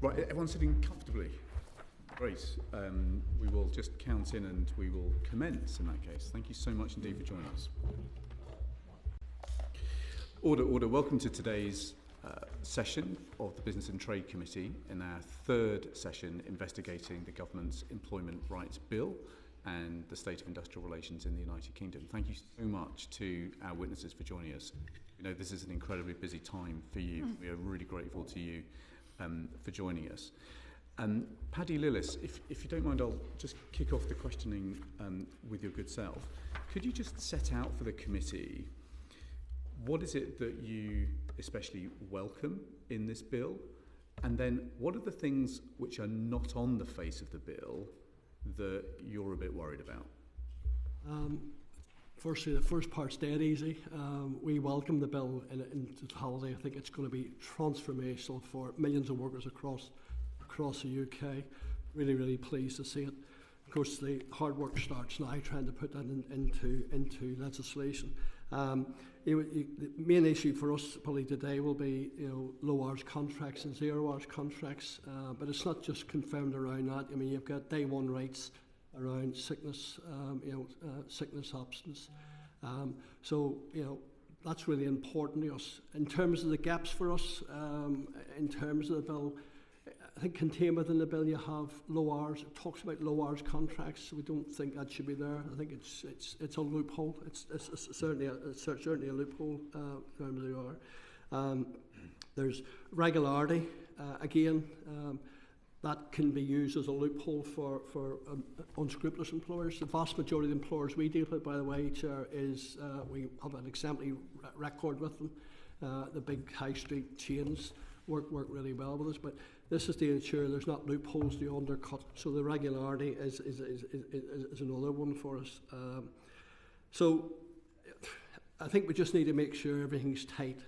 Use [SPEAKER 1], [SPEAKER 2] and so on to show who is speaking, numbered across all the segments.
[SPEAKER 1] Right, everyone's sitting comfortably. Great. We will just count in and we will commence in that case. Thank you so much indeed for joining us. Order. Welcome to today's session of the Business and Trade Committee in our third session investigating the government's Employment Rights Bill and the state of industrial relations in the United Kingdom. Thank you so much to our witnesses for joining us. You know, this is an incredibly busy time for you. We are really grateful to you for joining us. Paddy, Lillis, if you don't mind, I'll just kick off the questioning with your good self. Could you just set out for the committee what is it that you especially welcome in this bill? And then what are the things which are not on the face of the bill that you're a bit worried about?
[SPEAKER 2] Firstly, the first part's dead easy. We welcome the bill in totality. I think it's going to be transformational for millions of workers across the UK. Really, really pleased to see it. Of course, the hard work starts now, trying to put that into legislation. The main issue for us probably today will be low hours contracts and 0 hours contracts, but it's not just confirmed around that. I mean, you've got day one rights around sickness, sickness absence. So that's really important to us. In terms of the gaps for us, in terms of the bill, I think contained within the bill you have low hours. It talks about low hours contracts. We don't think that should be there. I think it's a loophole. It's certainly a loophole in terms of the hour. There's regularity again. That can be used as a loophole for unscrupulous employers. The vast majority of the employers we deal with, by the way, Chair, is we have an exemplary record with them. The big high street chains work really well with us, but this is to ensure there's not loopholes to undercut. So the regularity is another one for us. So I think we just need to make sure everything's tight.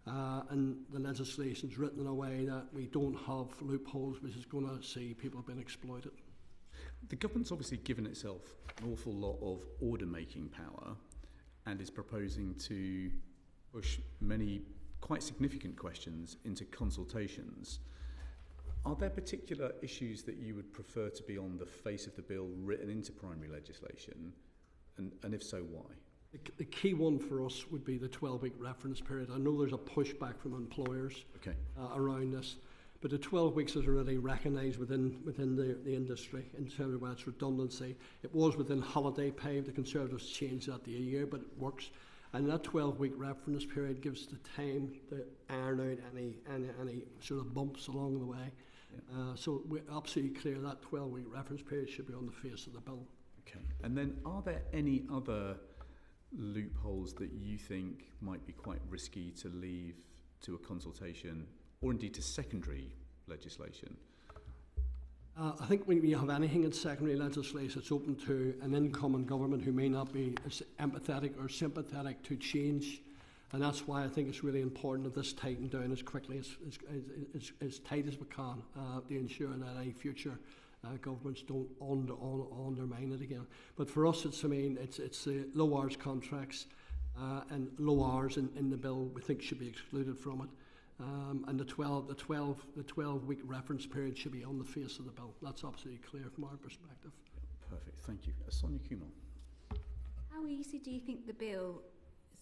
[SPEAKER 2] And the legislation's written in a way that we don't have loopholes, which is going to see people being exploited.
[SPEAKER 1] The government's obviously given itself an awful lot of order-making power and is proposing to push many quite significant questions into consultations. Are there particular issues that you would prefer to be on the face of the bill written into primary legislation? And if so, why?
[SPEAKER 2] The key one for us would be the 12-week reference period. I know there's a pushback from employers around this, but the 12 weeks is already recognised within the industry in terms of its redundancy. It was within holiday pay. The Conservatives changed that to a year, but it works. And that 12-week reference period gives the time to iron out any sort of bumps along the way. Yeah. So we're absolutely clear that 12-week reference period should be on the face of the bill.
[SPEAKER 1] Okay. And then are there any other loopholes that you think might be quite risky to leave to a consultation or indeed to secondary legislation?
[SPEAKER 2] I think when you have anything in secondary legislation, it's open to an incoming government who may not be as empathetic or sympathetic to change, and that's why I think it's really important that this tighten down as quickly as tight as we can to ensure that any future governments don't undermine it again. But for us, it's low hours contracts and low hours in the bill we think should be excluded from it. And the 12-week reference period should be on the face of the bill. That's absolutely clear from our perspective.
[SPEAKER 1] Perfect, thank you. Sonia Kumar.
[SPEAKER 3] How easy do you think the bill's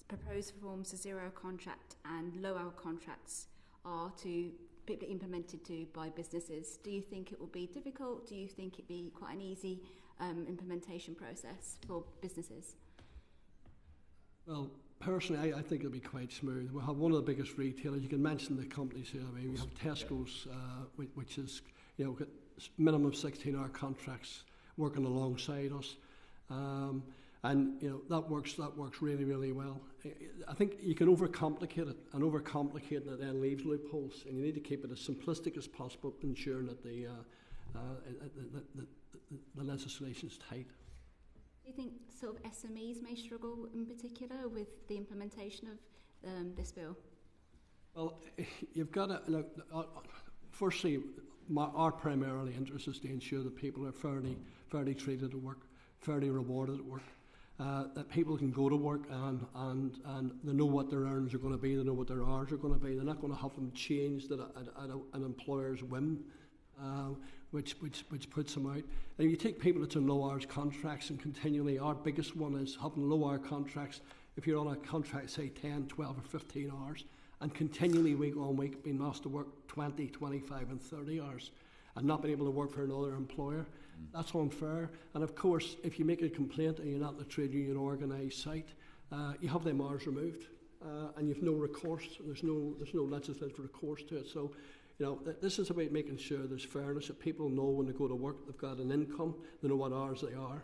[SPEAKER 3] proposed reforms to 0 hour contract and low hour contracts are to be implemented to by businesses? Do you think it will be difficult? Do you think it'd be quite an easy implementation process for businesses?
[SPEAKER 2] Well, personally, I think it'll be quite smooth. We'll have one of the biggest retailers. You can mention the companies here. I mean, we have Tesco's, which is got minimum 16-hour contracts working alongside us, and that works really, really well. I think you can overcomplicate it, and overcomplicating it then leaves loopholes. And you need to keep it as simplistic as possible, ensuring that the legislation's tight.
[SPEAKER 3] Do you think sort of SMEs may struggle in particular with the implementation of this bill?
[SPEAKER 2] Well, you've got to look. Firstly, our primarily interest is to ensure that people are fairly treated at work, fairly rewarded at work. that people can go to work and they know what their earnings are going to be, they know what their hours are going to be. They're not going to have them changed at an employer's whim, which puts them out. And if you take people that's on low hours contracts and continually, our biggest one is having low hour contracts. If you're on a contract, say 10, 12 or 15 hours, and continually week on week being asked to work 20, 25 and 30 hours and not being able to work for another employer, that's unfair. And of course, if you make a complaint and you're not in a trade union organised site, you have them hours removed and you've no recourse. There's no legislative recourse to it. So, this is about making sure there's fairness, that people know when they go to work they've got an income, they know what hours they are.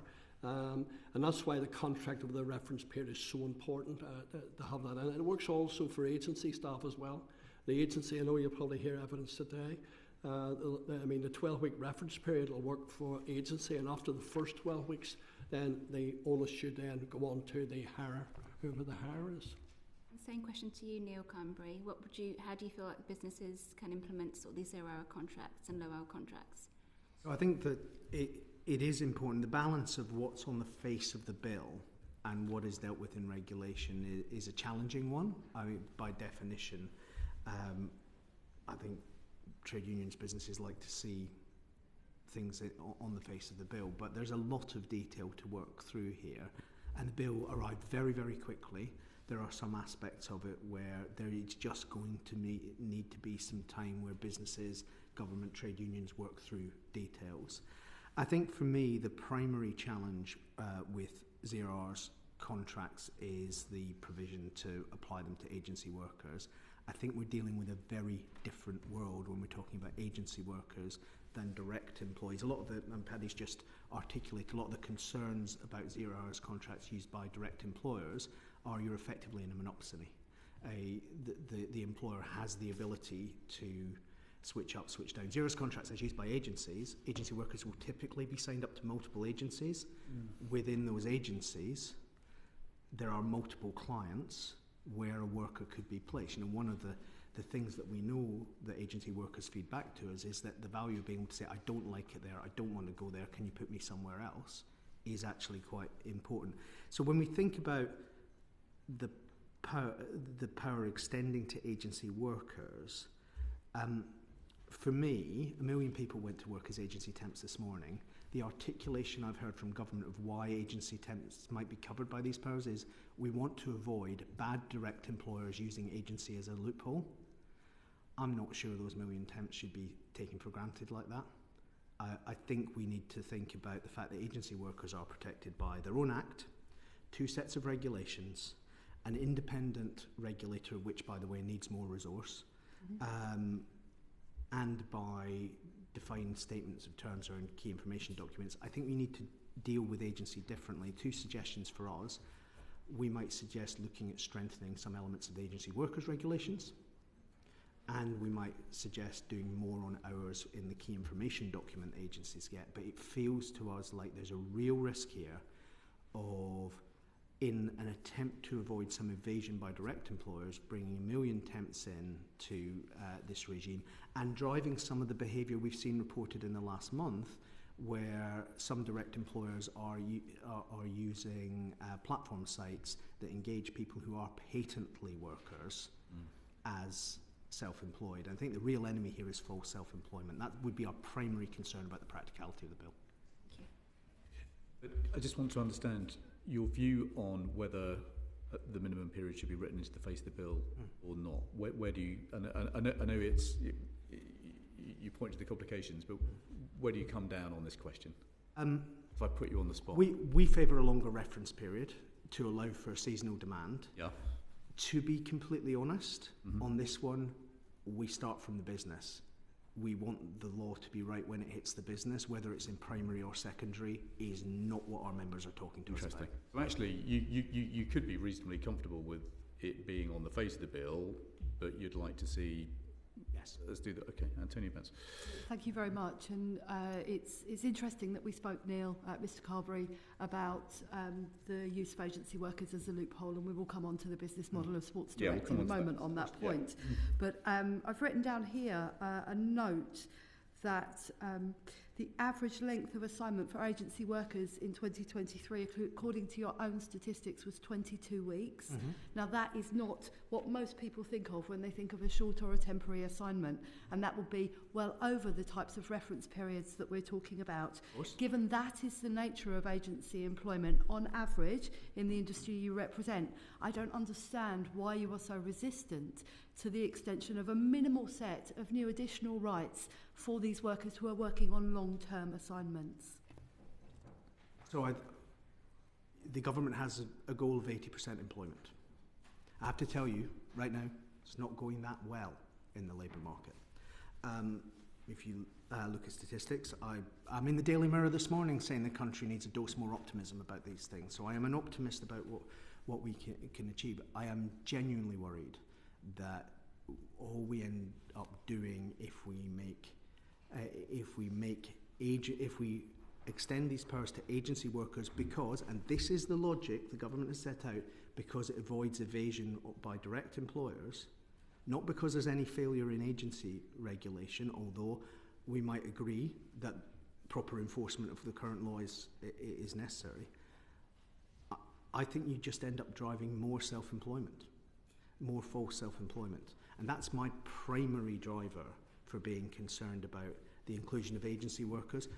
[SPEAKER 2] And that's why the contract of the reference period is so important to have that. And it works also for agency staff as well. The agency, I know you'll probably hear evidence today, the 12-week reference period will work for agency, and after the first 12 weeks, then the onus should then go on to the hirer, whoever the hirer is.
[SPEAKER 3] Same question to you, Neil Carberry. How do you feel like businesses can implement sort of these 0-hour contracts and low-hour contracts?
[SPEAKER 4] So I think that it is important. The balance of what's on the face of the bill and what is dealt with in regulation is a challenging one. I mean, by definition, I think trade unions, businesses like to see things on the face of the bill, but there's a lot of detail to work through here, and the bill arrived very, very quickly. There are some aspects of it where there is just going to need to be some time where businesses, government, trade unions work through details. I think for me, the primary challenge with 0 hours contracts is the provision to apply them to agency workers. I think we're dealing with a very different world when we're talking about agency workers than direct employees. A lot of and Paddy's just articulated, a lot of the concerns about 0 hours contracts used by direct employers are you're effectively in a monopsony. The employer has the ability to switch up, switch down. 0 hours contracts as used by agencies, agency workers will typically be signed up to multiple agencies. Within those agencies, there are multiple clients where a worker could be placed. One of the things that we know that agency workers feed back to us is that the value of being able to say, I don't like it there, I don't want to go there, can you put me somewhere else, is actually quite important. So when we think about the power extending to agency workers, for me, 1 million people went to work as agency temps this morning. The articulation I've heard from government of why agency temps might be covered by these powers is we want to avoid bad direct employers using agency as a loophole. I'm not sure those 1 million temps should be taken for granted like that. I think we need to think about the fact that agency workers are protected by their own act, 2 sets of regulations, an independent regulator, which, by the way, needs more resource, and by defined statements of terms or in key information documents. I think we need to deal with agency differently. 2 suggestions for us. We might suggest looking at strengthening some elements of the agency workers regulations, and we might suggest doing more on hours in the key information document agencies get. But it feels to us like there's a real risk here of, in an attempt to avoid some evasion by direct employers, bringing 1 million temps in to this regime and driving some of the behaviour we've seen reported in the last month, where some direct employers are using platform sites that engage people who are patently workers as self-employed. I think the real enemy here is false self-employment. That would be our primary concern about the practicality of the bill.
[SPEAKER 3] Thank you.
[SPEAKER 1] I just want to understand your view on whether the minimum period should be written into the face of the bill or not. Where do you? I know it's you point to the complications, but where do you come down on this question? If I put you on the spot,
[SPEAKER 4] we favour a longer reference period to allow for seasonal demand.
[SPEAKER 1] Yeah.
[SPEAKER 4] To be completely honest, on this one, we start from the business. We want the law to be right when it hits the business, whether it's in primary or secondary, is not what our members are talking to us about.
[SPEAKER 1] Interesting. So actually, you could be reasonably comfortable with it being on the face of the bill, but you'd like to see.
[SPEAKER 4] Yes.
[SPEAKER 1] Let's do that. Okay, Antonia Pence.
[SPEAKER 5] Thank you very much. And it's interesting that we spoke, Neil, Mr. Carberry, about the use of agency workers as a loophole, and we will come on to the business model of Sports Direct in a moment on that point. Yeah. But I've written down here a note that The average length of assignment for agency workers in 2023, according to your own statistics, was 22 weeks. Mm-hmm. Now, that is not what most people think of when they think of a short or a temporary assignment, and that will be well over the types of reference periods that we're talking about. Given that is the nature of agency employment on average in the industry you represent, I don't understand why you are so resistant to the extension of a minimal set of new additional rights for these workers who are working on long-term assignments.
[SPEAKER 4] So the government has a goal of 80% employment. I have to tell you, right now, it's not going that well in the labour market. If you look at statistics, I'm in the Daily Mirror this morning saying the country needs a dose more optimism about these things. So I am an optimist about what we can achieve. I am genuinely worried that all we end up doing if we extend these powers to agency workers because, and this is the logic the government has set out, because it avoids evasion by direct employers, not because there's any failure in agency regulation, although we might agree that proper enforcement of the current law is necessary. I think you just end up driving more self-employment, more false self-employment. And that's my primary driver for being concerned about the inclusion of agency workers.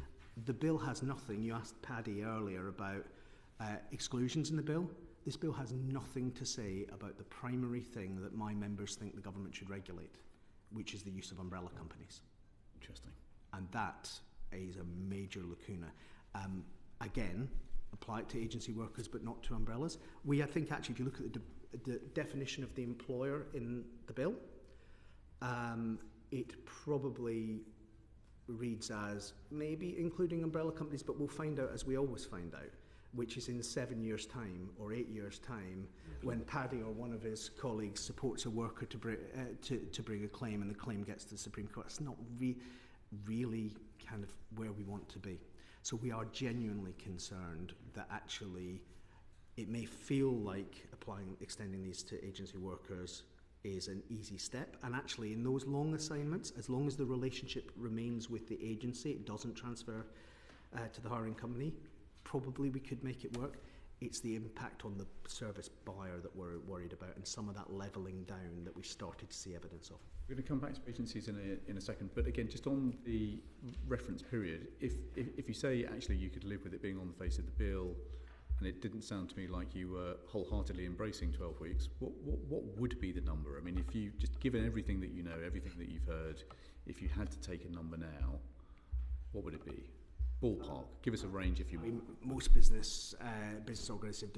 [SPEAKER 4] The bill has nothing. You asked Paddy earlier about exclusions in the bill. This bill has nothing to say about the primary thing that my members think the government should regulate, which is the use of umbrella companies.
[SPEAKER 1] Interesting.
[SPEAKER 4] And that is a major lacuna. Again, apply it to agency workers but not to umbrellas. I think actually if you look at the definition of the employer in the bill, it probably reads as maybe including umbrella companies, but we'll find out, as we always find out, which is in 7 years' time or 8 years' time, when Paddy or one of his colleagues supports a worker to bring a claim and the claim gets to the Supreme Court. It's not really kind of where we want to be. So we are genuinely concerned that actually it may feel like extending these to agency workers is an easy step, and actually in those long assignments, as long as the relationship remains with the agency, it doesn't transfer to the hiring company, probably we could make it work. It's the impact on the service buyer that we're worried about, and some of that levelling down that we started to see evidence of.
[SPEAKER 1] We're going to come back to agencies in a second, but again, just on the reference period, if you say actually you could live with it being on the face of the bill, and it didn't sound to me like you were wholeheartedly embracing 12 weeks, what would be the number? I mean, if you, just given everything that you know, everything that you've heard, if you had to take a number now, what would it be? Ballpark. Give us a range if you will.
[SPEAKER 4] Most business organisations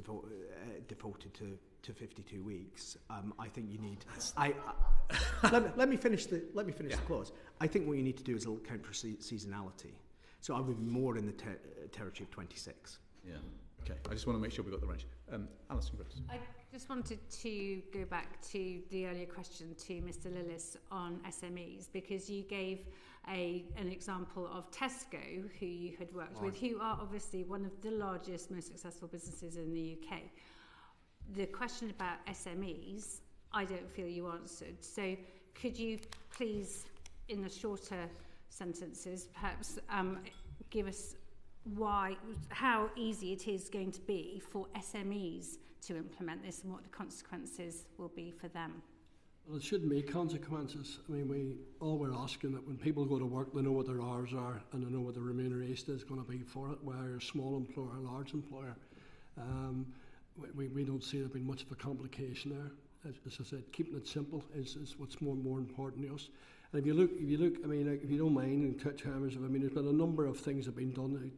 [SPEAKER 4] defaulted to 52 weeks. I think you need. Let me finish the clause. I think what you need to do is account for seasonality. So I would be more in the territory of 26.
[SPEAKER 1] Yeah. Okay. I just want to make sure we got the range. Alison,
[SPEAKER 6] I just wanted to go back to the earlier question to Mr. Lillis on SMEs, because you gave an example of Tesco, who you had worked with, who are obviously one of the largest, most successful businesses in the UK. The question about SMEs, I don't feel you answered. So could you please, in the shorter sentences, perhaps give us how easy it is going to be for SMEs to implement this and what the consequences will be for them?
[SPEAKER 2] Well, it shouldn't be consequences. I mean, we're asking that when people go to work, they know what their hours are and they know what the remuneration is going to be for it, whether you're a small employer or a large employer. We don't see there being much of a complication there. As I said, keeping it simple is what's more important to us. And if you look, I mean, if you don't mind, in terms of, I mean, there's been a number of things that have been done.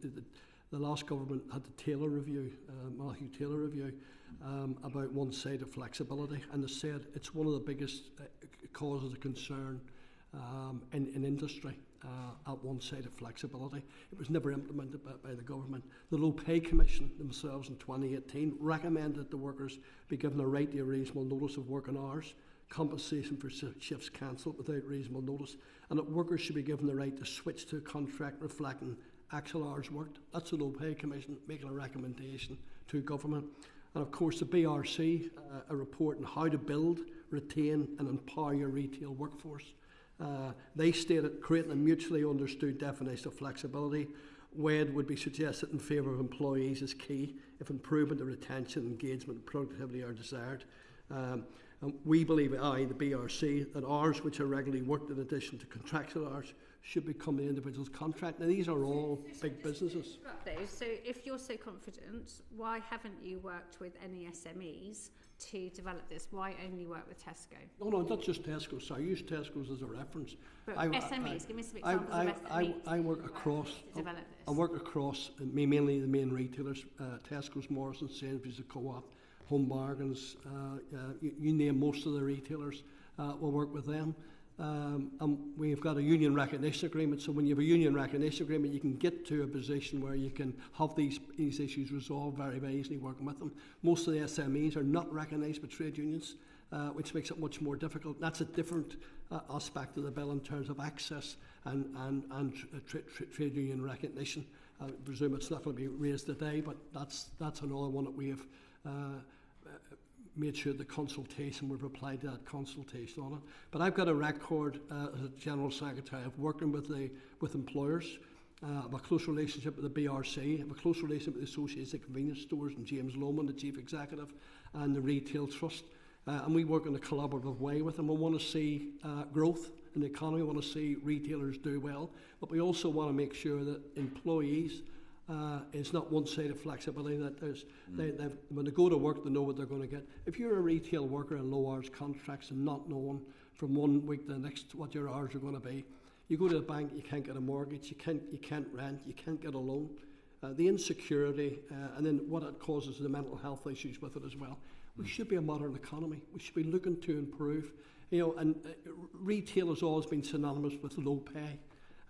[SPEAKER 2] The last government had the Taylor review, Matthew Taylor review, about one-sided flexibility, and they said it's one of the biggest causes of concern in industry, at one-sided flexibility. It was never implemented by the government. The Low Pay Commission themselves in 2018 recommended the workers be given a right to a reasonable notice of working hours, compensation for shifts cancelled without reasonable notice, and that workers should be given the right to switch to a contract reflecting actual hours worked. That's the Low Pay Commission making a recommendation to government. And of course the BRC, a report on how to build, retain and empower your retail workforce. They stated creating a mutually understood definition of flexibility. WED would be suggested in favour of employees is key if improvement of retention, engagement and productivity are desired. And we believe, the BRC, that hours which are regularly worked in addition to contractual hours should become the individual's contract. Now, these are all big businesses.
[SPEAKER 6] So if you're so confident, why haven't you worked with any SMEs to develop this? Why only work with Tesco?
[SPEAKER 2] No, not just Tesco. So I use Tesco's as a reference.
[SPEAKER 6] But SMEs, give me some examples of SMEs.
[SPEAKER 2] I work across.
[SPEAKER 6] To develop this.
[SPEAKER 2] I work across mainly the main retailers: Tesco's, Morrison's, Sainsbury's, the Co-op, Home Bargains. You name most of the retailers. We'll work with them. And we've got a union recognition agreement. So when you have a union recognition agreement, you can get to a position where you can have these issues resolved very, very easily working with them. Most of the SMEs are not recognised by trade unions, which makes it much more difficult. That's a different aspect of the bill in terms of access and trade union recognition. I presume it's not going to be raised today, but that's another one that we have made sure the consultation, we've replied to that consultation on it. But I've got a record as a General Secretary of working with employers. I have a close relationship with the BRC, I have a close relationship with the Association of Convenience Stores and James Lohman, the Chief Executive, and the Retail Trust. And we work in a collaborative way with them. We want to see growth in the economy, we want to see retailers do well, but we also want to make sure that employees it's not one-sided flexibility, that there's, when they go to work, they know what they're going to get. If you're a retail worker in low hours contracts and not knowing from one week to the next what your hours are going to be, you go to the bank, you can't get a mortgage, you can't rent, you can't get a loan. The insecurity and then what it causes the mental health issues with it as well. We should be a modern economy. We should be looking to improve. And retail has always been synonymous with low pay.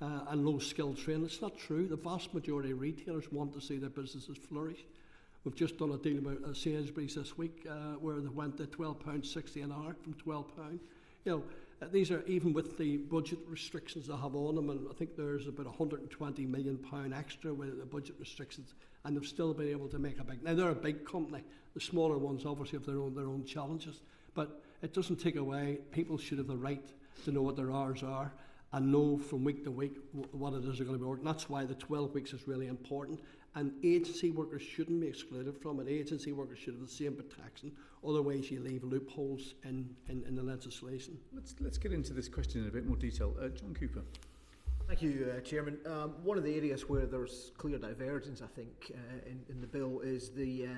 [SPEAKER 2] And low skilled training. It's not true. The vast majority of retailers want to see their businesses flourish. We've just done a deal with Sainsbury's this week where they went to £12.60 an hour from £12. These are even with the budget restrictions they have on them, and I think there's about £120 million extra with the budget restrictions, and they've still been able to make a big. Now they're a big company. The smaller ones obviously have their own challenges, but it doesn't take away. People should have the right to know what their hours are and know from week to week what it is they're going to be working. That's why the 12 weeks is really important. And agency workers shouldn't be excluded from it. Agency workers should have the same protection. Otherwise, you leave loopholes in the legislation.
[SPEAKER 1] Let's get into this question in a bit more detail. John Cooper.
[SPEAKER 7] Thank you, Chairman. One of the areas where there's clear divergence, I think, in the bill is the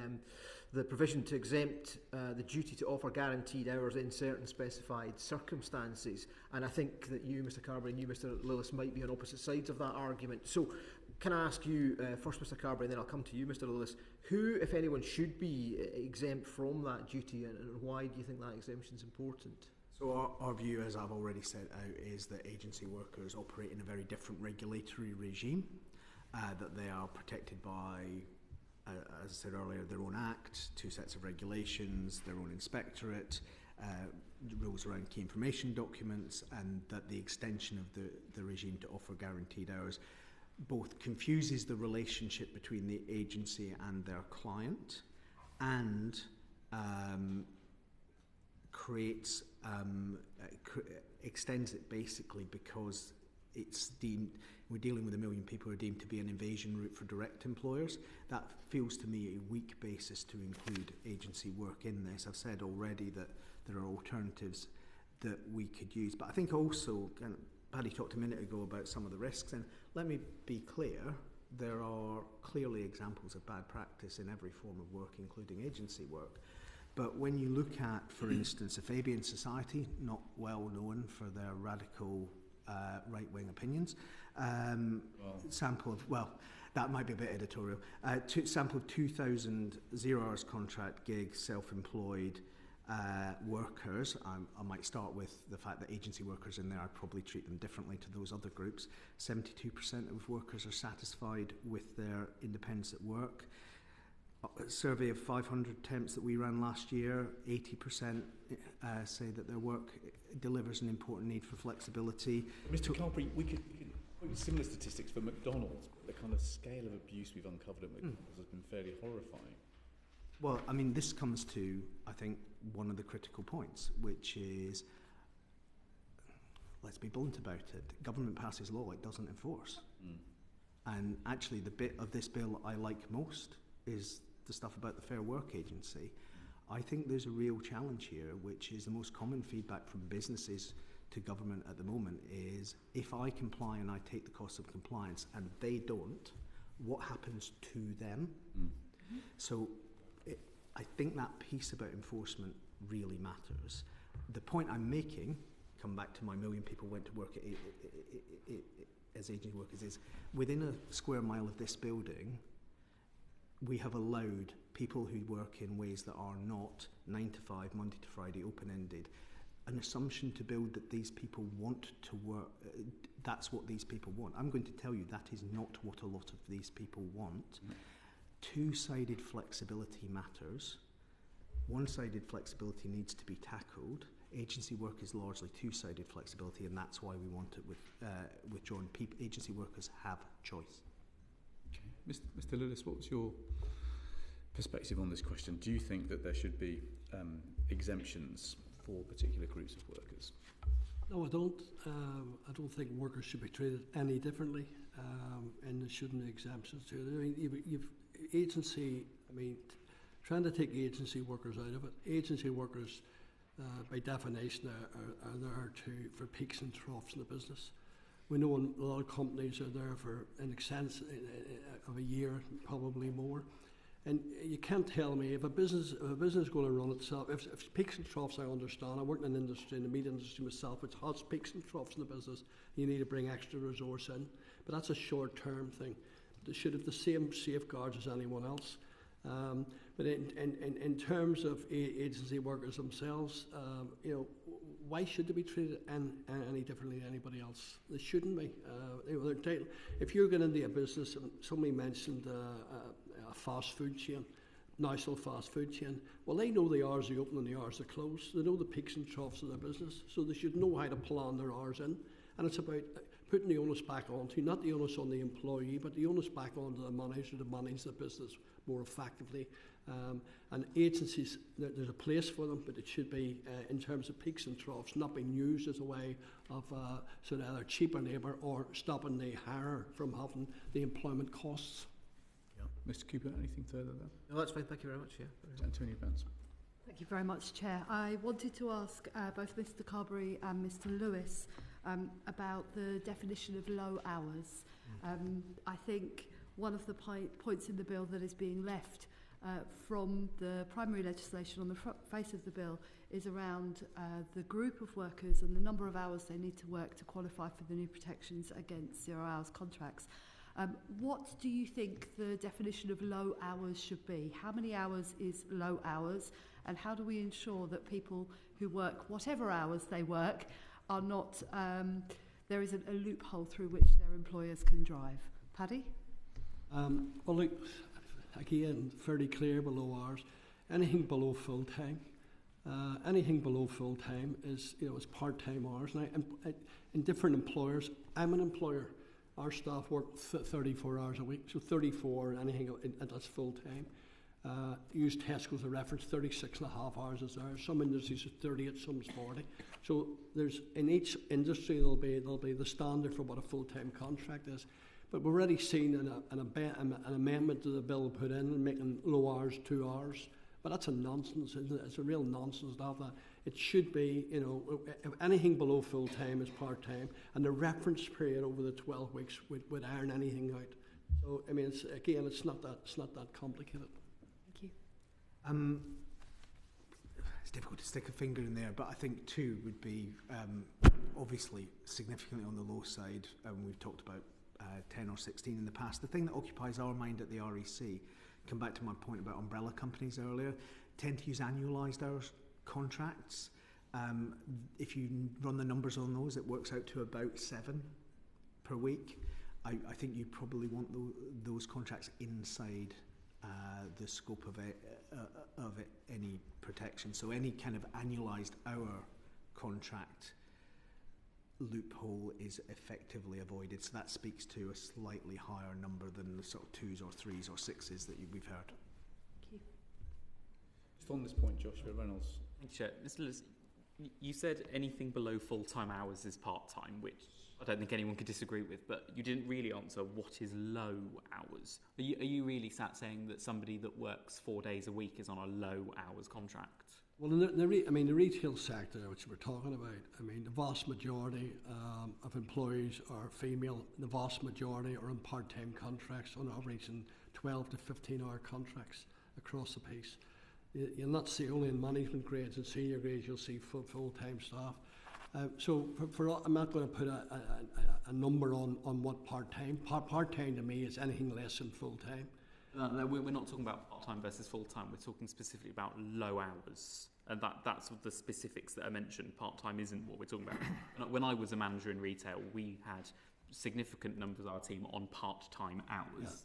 [SPEAKER 7] provision to exempt the duty to offer guaranteed hours in certain specified circumstances. And I think that you, Mr Carberry, and you, Mr Lillis, might be on opposite sides of that argument. So can I ask you first, Mr Carberry, and then I'll come to you, Mr Lillis, who, if anyone, should be exempt from that duty, and why do you think that exemption is important?
[SPEAKER 4] So our view, as I've already set out, is that agency workers operate in a very different regulatory regime, that they are protected by, as I said earlier, their own act, 2 sets of regulations, their own inspectorate, rules around key information documents, and that the extension of the regime to offer guaranteed hours both confuses the relationship between the agency and their client and creates extends it basically because it's deemed, we're dealing with 1 million people who are deemed to be an invasion route for direct employers. That feels to me a weak basis to include agency work in this. I've said already that there are alternatives that we could use, but I think also, and Paddy talked a minute ago about some of the risks, and let me be clear, there are clearly examples of bad practice in every form of work, including agency work. But when you look at, for instance, the Fabian Society, not well known for their radical right-wing opinions, sample of, well, that might be a bit editorial, sample of 2,000 zero-hours contract gigs, self-employed workers. I might start with the fact that agency workers in there, I'd probably treat them differently to those other groups. 72% of workers are satisfied with their independence at work. A survey of 500 temps that we ran last year, 80% say that their work delivers an important need for flexibility.
[SPEAKER 1] Mr Carberry, we could quote similar statistics for McDonald's, but the kind of scale of abuse we've uncovered at McDonald's has been fairly horrifying.
[SPEAKER 4] Well, I mean, this comes to, I think, one of the critical points, which is let's be blunt about it. Government passes law, it doesn't enforce. And actually the bit of this bill I like most is the stuff about the Fair Work Agency. I think there's a real challenge here, which is the most common feedback from businesses to government at the moment is, if I comply and I take the cost of compliance and they don't, what happens to them? So I think that piece about enforcement really matters. The point I'm making, come back to my million people went to work as agency workers, is within a square mile of this building, we have allowed people who work in ways that are not 9 to 5, Monday to Friday, open-ended, an assumption to build that these people want to work, that's what these people want. I'm going to tell you that is not what a lot of these people want. Two-sided flexibility matters. One-sided flexibility needs to be tackled. Agency work is largely two-sided flexibility, and that's why we want it withdrawn. Agency workers have choice.
[SPEAKER 1] Okay. Mr. Lillis, what's your perspective on this question? Do you think that there should be exemptions for particular groups of workers?
[SPEAKER 2] No, I don't. I don't think workers should be treated any differently, and there shouldn't be exemptions to it. I mean, you've agency. I mean, trying to take agency workers out of it. Agency workers, by definition, are there for peaks and troughs in the business. We know a lot of companies are there for in excess of a year, probably more. And you can't tell me if a business is going to run itself. If peaks and troughs, I understand. I work in an industry, in the meat industry myself, which has peaks and troughs in the business. You need to bring extra resource in, but that's a short-term thing. They should have the same safeguards as anyone else. But in terms of agency workers themselves, why should they be treated any differently than anybody else? They shouldn't be. If you're going into a business, somebody mentioned a fast food chain, national fast food chain. Well, they know the hours they open and the hours they close. They know the peaks and troughs of their business, so they should know how to plan their hours in. And it's about putting the onus back onto, not the onus on the employee, but the onus back onto the manager to manage the business more effectively. And agencies, there's a place for them, but it should be, in terms of peaks and troughs, not being used as a way of sort of either cheaper labour or stopping the hirer from having the employment costs.
[SPEAKER 1] Yeah. Mr. Cooper, anything further there?
[SPEAKER 7] No, that's fine. Thank you very much. Yeah.
[SPEAKER 1] Antonio Vance.
[SPEAKER 5] Thank you very much, Chair. I wanted to ask both Mr. Carberry and Mr. Lewis about the definition of low hours. I think one of the points in the bill that is being left from the primary legislation on the face of the bill is around the group of workers and the number of hours they need to work to qualify for the new protections against 0 hours contracts. What do you think the definition of low hours should be? How many hours is low hours? And how do we ensure that people who work whatever hours they work are not, there isn't a loophole through which their employers can drive? Paddy?
[SPEAKER 2] Well, look, again, fairly clear below hours. Anything below full time. Anything below full time is, is part-time hours. Now, in different employers, I'm an employer. Our staff work 34 hours a week, so 34, anything that's full time. Use Tesco as a reference, 36 and a half hours is there. Some industries are 38, some is 40. So there's, in each industry, there'll be the standard for what a full-time contract is. But we've already seen an amendment to the bill put in, making low hours 2 hours. But that's a nonsense, isn't it? It's a real nonsense to have that. It should be, if anything below full-time is part-time, and the reference period over the 12 weeks would iron anything out. So, I mean, it's not that complicated.
[SPEAKER 5] Thank you.
[SPEAKER 4] It's difficult to stick a finger in there, but I think 2 would be obviously significantly on the low side. We've talked about 10 or 16 in the past. The thing that occupies our mind at the REC, come back to my point about umbrella companies earlier, tend to use annualised hours contracts. If you run the numbers on those, it works out to about 7 per week. I think you probably want those contracts inside the scope of any protection. So any kind of annualised hour contract loophole is effectively avoided. So that speaks to a slightly higher number than the sort of 2s or 3s or 6s that we've heard.
[SPEAKER 5] Thank you.
[SPEAKER 1] Just on this point, Joshua Reynolds.
[SPEAKER 8] Thank you, Chair. Mr. Lillis, You said anything below full-time hours is part-time, which I don't think anyone could disagree with, but you didn't really answer what is low hours. Are you really sat saying that somebody that works 4 days a week is on a low hours contract?
[SPEAKER 2] Well, the retail sector, which we're talking about, the vast majority of employees are female. The vast majority are on part-time contracts, on average in 12 to 15-hour contracts across the piece. You'll not see only in management grades and senior grades, you'll see full-time staff. So I'm not going to put a number on what part-time. Part-time to me is anything less than full-time.
[SPEAKER 8] No, we're not talking about part-time versus full-time. We're talking specifically about low hours. And that's the specifics that are mentioned. Part-time isn't what we're talking about. When I was a manager in retail, we had significant numbers of our team on part-time hours.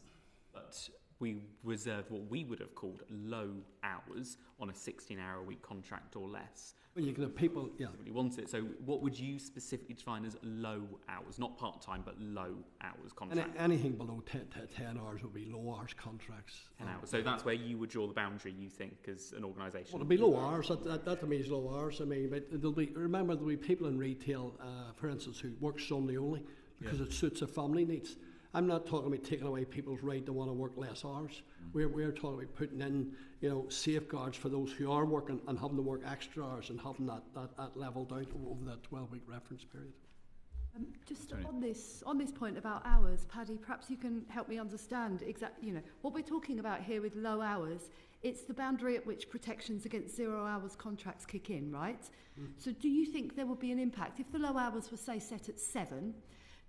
[SPEAKER 8] Yeah. But we reserved what we would have called low hours on a 16-hour-a-week contract or less.
[SPEAKER 2] Well, you can have people, yeah.
[SPEAKER 8] Really want it. So what would you specifically define as low hours? Not part-time, but low hours contract.
[SPEAKER 2] Anything below 10 hours would be low hours contracts.
[SPEAKER 8] 10 hours. So that's where you would draw the boundary, you think, as an organisation?
[SPEAKER 2] Well, it'll be low hours. That to me is low hours. But remember, there'll be people in retail, for instance, who work Sunday only because it suits their family needs. I'm not talking about taking away people's right to want to work less hours. We're talking about putting in, safeguards for those who are working and having to work extra hours and having that leveled out over that 12-week reference period.
[SPEAKER 5] Just on this point about hours, Paddy, perhaps you can help me understand exactly, what we're talking about here with low hours. It's the boundary at which protections against 0 hours contracts kick in, right? So do you think there would be an impact if the low hours were, say, set at 7?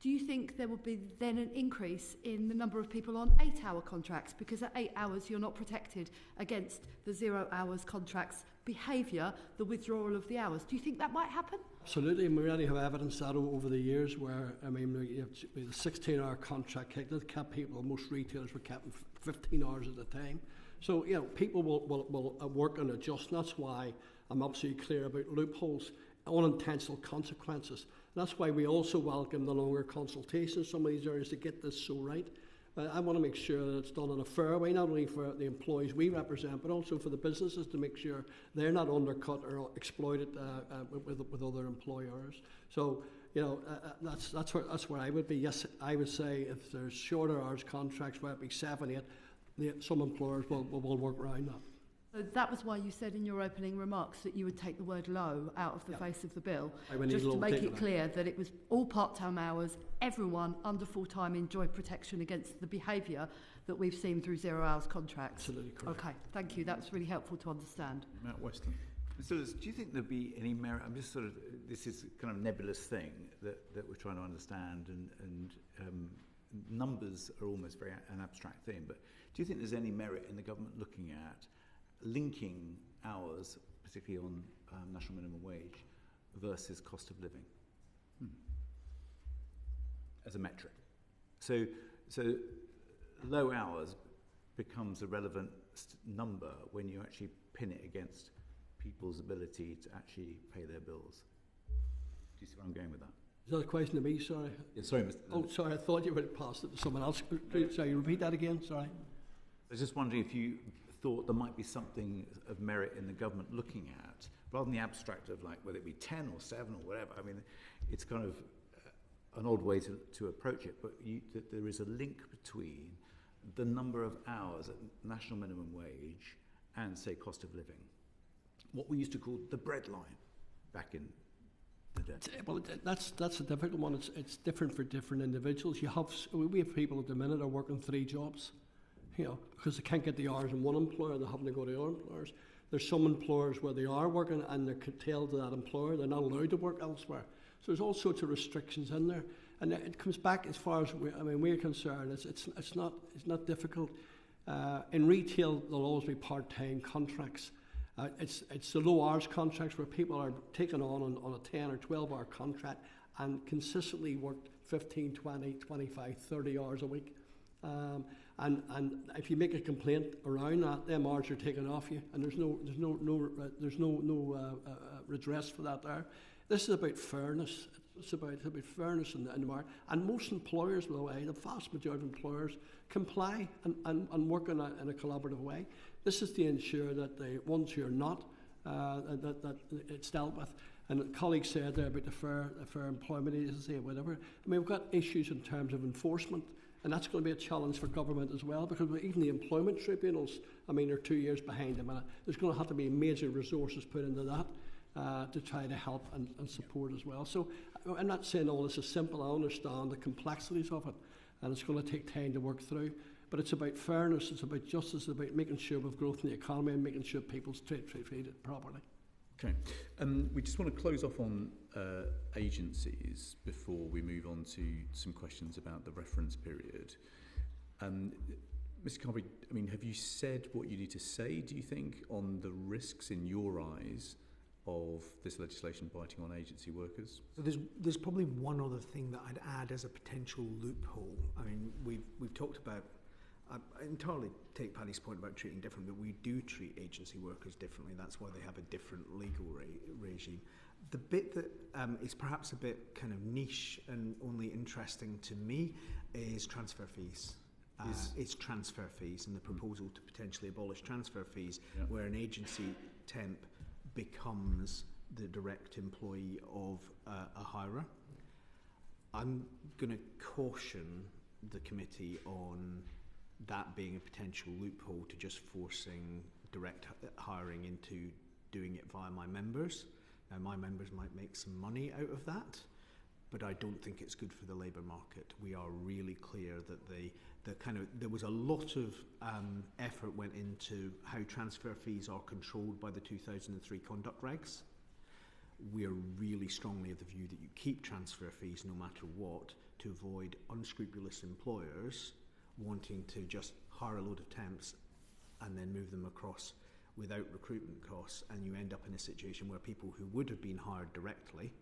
[SPEAKER 5] Do you think there would be then an increase in the number of people on 8-hour contracts? Because at 8 hours, you're not protected against the 0 hours contracts behaviour, the withdrawal of the hours. Do you think that might happen?
[SPEAKER 2] Absolutely, and we already have evidence that over the years where, the 16-hour contract kept people, most retailers were kept 15 hours at a time. So, people will work and adjust, and that's why I'm absolutely clear about loopholes, unintentional consequences. That's why we also welcome the longer consultation in some of these areas to get this so right. I want to make sure that it's done in a fair way, not only for the employees we represent, but also for the businesses to make sure they're not undercut or exploited with other employers. So, that's where I would be. Yes, I would say if there's shorter hours contracts, where it be 7, 8, some employers will work around that.
[SPEAKER 5] So that was why you said in your opening remarks that you would take the word low out of the face of the bill, just to make it clear that it was all part-time hours, everyone under full-time enjoyed protection against the behaviour that we've seen through 0 hours contracts.
[SPEAKER 2] Absolutely correct.
[SPEAKER 5] Okay, thank you. That's really helpful to understand.
[SPEAKER 1] Matt Weston.
[SPEAKER 9] So do you think there'd be any merit? I'm just this is kind of nebulous thing that we're trying to understand, and numbers are almost an abstract thing, but do you think there's any merit in the government looking at linking hours, particularly on national minimum wage, versus cost of living as a metric? So low hours becomes a relevant number when you actually pin it against people's ability to actually pay their bills. Do you see where I'm going with that?
[SPEAKER 2] Is that a question to me? Sorry.
[SPEAKER 9] Yeah, sorry, Mr.
[SPEAKER 2] Oh, sorry. I thought you would have passed it to someone else. Sorry, repeat that again. Sorry.
[SPEAKER 9] I was just wondering if you thought there might be something of merit in the government looking at, rather than the abstract of like whether it be 10 or 7 or whatever. I mean, it's kind of an odd way to approach it, but that there is a link between the number of hours at national minimum wage and, say, cost of living. What we used to call the bread line back in the day.
[SPEAKER 2] Well, that's a difficult one. It's different for different individuals. We have people at the minute are working 3 jobs. Because they can't get the hours in one employer, they're having to go to other employers. There's some employers where they are working and they're curtailed to that employer, they're not allowed to work elsewhere. So there's all sorts of restrictions in there. And it comes back as far as we're concerned, it's not difficult. In retail, there'll always be part-time contracts. It's the low hours contracts where people are taken on a 10 or 12 hour contract and consistently worked 15, 20, 25, 30 hours a week. And if you make a complaint around that, them hours are taken off you, and there's no redress for that there. This is about fairness. It's about fairness in the market. And most employers, by the way, the vast majority of employers comply and work in a collaborative way. This is to ensure that the ones who are not, that it's dealt with. And colleagues said there about the Fair Employment Agency or whatever. I mean, we've got issues in terms of enforcement, and that's going to be a challenge for government as well, because even the employment tribunals, I mean, are 2 years behind them, and there's going to have to be major resources put into that to try to help and support as well. So I'm not saying all this is simple. I understand the complexities of it, and it's going to take time to work through. But it's about fairness, it's about justice, it's about making sure we've growth in the economy and making sure people's treated properly.
[SPEAKER 1] Okay. We just want to close off on agencies before we move on to some questions about the reference period. Mr. Carberry, I mean, have you said what you need to say, do you think, on the risks in your eyes of this legislation biting on agency workers?
[SPEAKER 4] So there's probably one other thing that I'd add as a potential loophole. I mean, we've talked about, I entirely take Paddy's point about treating different, but we do treat agency workers differently. That's why they have a different legal regime. The bit that is perhaps a bit kind of niche and only interesting to me is transfer fees. It's transfer fees and the proposal to potentially abolish transfer fees, where an agency temp becomes the direct employee of a hirer. I'm going to caution the committee on that being a potential loophole to just forcing direct hiring into doing it via my members. Now, my members might make some money out of that, but I don't think it's good for the labour market. We are really clear that there was a lot of effort went into how transfer fees are controlled by the 2003 conduct regs. We are really strongly of the view that you keep transfer fees no matter what to avoid unscrupulous employers wanting to just hire a load of temps and then move them across without recruitment costs, and you end up in a situation where people who would have been hired directly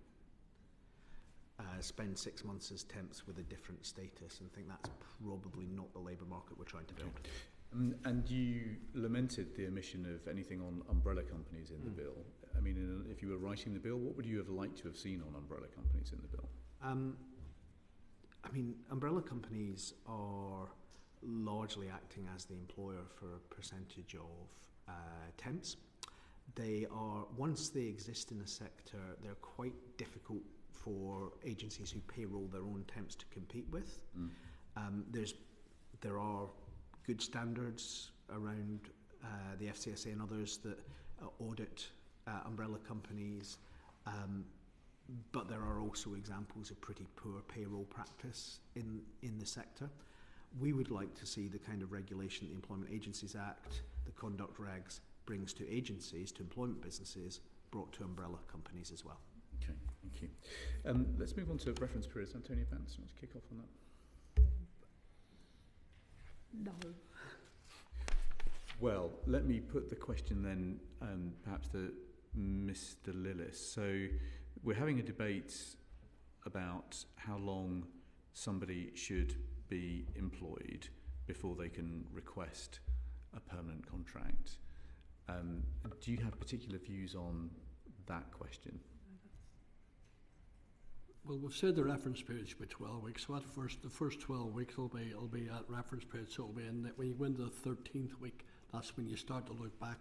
[SPEAKER 4] spend 6 months as temps with a different status, and think that's probably not the labour market we're trying to build.
[SPEAKER 1] And you lamented the omission of anything on umbrella companies in the bill. I mean, if you were writing the bill, what would you have liked to have seen on umbrella companies in the bill?
[SPEAKER 4] I mean, umbrella companies are largely acting as the employer for a percentage of temps. They are, once they exist in a sector, they're quite difficult for agencies who payroll their own temps to compete with. There are good standards around the FCSA and others that audit umbrella companies, but there are also examples of pretty poor payroll practice in the sector. We would like to see the kind of regulation the Employment Agencies Act, the conduct regs, brings to agencies, to employment businesses, brought to umbrella companies as well.
[SPEAKER 1] Okay, thank you. Let's move on to reference periods. Antonia Vance, you want to kick off on that?
[SPEAKER 5] No.
[SPEAKER 1] Well, let me put the question then perhaps to Mr. Lillis. So we're having a debate about how long somebody should be employed before they can request a permanent contract. Do you have particular views on that question?
[SPEAKER 2] Well, we've said the reference period should be 12 weeks. So the first 12 weeks will be at reference period. So it'll be when you go into the 13th week, that's when you start to look back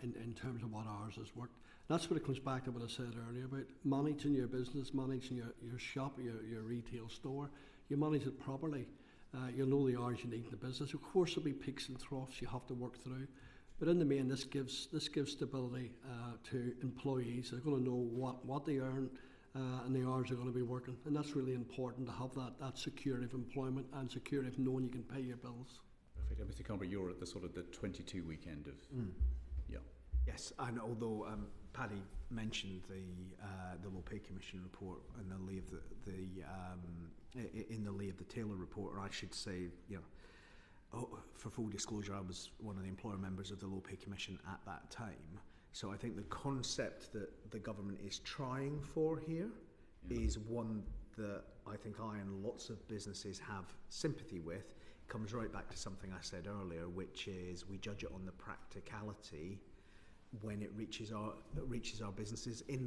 [SPEAKER 2] in terms of what hours is worked. That's what it comes back to what I said earlier about managing your business, managing your shop, your retail store. You manage it properly. You'll know the hours you need in the business. Of course, there'll be peaks and troughs you have to work through. But in the main, this gives stability to employees. They're going to know what they earn and the hours they're going to be working. And that's really important to have that security of employment and security of knowing you can pay your bills.
[SPEAKER 1] Perfect. And Mr. Carberry, you're at the sort of the 22-week end of... Yeah.
[SPEAKER 4] Yes, and although Paddy mentioned the Low Pay Commission report and the lee of the Taylor report, or I should say, for full disclosure, I was one of the employer members of the Low Pay Commission at that time. So I think the concept that the government is trying for here is one that I think I and lots of businesses have sympathy with. It comes right back to something I said earlier, which is we judge it on the practicality when it reaches our businesses in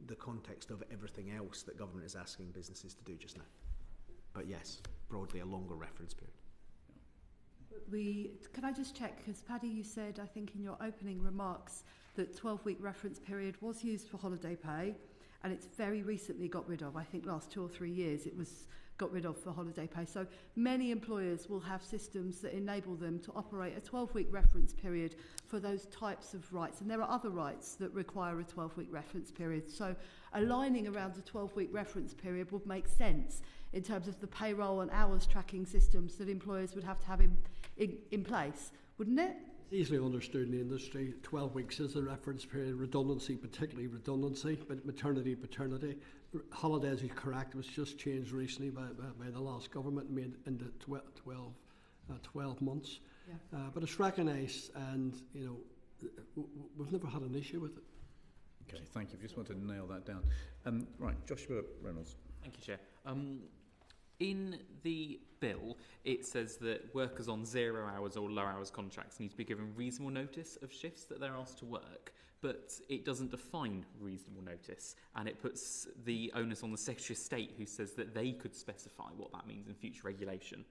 [SPEAKER 4] the context of everything else that government is asking businesses to do just now. But yes, broadly a longer reference period.
[SPEAKER 5] Can I just check, because Paddy, you said, I think in your opening remarks, that 12-week reference period was used for holiday pay, and it's very recently got rid of. I think last 2 or 3 years it was got rid of for holiday pay. So many employers will have systems that enable them to operate a 12-week reference period for those types of rights. And there are other rights that require a 12-week reference period. So aligning around a 12-week reference period would make sense in terms of the payroll and hours tracking systems that employers would have to have in place, wouldn't it?
[SPEAKER 2] It's easily understood in the industry. 12 weeks is the reference period. Redundancy, particularly redundancy, but maternity, paternity. Holidays is correct. It was just changed recently by the last government, made into 12 months.
[SPEAKER 5] Yeah.
[SPEAKER 2] But it's recognised, and we've never had an issue with it.
[SPEAKER 1] Okay, thank you. I just want to nail that down. Right, Joshua Reynolds.
[SPEAKER 8] Thank you, Chair. In the bill, it says that workers on 0 hours or low hours contracts need to be given reasonable notice of shifts that they're asked to work, but it doesn't define reasonable notice, and it puts the onus on the Secretary of State, who says that they could specify what that means in future regulation.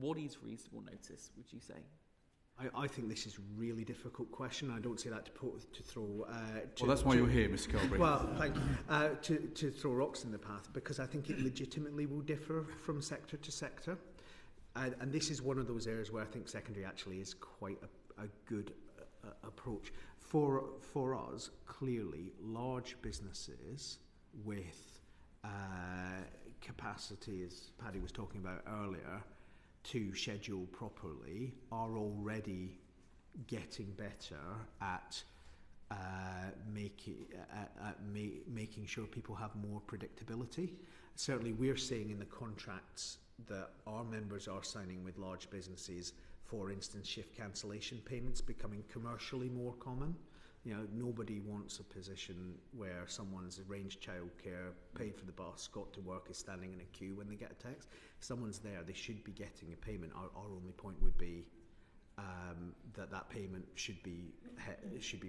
[SPEAKER 8] What is reasonable notice, would you say?
[SPEAKER 4] I think this is a really difficult question. I don't say that to throw...
[SPEAKER 1] well, that's why you're here, Mr. Carberry.
[SPEAKER 4] Well, thank you. To throw rocks in the path, because I think it legitimately will differ from sector to sector. And this is one of those areas where I think secondary actually is quite a good approach. For us, clearly, large businesses with capacity, as Paddy was talking about earlier, to schedule properly are already getting better at making sure people have more predictability. Certainly we're seeing in the contracts that our members are signing with large businesses, for instance, shift cancellation payments becoming commercially more common. Nobody wants a position where someone's arranged childcare, paid for the bus, got to work, is standing in a queue when they get a text. If someone's there, they should be getting a payment. Our only point would be that payment should be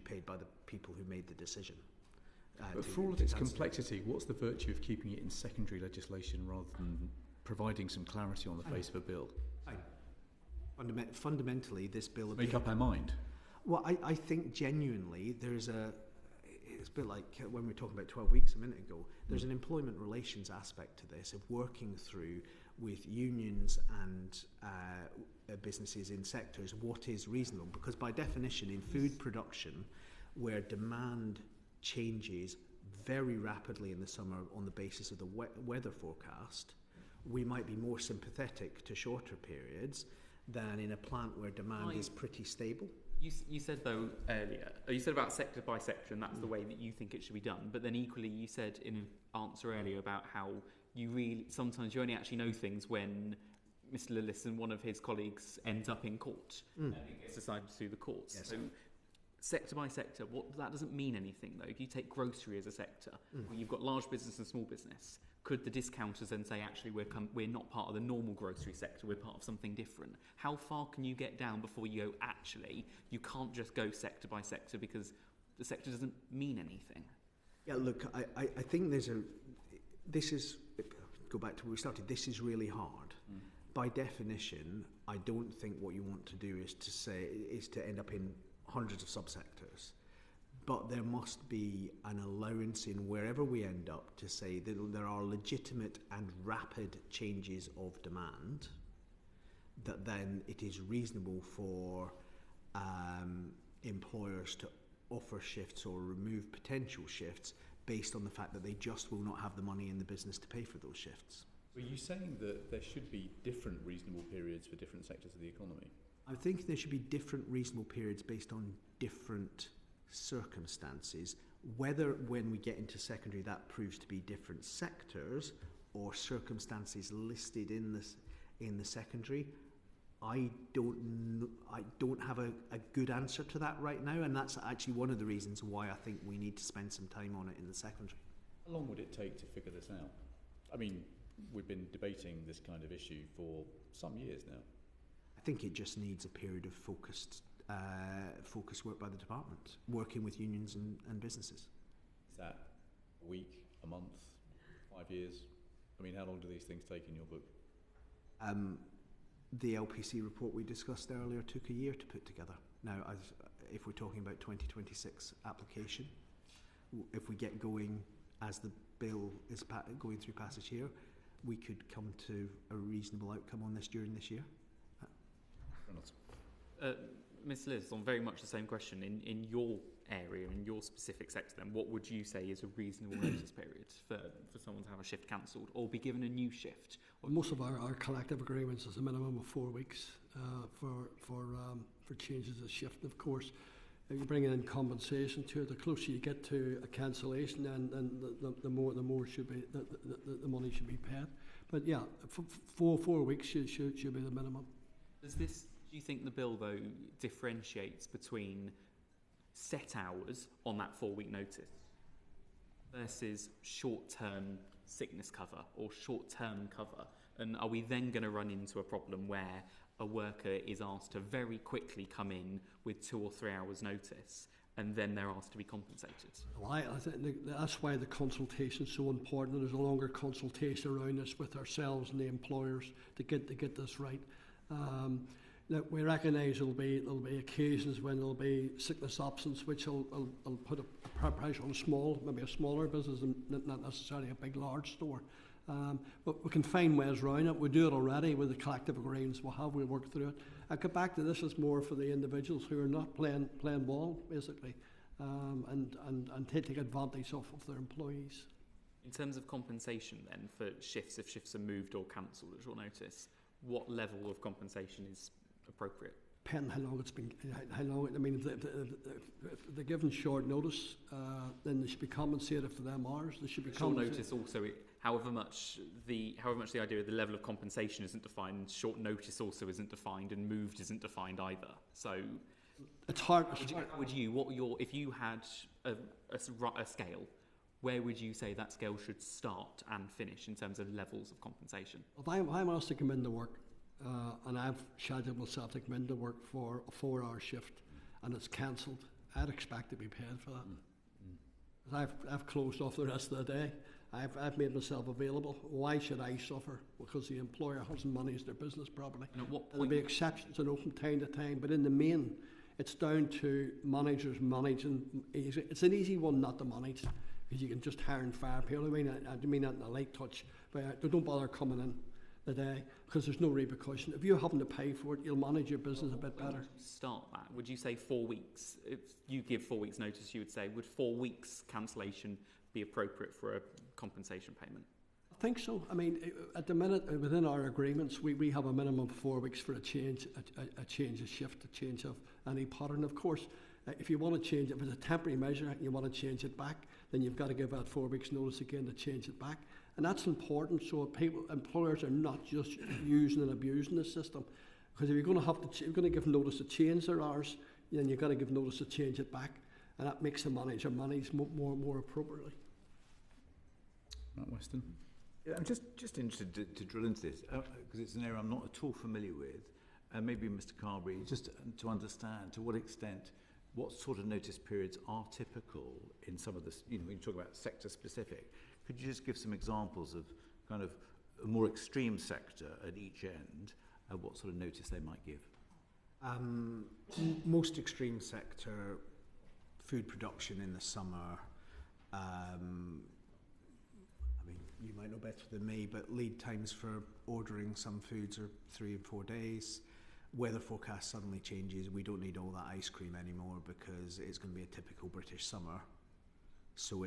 [SPEAKER 4] paid by the people who made the decision.
[SPEAKER 1] But for all of its complexity, what's the virtue of keeping it in secondary legislation rather than providing some clarity on the face of a bill?
[SPEAKER 4] Fundamentally, this bill...
[SPEAKER 1] Make up our mind.
[SPEAKER 4] Well, I think genuinely it's a bit like when we were talking about 12 weeks a minute ago, there's an employment relations aspect to this, of working through with unions and businesses in sectors what is reasonable. Because by definition, in food production, where demand changes very rapidly in the summer on the basis of the weather forecast, we might be more sympathetic to shorter periods than in a plant where demand is pretty stable.
[SPEAKER 8] You said, though, earlier, you said about sector by sector, and that's the way that you think it should be done. But then equally, you said in an answer earlier about how sometimes you only actually know things when Mr. Lillis and one of his colleagues ends up in court and it gets decided through the courts. Yes. So sector by sector, that doesn't mean anything, though. If you take grocery as a sector, where you've got large business and small business, could the discounters then say, actually, we're not part of the normal grocery sector, we're part of something different? How far can you get down before you go, actually, you can't just go sector by sector because the sector doesn't mean anything?
[SPEAKER 4] Yeah, look, I think go back to where we started, this is really hard. By definition, I don't think what you want to do is to end up in hundreds of subsectors. But there must be an allowance in wherever we end up to say that there are legitimate and rapid changes of demand, that then it is reasonable for employers to offer shifts or remove potential shifts based on the fact that they just will not have the money in the business to pay for those shifts.
[SPEAKER 1] Are you saying that there should be different reasonable periods for different sectors of the economy?
[SPEAKER 4] I think there should be different reasonable periods based on different circumstances. Whether when we get into secondary that proves to be different sectors or circumstances listed in the secondary, I don't have a good answer to that right now, and that's actually one of the reasons why I think we need to spend some time on it in the secondary.
[SPEAKER 1] How long would it take to figure this out? I mean, we've been debating this kind of issue for some years now.
[SPEAKER 4] I think it just needs a period of focused work by the department, working with unions and businesses.
[SPEAKER 1] Is that a week, a month, 5 years? I mean, how long do these things take in your book?
[SPEAKER 4] The LPC report we discussed earlier took a year to put together. Now, if we're talking about 2026 application, if we get going as the bill is going through passage here, we could come to a reasonable outcome on this during this year.
[SPEAKER 8] Ms. Liz, on very much the same question, in your area, in your specific sector, then what would you say is a reasonable notice period for someone to have a shift cancelled or be given a new shift?
[SPEAKER 2] Most of our collective agreements is a minimum of 4 weeks for changes of shift. And of course, if you're bringing in compensation to it, the closer you get to a cancellation, then the more should be the money should be paid. But yeah, 4 weeks should be the minimum.
[SPEAKER 8] Do you think the bill, though, differentiates between set hours on that 4-week notice versus short-term sickness cover or short-term cover? And are we then going to run into a problem where a worker is asked to very quickly come in with 2 or 3 hours notice and then they're asked to be compensated?
[SPEAKER 2] Well, I think that's why the consultation is so important. There's a longer consultation around this with ourselves and the employers to get this right. We recognise there'll be occasions when there'll be sickness absence, which will put a pressure on maybe a smaller business, and not necessarily a big, large store. But we can find ways around it. We do it already with the collective agreements. We'll work through it. I get back to this is more for the individuals who are not playing ball, basically, and take advantage of their employees.
[SPEAKER 8] In terms of compensation, then, for shifts, if shifts are moved or cancelled at short notice, what level of compensation is appropriate?
[SPEAKER 2] Depending how long it's been, I mean, if they're given short notice, then they should be compensated for them hours. They should be
[SPEAKER 8] short notice also. However much the idea of the level of compensation isn't defined, short notice also isn't defined, and moved isn't defined either. So
[SPEAKER 2] it's hard.
[SPEAKER 8] If you had a scale, where would you say that scale should start and finish in terms of levels of compensation?
[SPEAKER 2] If I'm asked to come into work, and I've scheduled myself to come into work for a 4-hour shift, and it's cancelled, I'd expect to be paid for that. I've closed off the rest of the day. I've made myself available. Why should I suffer? Because the employer hasn't managed their business properly.
[SPEAKER 8] And at what point?
[SPEAKER 2] There'll be exceptions and open time to time, but in the main, it's down to managers managing. It's an easy one not to manage, because you can just hire and fire people. I mean that in a light touch, but don't bother coming in the day, because there's no repercussion. If you're having to pay for it, you'll manage your business a bit better.
[SPEAKER 8] Would you start that? Would you say 4 weeks? If you give 4 weeks notice, you would say, would 4 weeks cancellation be appropriate for a compensation payment?
[SPEAKER 2] I think so. I mean, at the minute, within our agreements, we have a minimum of 4 weeks for a change of shift, a change of any pattern. Of course, if you want to change it, if it's a temporary measure and you want to change it back, then you've got to give that 4 weeks notice again to change it back. And that's important, so employers are not just using and abusing the system. Because if you're going to give notice to change their hours, then you've got to give notice to change it back, and that makes the manager manage more appropriately.
[SPEAKER 1] Matt Weston.
[SPEAKER 9] Yeah, I'm just interested to drill into this, because it's an area I'm not at all familiar with, and maybe Mr. Carberry, just to understand to what extent, what sort of notice periods are typical in some of this, when you talk about sector specific. Could you just give some examples of kind of a more extreme sector at each end, what sort of notice they might give?
[SPEAKER 4] Most extreme sector, food production in the summer. I mean, you might know better than me, but lead times for ordering some foods are 3 and 4 days. Weather forecast suddenly changes. We don't need all that ice cream anymore because it's going to be a typical British summer. So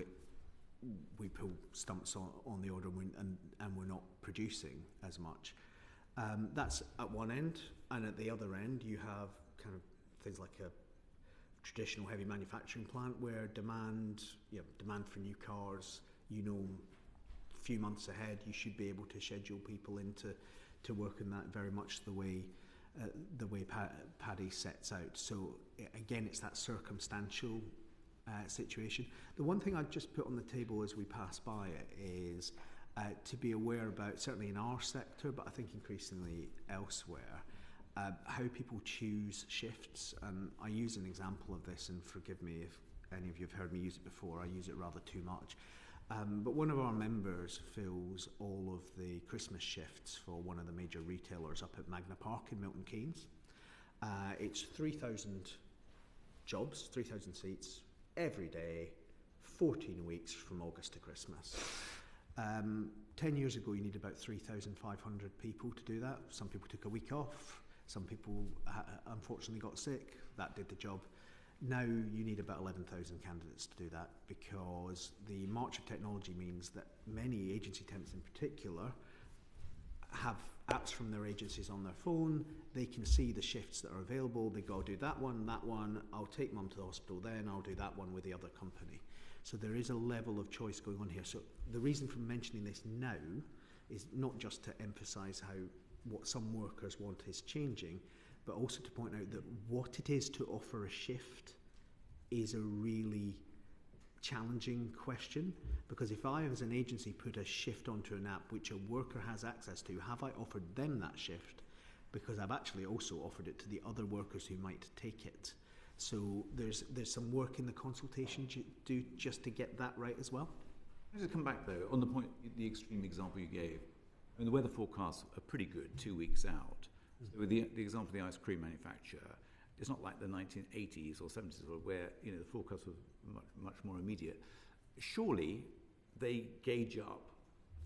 [SPEAKER 4] we pull stumps on the order and we're not producing as much. That's at one end, and at the other end you have kind of things like a traditional heavy manufacturing plant where demand for new cars, a few months ahead you should be able to schedule people to work in that very much the way Paddy sets out. So again, it's that circumstantial situation. The one thing I'd just put on the table as we pass by it is to be aware about, certainly in our sector, but I think increasingly elsewhere, how people choose shifts. And I use an example of this, and forgive me if any of you have heard me use it before, I use it rather too much. But one of our members fills all of the Christmas shifts for one of the major retailers up at Magna Park in Milton Keynes. It's 3,000 jobs, 3,000 seats, every day, 14 weeks from August to Christmas. 10 years ago, you need about 3,500 people to do that. Some people took a week off. Some people unfortunately got sick. That did the job. Now you need about 11,000 candidates to do that, because the march of technology means that many agency temps in particular have apps from their agencies on their phone. They can see the shifts that are available. They go, do that one, I'll take mum to the hospital, then I'll do that one with the other company. So there is a level of choice going on here. So the reason for mentioning this now is not just to emphasise how what some workers want is changing, but also to point out that what it is to offer a shift is a really challenging question, because if I as an agency put a shift onto an app which a worker has access to, have I offered them that shift? Because I've actually also offered it to the other workers who might take it. So there's some work in the consultation to do just to get that right as well.
[SPEAKER 9] Let's just come back though on the point, the extreme example you gave. I mean, the weather forecasts are pretty good 2 weeks out. So with the example of the ice cream manufacturer, it's not like the 1980s or 70s where the forecasts were much more immediate. Surely they gauge up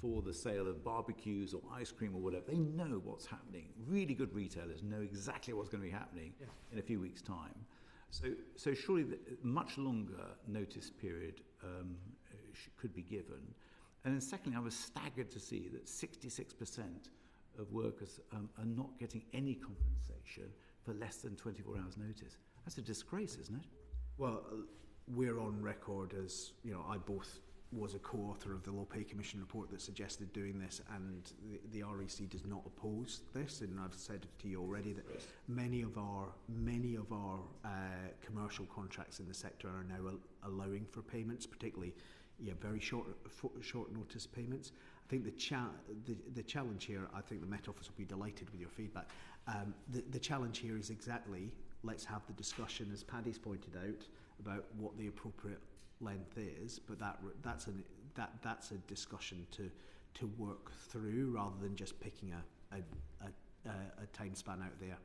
[SPEAKER 9] for the sale of barbecues or ice cream or whatever. They know what's happening. Really good retailers know exactly what's going to be happening in a few weeks' time. So surely the much longer notice period could be given. And then secondly, I was staggered to see that 66% of workers are not getting any compensation for less than 24 hours notice. That's a disgrace, isn't it?
[SPEAKER 4] Well, we're on record as, I both was a co-author of the Low Pay Commission report that suggested doing this, and the REC does not oppose this. And I've said to you already that many of our commercial contracts in the sector are now allowing for payments, particularly very short notice payments. I think the challenge here, I think the Met Office will be delighted with your feedback. The challenge here is exactly, let's have the discussion, as Paddy's pointed out, about what the appropriate length is, but that's a discussion to work through rather than just picking a time span out there.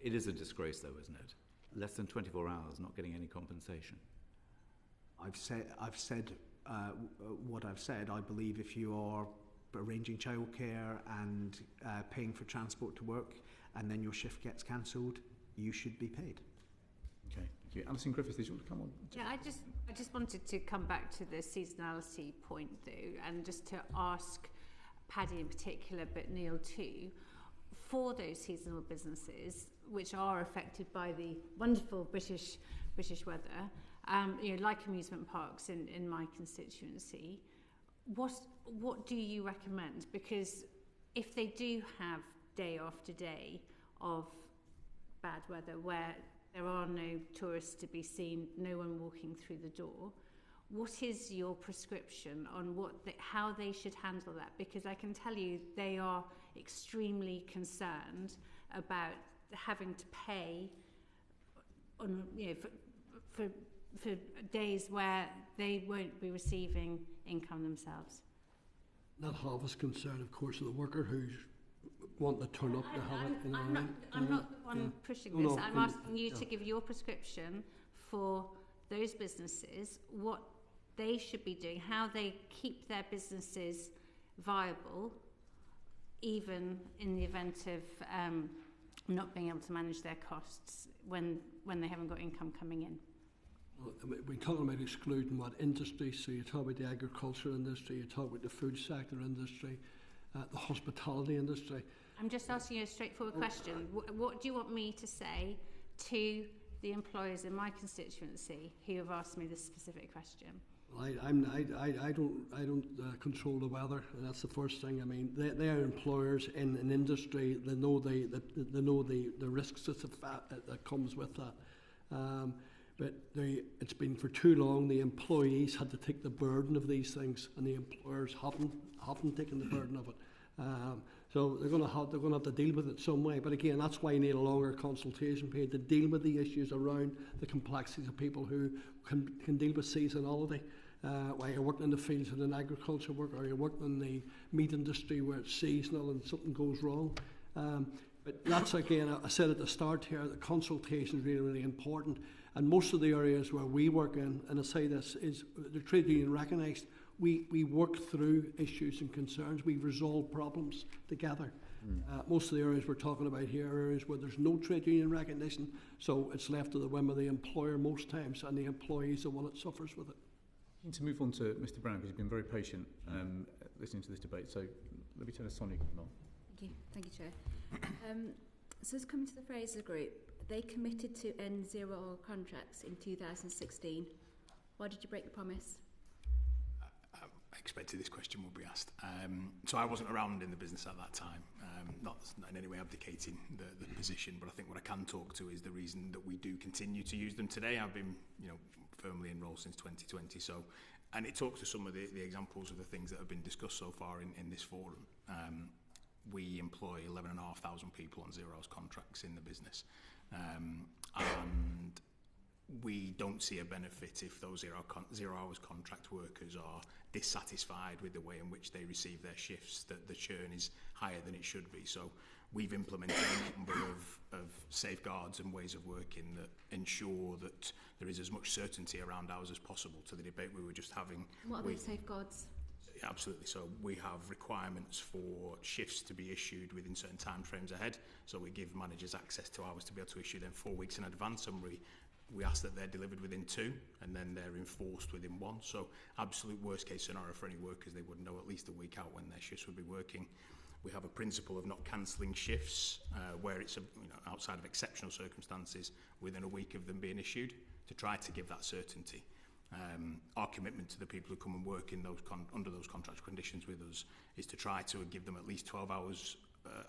[SPEAKER 9] It is a disgrace though, isn't it? Less than 24 hours not getting any compensation.
[SPEAKER 4] I've said what I've said. I believe if you are arranging childcare and paying for transport to work, and then your shift gets cancelled, you should be paid.
[SPEAKER 1] Okay, thank you. Alison Griffiths, did you want to come on?
[SPEAKER 6] Yeah, I just wanted to come back to the seasonality point though, and just to ask Paddy in particular, but Neil too, for those seasonal businesses which are affected by the wonderful British weather, like amusement parks in my constituency, what do you recommend? Because if they do have day after day of bad weather where there are no tourists to be seen, no one walking through the door, what is your prescription on how they should handle that? Because I can tell you they are extremely concerned about having to pay on for days where they won't be receiving income themselves.
[SPEAKER 2] Not half as concerned, of course, of the worker who's wanting to turn up to have it.
[SPEAKER 6] I'm not the one pushing this. I'm asking you to give your prescription for those businesses, what they should be doing, how they keep their businesses viable, even in the event of not being able to manage their costs when they haven't got income coming in.
[SPEAKER 2] We're talking about excluding what industry, so you talk about the agriculture industry, you talk about the food sector industry, the hospitality industry.
[SPEAKER 6] I'm just asking you a straightforward question. What do you want me to say to the employers in my constituency who have asked me this specific question?
[SPEAKER 2] Well, I don't control the weather, and that's the first thing. I mean, they are employers in an industry. They know the risks that comes with that. But it's been for too long. The employees had to take the burden of these things, and the employers haven't taken the burden of it. So they're going to have to deal with it some way. But again, that's why you need a longer consultation period to deal with the issues around the complexities of people who can deal with seasonality. While you're working in the fields of an agriculture worker, or you're working in the meat industry where it's seasonal and something goes wrong. But that's again, I said at the start here, the consultation is really, really important. And most of the areas where we work in, and I say this, is the trade union recognised, we work through issues and concerns, we resolve problems together. Most of the areas we're talking about here are areas where there's no trade union recognition, so it's left to the whim of the employer most times, and the employee is the one that suffers with it.
[SPEAKER 1] I need to move on to Mr. Brown, because he's been very patient listening to this debate. So let me turn to Sonia.
[SPEAKER 3] Thank you, Chair. So it's coming to the Frasers Group. They committed to end zero-hour contracts in 2016. Why did you break the promise?
[SPEAKER 10] I expected this question would be asked. So I wasn't around in the business at that time, not in any way abdicating the position, but I think what I can talk to is the reason that we do continue to use them today. I've been, firmly enrolled since 2020, and it talks to some of the examples of the things that have been discussed so far in this forum. We employ 11,500 people on zero-hours contracts in the business, and we don't see a benefit if those zero-hours contract workers are dissatisfied with the way in which they receive their shifts, that the churn is higher than it should be. So we've implemented a number of safeguards and ways of working that ensure that there is as much certainty around hours as possible. To the debate we were just having.
[SPEAKER 3] What are those safeguards?
[SPEAKER 10] Absolutely. So we have requirements for shifts to be issued within certain time frames ahead. So we give managers access to hours to be able to issue them 4 weeks in advance, and we ask that they're delivered within 2, and then they're enforced within 1. So absolute worst case scenario for any workers, they would know at least a week out when their shifts would be working. We have a principle of not cancelling shifts where it's outside of exceptional circumstances within a week of them being issued, to try to give that certainty. Our commitment to the people who come and work in those under those contract conditions with us is to try to give them at least 12 hours,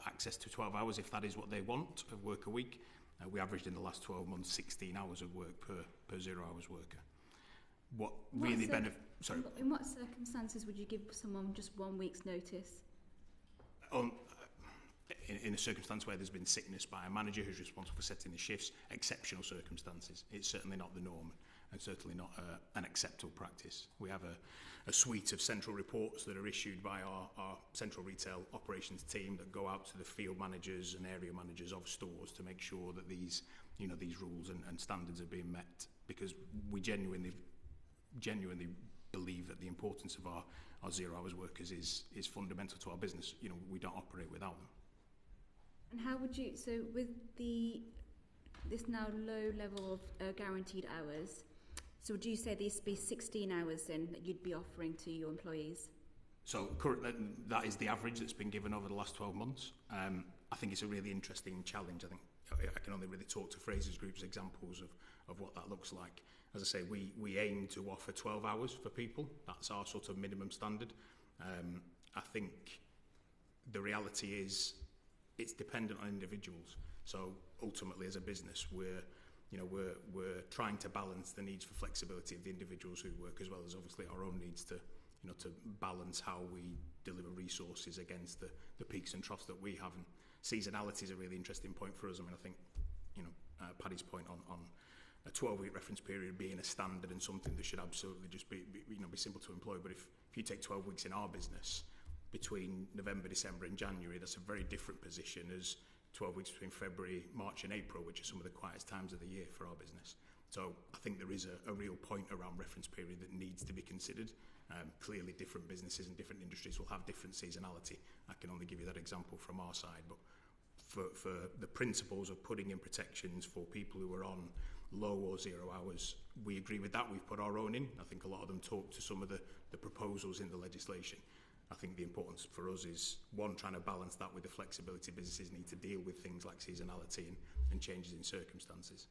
[SPEAKER 10] access to 12 hours if that is what they want of work a week. We averaged in the last 12 months 16 hours of work per 0 hours worker.
[SPEAKER 3] In what circumstances would you give someone just 1 week's notice?
[SPEAKER 10] In a circumstance where there's been sickness by a manager who's responsible for setting the shifts, exceptional circumstances. It's certainly not the norm, and certainly not an acceptable practice. We have a suite of central reports that are issued by our central retail operations team that go out to the field managers and area managers of stores to make sure that these rules and standards are being met, because we genuinely believe that the importance of our 0 hours workers is fundamental to our business. We don't operate without them.
[SPEAKER 3] And how would you, so with this now low level of guaranteed hours, so would you say this be 16 hours then that you'd be offering to your employees?
[SPEAKER 10] So currently that is the average that's been given over the last 12 months. I think it's a really interesting challenge. I think I can only really talk to Frasers Group's examples of what that looks like. As I say, we aim to offer 12 hours for people. That's our sort of minimum standard. I think the reality is it's dependent on individuals. So ultimately, as a business, we're trying to balance the needs for flexibility of the individuals who work, as well as obviously our own needs to balance how we deliver resources against the peaks and troughs that we have. And seasonality is a really interesting point for us. I think Paddy's point on a 12-week reference period being a standard and something that should absolutely just be simple to employ. But if you take 12 weeks in our business between November, December and January, that's a very different position as 12 weeks between February, March and April, which are some of the quietest times of the year for our business. So I think there is a real point around reference period that needs to be considered. Clearly different businesses and different industries will have different seasonality. I can only give you that example from our side, but for the principles of putting in protections for people who are on low or 0 hours, we agree with that. We've put our own in. I think a lot of them talk to some of the proposals in the legislation. I think the importance for us is, one, trying to balance that with the flexibility businesses need to deal with things like seasonality and changes in circumstances.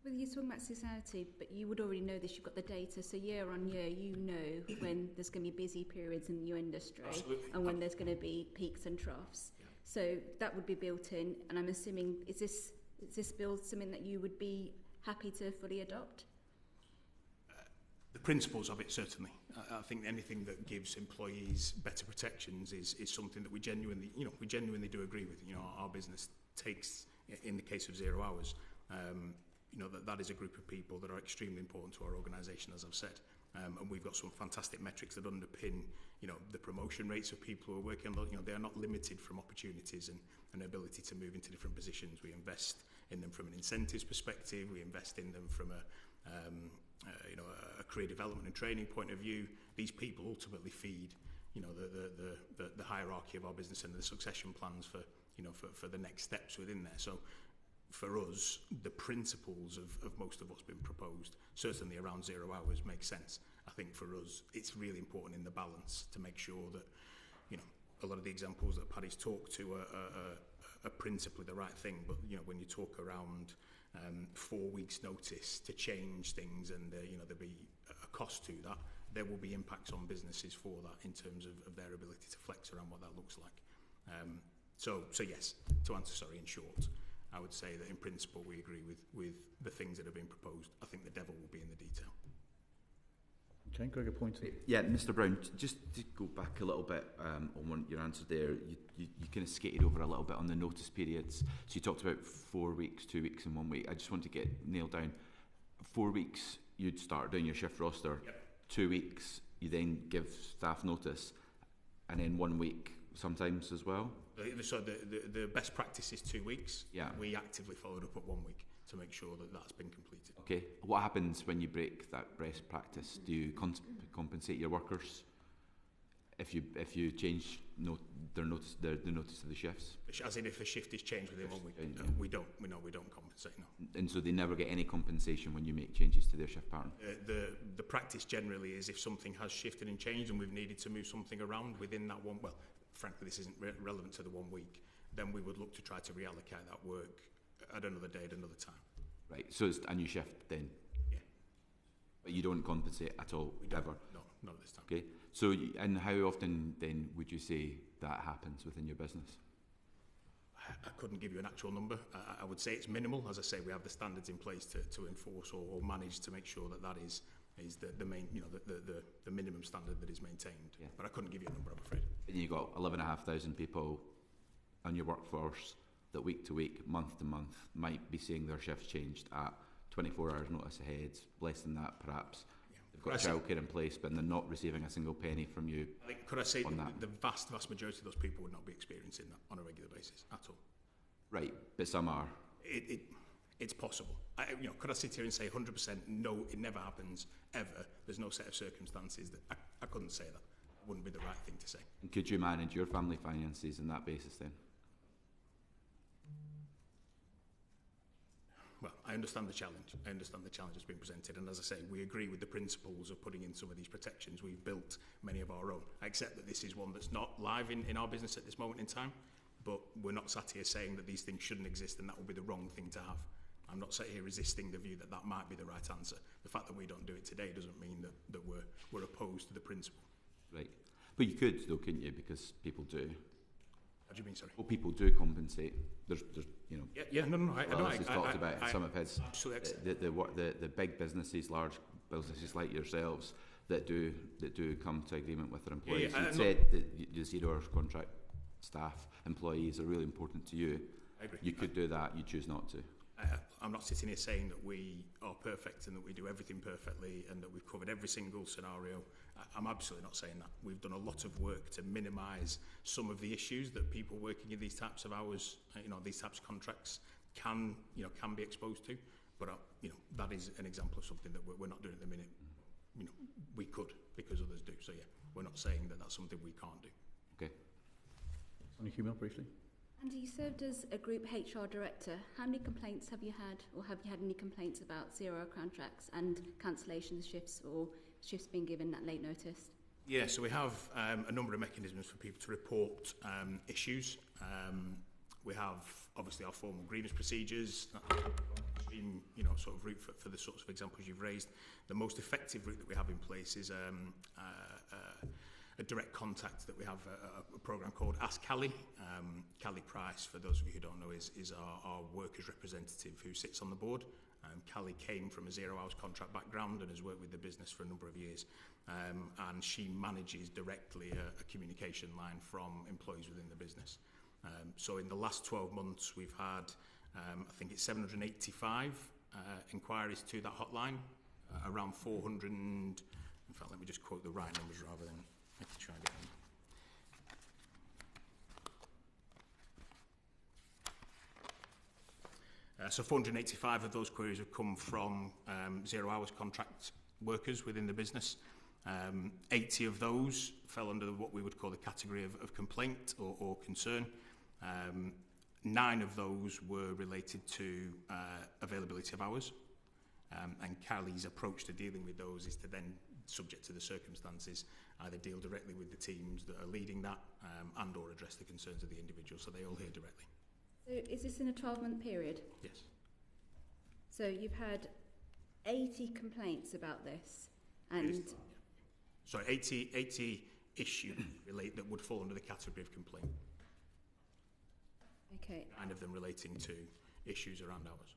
[SPEAKER 3] Well, you're talking about seasonality, but you would already know this, you've got the data, so year on year you know when there's going to be busy periods in your industry. Absolutely. And when there's going to be peaks and troughs. Yeah. So that would be built in, and I'm assuming, is this bill something that you would be happy to fully adopt?
[SPEAKER 10] The principles of it, certainly. I think anything that gives employees better protections is something that we genuinely do agree with. Our business takes, in the case of 0 hours, that is a group of people that are extremely important to our organisation, as I've said. And we've got some fantastic metrics that underpin, you know, the promotion rates of people who are working. You know, they are not limited from opportunities and an ability to move into different positions. We invest in them from an incentives perspective. We invest in them from a career development and training point of view. These people ultimately feed, you know, the hierarchy of our business and the succession plans for, you know, for the next steps within there. So for us, the principles of most of what's been proposed, certainly around 0 hours, make sense. I think for us, it's really important in the balance to make sure that, you know, a lot of the examples that Paddy's talked to are principally the right thing. But, you know, when you talk around 4 weeks notice to change things and, you know, there'll be a cost to that, there will be impacts on businesses for that in terms of their ability to flex around what that looks like. So yes, to answer, in short, I would say that in principle we agree with the things that have been proposed. I think the devil will be in the detail.
[SPEAKER 1] Okay, Gregor Poynton.
[SPEAKER 11] Yeah, Mr Brown, just to go back a little bit on your answer there, you kind of skated over a little bit on the notice periods. So you talked about 4 weeks, 2 weeks and 1 week. I just want to get nailed down. 4 weeks, you'd start doing your shift roster.
[SPEAKER 10] Yep.
[SPEAKER 11] 2 weeks, you then give staff notice. And then 1 week sometimes as well.
[SPEAKER 10] So the best practice is 2 weeks.
[SPEAKER 11] Yeah.
[SPEAKER 10] We actively followed up at 1 week to make sure that that's been completed.
[SPEAKER 11] Okay. What happens when you break that best practice? Do you compensate your workers if you change the notice of the shifts?
[SPEAKER 10] As in, if a shift is changed within 1 week, we don't compensate. No.
[SPEAKER 11] And so they never get any compensation when you make changes to their shift pattern.
[SPEAKER 10] The practice generally is if something has shifted and changed and we've needed to move something around within that one. Well, frankly, this isn't relevant to the 1 week. Then we would look to try to reallocate that work at another day at another time.
[SPEAKER 11] Right, so it's a new shift then?
[SPEAKER 10] Yeah.
[SPEAKER 11] But you don't compensate at all, ever?
[SPEAKER 10] No, not at this time.
[SPEAKER 11] Okay, so and how often then would you say that happens within your business?
[SPEAKER 10] I couldn't give you an actual number. I would say it's minimal. As I say, we have the standards in place to enforce or manage to make sure that is the main, you know, the minimum standard that is maintained. Yeah. But I couldn't give you a number, I'm afraid.
[SPEAKER 11] And you've got 11,500 people on your workforce that week to week, month to month, might be seeing their shifts changed at 24 hours notice ahead, less than that perhaps. Yeah. They've got childcare in place, but they're not receiving a single penny from you.
[SPEAKER 10] I think, could I say the vast majority of those people would not be experiencing that on a regular basis at all.
[SPEAKER 11] Right, but some are.
[SPEAKER 10] It's possible. Could I sit here and say 100% no, it never happens, ever? There's no set of circumstances that I couldn't say that. It wouldn't be the right thing to say.
[SPEAKER 11] And could you manage your family finances on that basis then?
[SPEAKER 10] Well, I understand the challenge. I understand the challenge that's been presented. And as I say, we agree with the principles of putting in some of these protections. We've built many of our own. I accept that this is one that's not live in our business at this moment in time, but we're not sat here saying that these things shouldn't exist and that would be the wrong thing to have. I'm not sat here resisting the view that that might be the right answer. The fact that we don't do it today doesn't mean that we're opposed to the principle.
[SPEAKER 11] Right. But you could, though, couldn't you? Because people do.
[SPEAKER 10] What do you mean, sorry?
[SPEAKER 11] Well, people do compensate. There's you know.
[SPEAKER 10] Yeah, no. I
[SPEAKER 11] talked about in some of his
[SPEAKER 10] absolutely
[SPEAKER 11] the big businesses, large businesses like yourselves that do come to agreement with their employees. You said that the 0 hours contract staff employees are really important to you.
[SPEAKER 10] I agree.
[SPEAKER 11] You could do that. You choose not to.
[SPEAKER 10] I'm not sitting here saying that we are perfect and that we do everything perfectly and that we've covered every single scenario. I'm absolutely not saying that. We've done a lot of work to minimise some of the issues that people working in these types of hours, these types of contracts can be exposed to. But that is an example of something that we're not doing at the minute. We could because others do. So yeah, we're not saying that that's something we can't do.
[SPEAKER 11] Okay.
[SPEAKER 1] On Hugo, briefly.
[SPEAKER 3] And you served as a group HR director. How many complaints have you had, or have you had any complaints about 0 hour contracts and cancellation shifts or shifts being given at late notice?
[SPEAKER 10] Yeah, so we have a number of mechanisms for people to report issues. We have obviously our formal grievance procedures. In sort of route for the sorts of examples you've raised. The most effective route that we have in place is a direct contact that we have a programme called Ask Callie. Callie Price, for those of you who don't know, is our workers representative who sits on the board. Callie came from a 0 hours contract background and has worked with the business for a number of years. And she manages directly a communication line from employees within the business. So in the last 12 months, we've had, I think it's 785 inquiries to that hotline. Around 400 fact, let me just quote the right numbers rather than making sure I get them. So 485 of those queries have come from 0 hours contract workers within the business. 80 of those fell under what we would call the category of complaint or concern. 9 of those were related to availability of hours. And Callie's approach to dealing with those is to then, subject to the circumstances, either deal directly with the teams that are leading that and or address the concerns of the individual, so they all hear directly.
[SPEAKER 3] So is this in a 12-month period?
[SPEAKER 10] Yes.
[SPEAKER 3] So you've had 80 complaints about this, and...
[SPEAKER 10] Sorry, 80 issues that would fall under the category of complaint.
[SPEAKER 3] Okay.
[SPEAKER 10] 9 of them relating to issues around hours.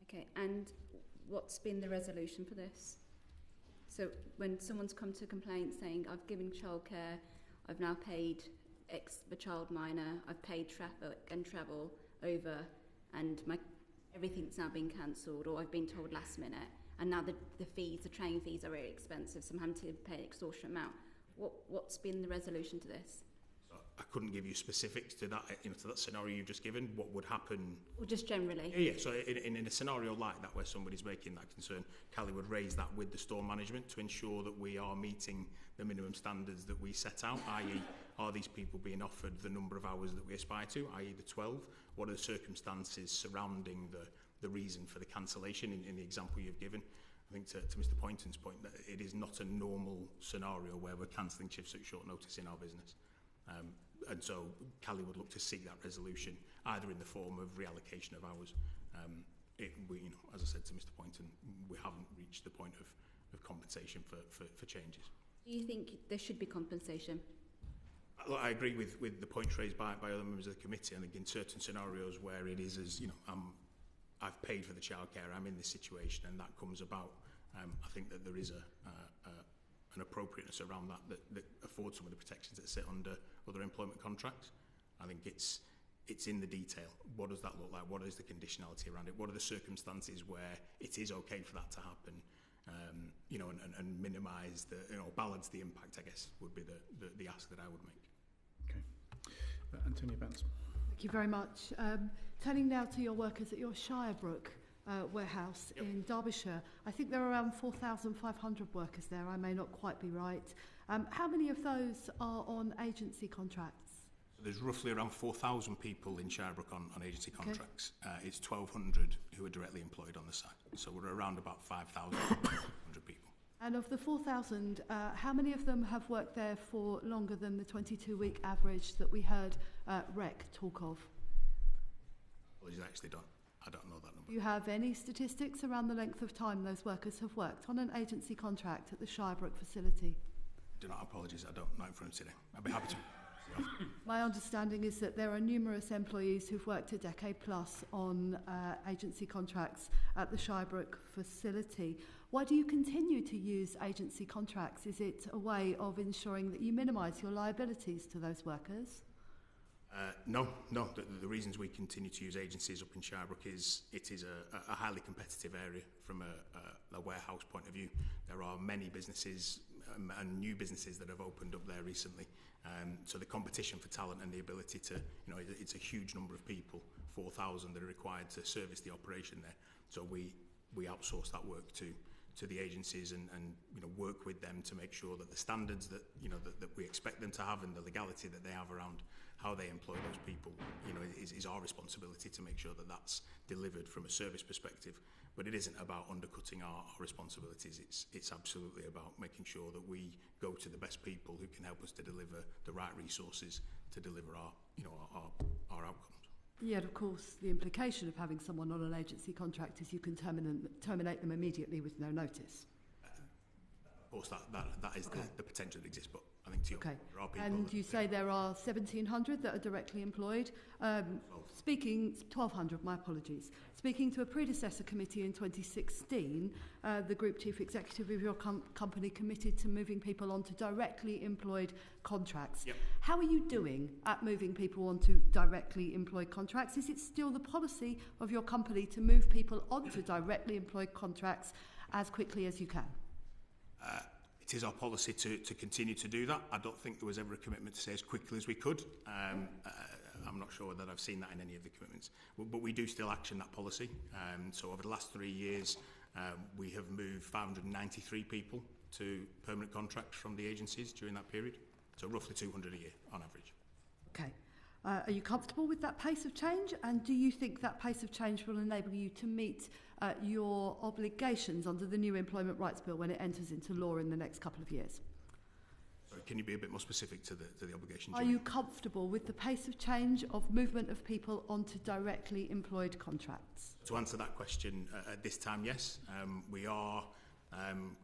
[SPEAKER 3] Okay, and what's been the resolution for this? So when someone's come to complaint saying, I've given childcare, I've now paid X the child minor, I've paid traffic and travel over, and everything's now been cancelled, or I've been told last minute, and now the train fees are very expensive, so I'm having to pay an extortionate amount. What's been the resolution to this?
[SPEAKER 10] I couldn't give you specifics to that, to that scenario you've just given. What would happen?
[SPEAKER 3] Or just generally?
[SPEAKER 10] Yeah. So in a scenario like that, where somebody's making that concern, Callie would raise that with the store management to ensure that we are meeting the minimum standards that we set out, i.e. are these people being offered the number of hours that we aspire to, i.e. the 12? What are the circumstances surrounding the reason for the cancellation in the example you've given? I think to Mr. Poynton's point, that it is not a normal scenario where we're cancelling shifts at short notice in our business. And so Callie would look to seek that resolution either in the form of reallocation of hours. As I said to Mr. Poynton, we haven't reached the point of compensation for changes.
[SPEAKER 3] Do you think there should be compensation?
[SPEAKER 10] I agree with the points raised by other members of the committee. I think in certain scenarios where it is as, I've paid for the childcare, I'm in this situation, and that comes about, I think that there is an appropriateness around that affords some of the protections that sit under other employment contracts. I think it's in the detail. What does that look like? What is the conditionality around it? What are the circumstances where it is okay for that to happen? And minimise balance the impact, I guess, would be the ask that I would make.
[SPEAKER 1] Okay. Antonia Bance.
[SPEAKER 5] Thank you very much. Turning now to your workers at your Shirebrook warehouse in Derbyshire. I think there are around 4,500 workers there. I may not quite be right. How many of those are on agency contracts?
[SPEAKER 10] So there's roughly around 4,000 people in Shirebrook on agency contracts. Okay. It's 1,200 who are directly employed on the site. So we're around about 5,100 people.
[SPEAKER 5] And of the 4,000, how many of them have worked there for longer than the 22-week average that we heard REC talk of?
[SPEAKER 10] Apologies, I don't know that number.
[SPEAKER 5] Do you have any statistics around the length of time those workers have worked on an agency contract at the Shirebrook facility?
[SPEAKER 10] Do not, apologies, I don't know in front of today. I'd be happy to.
[SPEAKER 5] My understanding is that there are numerous employees who've worked a decade plus on agency contracts at the Shirebrook facility. Why do you continue to use agency contracts? Is it a way of ensuring that you minimise your liabilities to those workers?
[SPEAKER 10] No. The reasons we continue to use agencies up in Shirebrook is it is a highly competitive area from a warehouse point of view. There are many businesses and new businesses that have opened up there recently. So the competition for talent and the ability to, it's a huge number of people, 4,000 that are required to service the operation there. So we outsource that work to the agencies and work with them to make sure that the standards that that we expect them to have and the legality that they have around how they employ those people is our responsibility to make sure that that's delivered from a service perspective. But it isn't about undercutting our responsibilities. It's absolutely about making sure that we go to the best people who can help us to deliver the right resources to deliver our outcomes.
[SPEAKER 5] Yet, of course, the implication of having someone on an agency contract is you can terminate them immediately with no notice.
[SPEAKER 10] Of course, that is the potential that exists, but I think there are people...
[SPEAKER 5] And you say there are 1,700 that are directly employed. 1,200, my apologies. Speaking to a predecessor committee in 2016, the Group Chief Executive of your company committed to moving people onto directly employed contracts.
[SPEAKER 10] Yep.
[SPEAKER 5] How are you doing at moving people onto directly employed contracts? Is it still the policy of your company to move people onto directly employed contracts as quickly as you can?
[SPEAKER 10] It is our policy to continue to do that. I don't think there was ever a commitment to say as quickly as we could. I'm not sure that I've seen that in any of the commitments. But we do still action that policy. So over the last 3 years, we have moved 593 people to permanent contracts from the agencies during that period. So roughly 200 a year on average.
[SPEAKER 5] Okay. Are you comfortable with that pace of change? And do you think that pace of change will enable you to meet your obligations under the new Employment Rights Bill when it enters into law in the next couple of years?
[SPEAKER 10] Sorry, can you be a bit more specific to the obligations?
[SPEAKER 5] Are you comfortable with the pace of change of movement of people onto directly employed contracts?
[SPEAKER 10] To answer that question at this time, yes. We are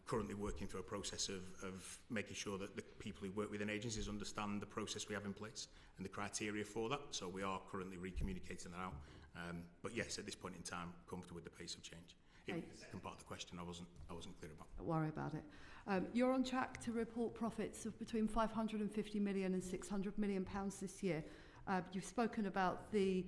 [SPEAKER 10] currently working through a process of making sure that the people who work within agencies understand the process we have in place and the criteria for that. So we are currently recommunicating that out. But yes, at this point in time, comfortable with the pace of change.
[SPEAKER 5] Okay.
[SPEAKER 10] The second part of the question I wasn't clear about.
[SPEAKER 5] Don't worry about it. You're on track to report profits of between 550 million and 600 million pounds this year. You've spoken about the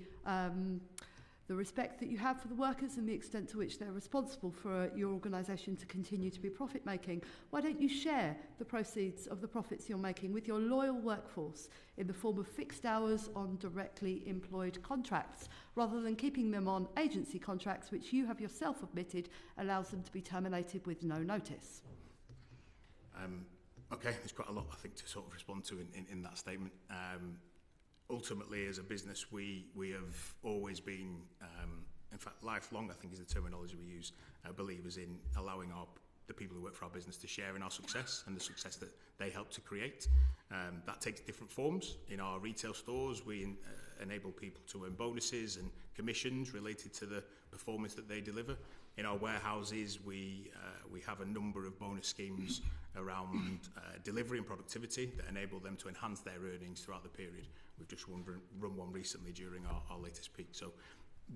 [SPEAKER 5] respect that you have for the workers and the extent to which they're responsible for your organisation to continue to be profit-making. Why don't you share the proceeds of the profits you're making with your loyal workforce in the form of fixed hours on directly employed contracts, rather than keeping them on agency contracts, which you have yourself admitted allows them to be terminated with no notice?
[SPEAKER 10] Okay, there's quite a lot, I think, to sort of respond to in that statement. Ultimately, as a business, we have always been, in fact, lifelong, I think is the terminology we use, believers in allowing the people who work for our business to share in our success and the success that they help to create. That takes different forms. In our retail stores, we enable people to earn bonuses and commissions related to the performance that they deliver. In our warehouses, we have a number of bonus schemes around delivery and productivity that enable them to enhance their earnings throughout the period. We've just run one recently during our latest peak. So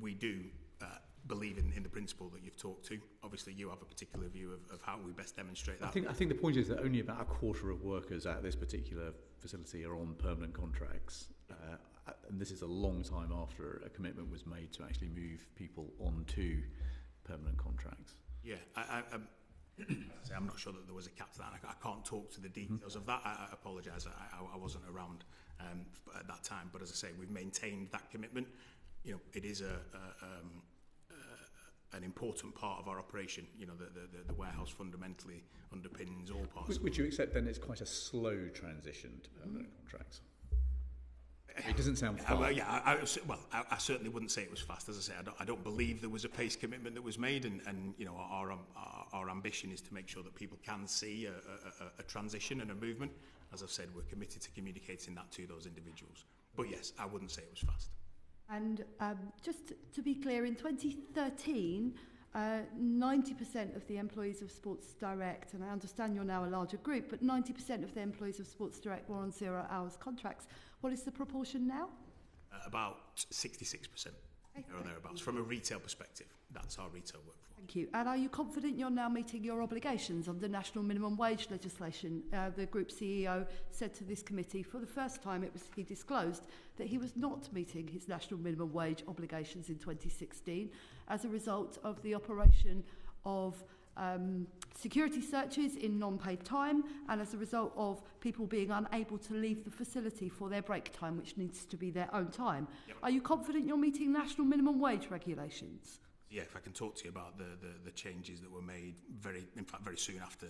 [SPEAKER 10] we do believe in the principle that you've talked to. Obviously, you have a particular view of how we best demonstrate that.
[SPEAKER 1] I think the point is that only about a quarter of workers at this particular facility are on permanent contracts. And this is a long time after a commitment was made to actually move people onto permanent contracts.
[SPEAKER 10] Yeah, I'm not sure that there was a cap to that. I can't talk to the details of that. I apologise. I wasn't around at that time. But as I say, we've maintained that commitment. You know, it is an important part of our operation. You know, the warehouse fundamentally underpins all parts.
[SPEAKER 1] Would you accept then it's quite a slow transition to permanent contracts? It doesn't sound fast.
[SPEAKER 10] I certainly wouldn't say it was fast. As I say, I don't believe there was a pace commitment that was made, and you know, our ambition is to make sure that people can see a transition and a movement. As I've said, we're committed to communicating that to those individuals. But yes, I wouldn't say it was fast.
[SPEAKER 5] And just to be clear, in 2013, 90% of the employees of Sports Direct, and I understand you're now a larger group, but 90% of the employees of Sports Direct were on 0 hours contracts. What is the proportion now?
[SPEAKER 10] About 66%, or thereabouts. From a retail perspective, that's our retail workforce.
[SPEAKER 5] Thank you. And are you confident you're now meeting your obligations under national minimum wage legislation? The group CEO said to this committee for the first time he disclosed that he was not meeting his national minimum wage obligations in 2016 as a result of the operation of security searches in non-paid time, and as a result of people being unable to leave the facility for their break time, which needs to be their own time. Yep. Are you confident you're meeting national minimum wage regulations?
[SPEAKER 10] Yeah, if I can talk to you about the changes that were made very soon after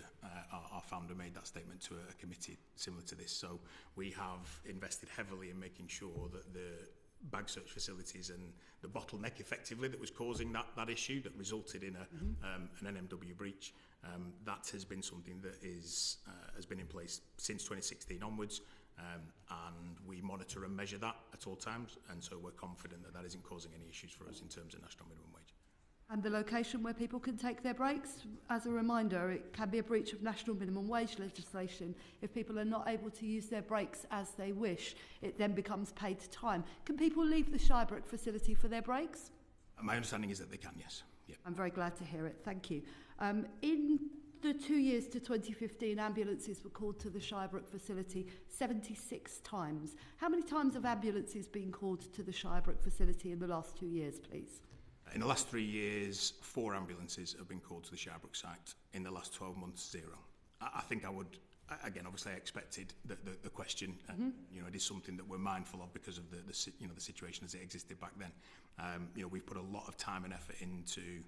[SPEAKER 10] our founder made that statement to a committee similar to this. So we have invested heavily in making sure that the bag search facilities and the bottleneck effectively that was causing that issue that resulted in an NMW breach, that has been something that has been in place since 2016 onwards, and we monitor and measure that at all times, and so we're confident that isn't causing any issues for us in terms of national minimum wage.
[SPEAKER 5] And the location where people can take their breaks, as a reminder, it can be a breach of national minimum wage legislation. If people are not able to use their breaks as they wish, it then becomes paid time. Can people leave the Shirebrook facility for their breaks?
[SPEAKER 10] My understanding is that they can, yes. Yeah.
[SPEAKER 5] I'm very glad to hear it. Thank you. In the 2 years to 2015, ambulances were called to the Shirebrook facility 76 times. How many times have ambulances been called to the Shirebrook facility in the last 2 years, please?
[SPEAKER 10] In the last 3 years, 4 ambulances have been called to the Shirebrook site. In the last 12 months, 0. I think I would, again, obviously I expected the question, and you know, it is something that we're mindful of because of the situation as it existed back then. You know, we've put a lot of time and effort into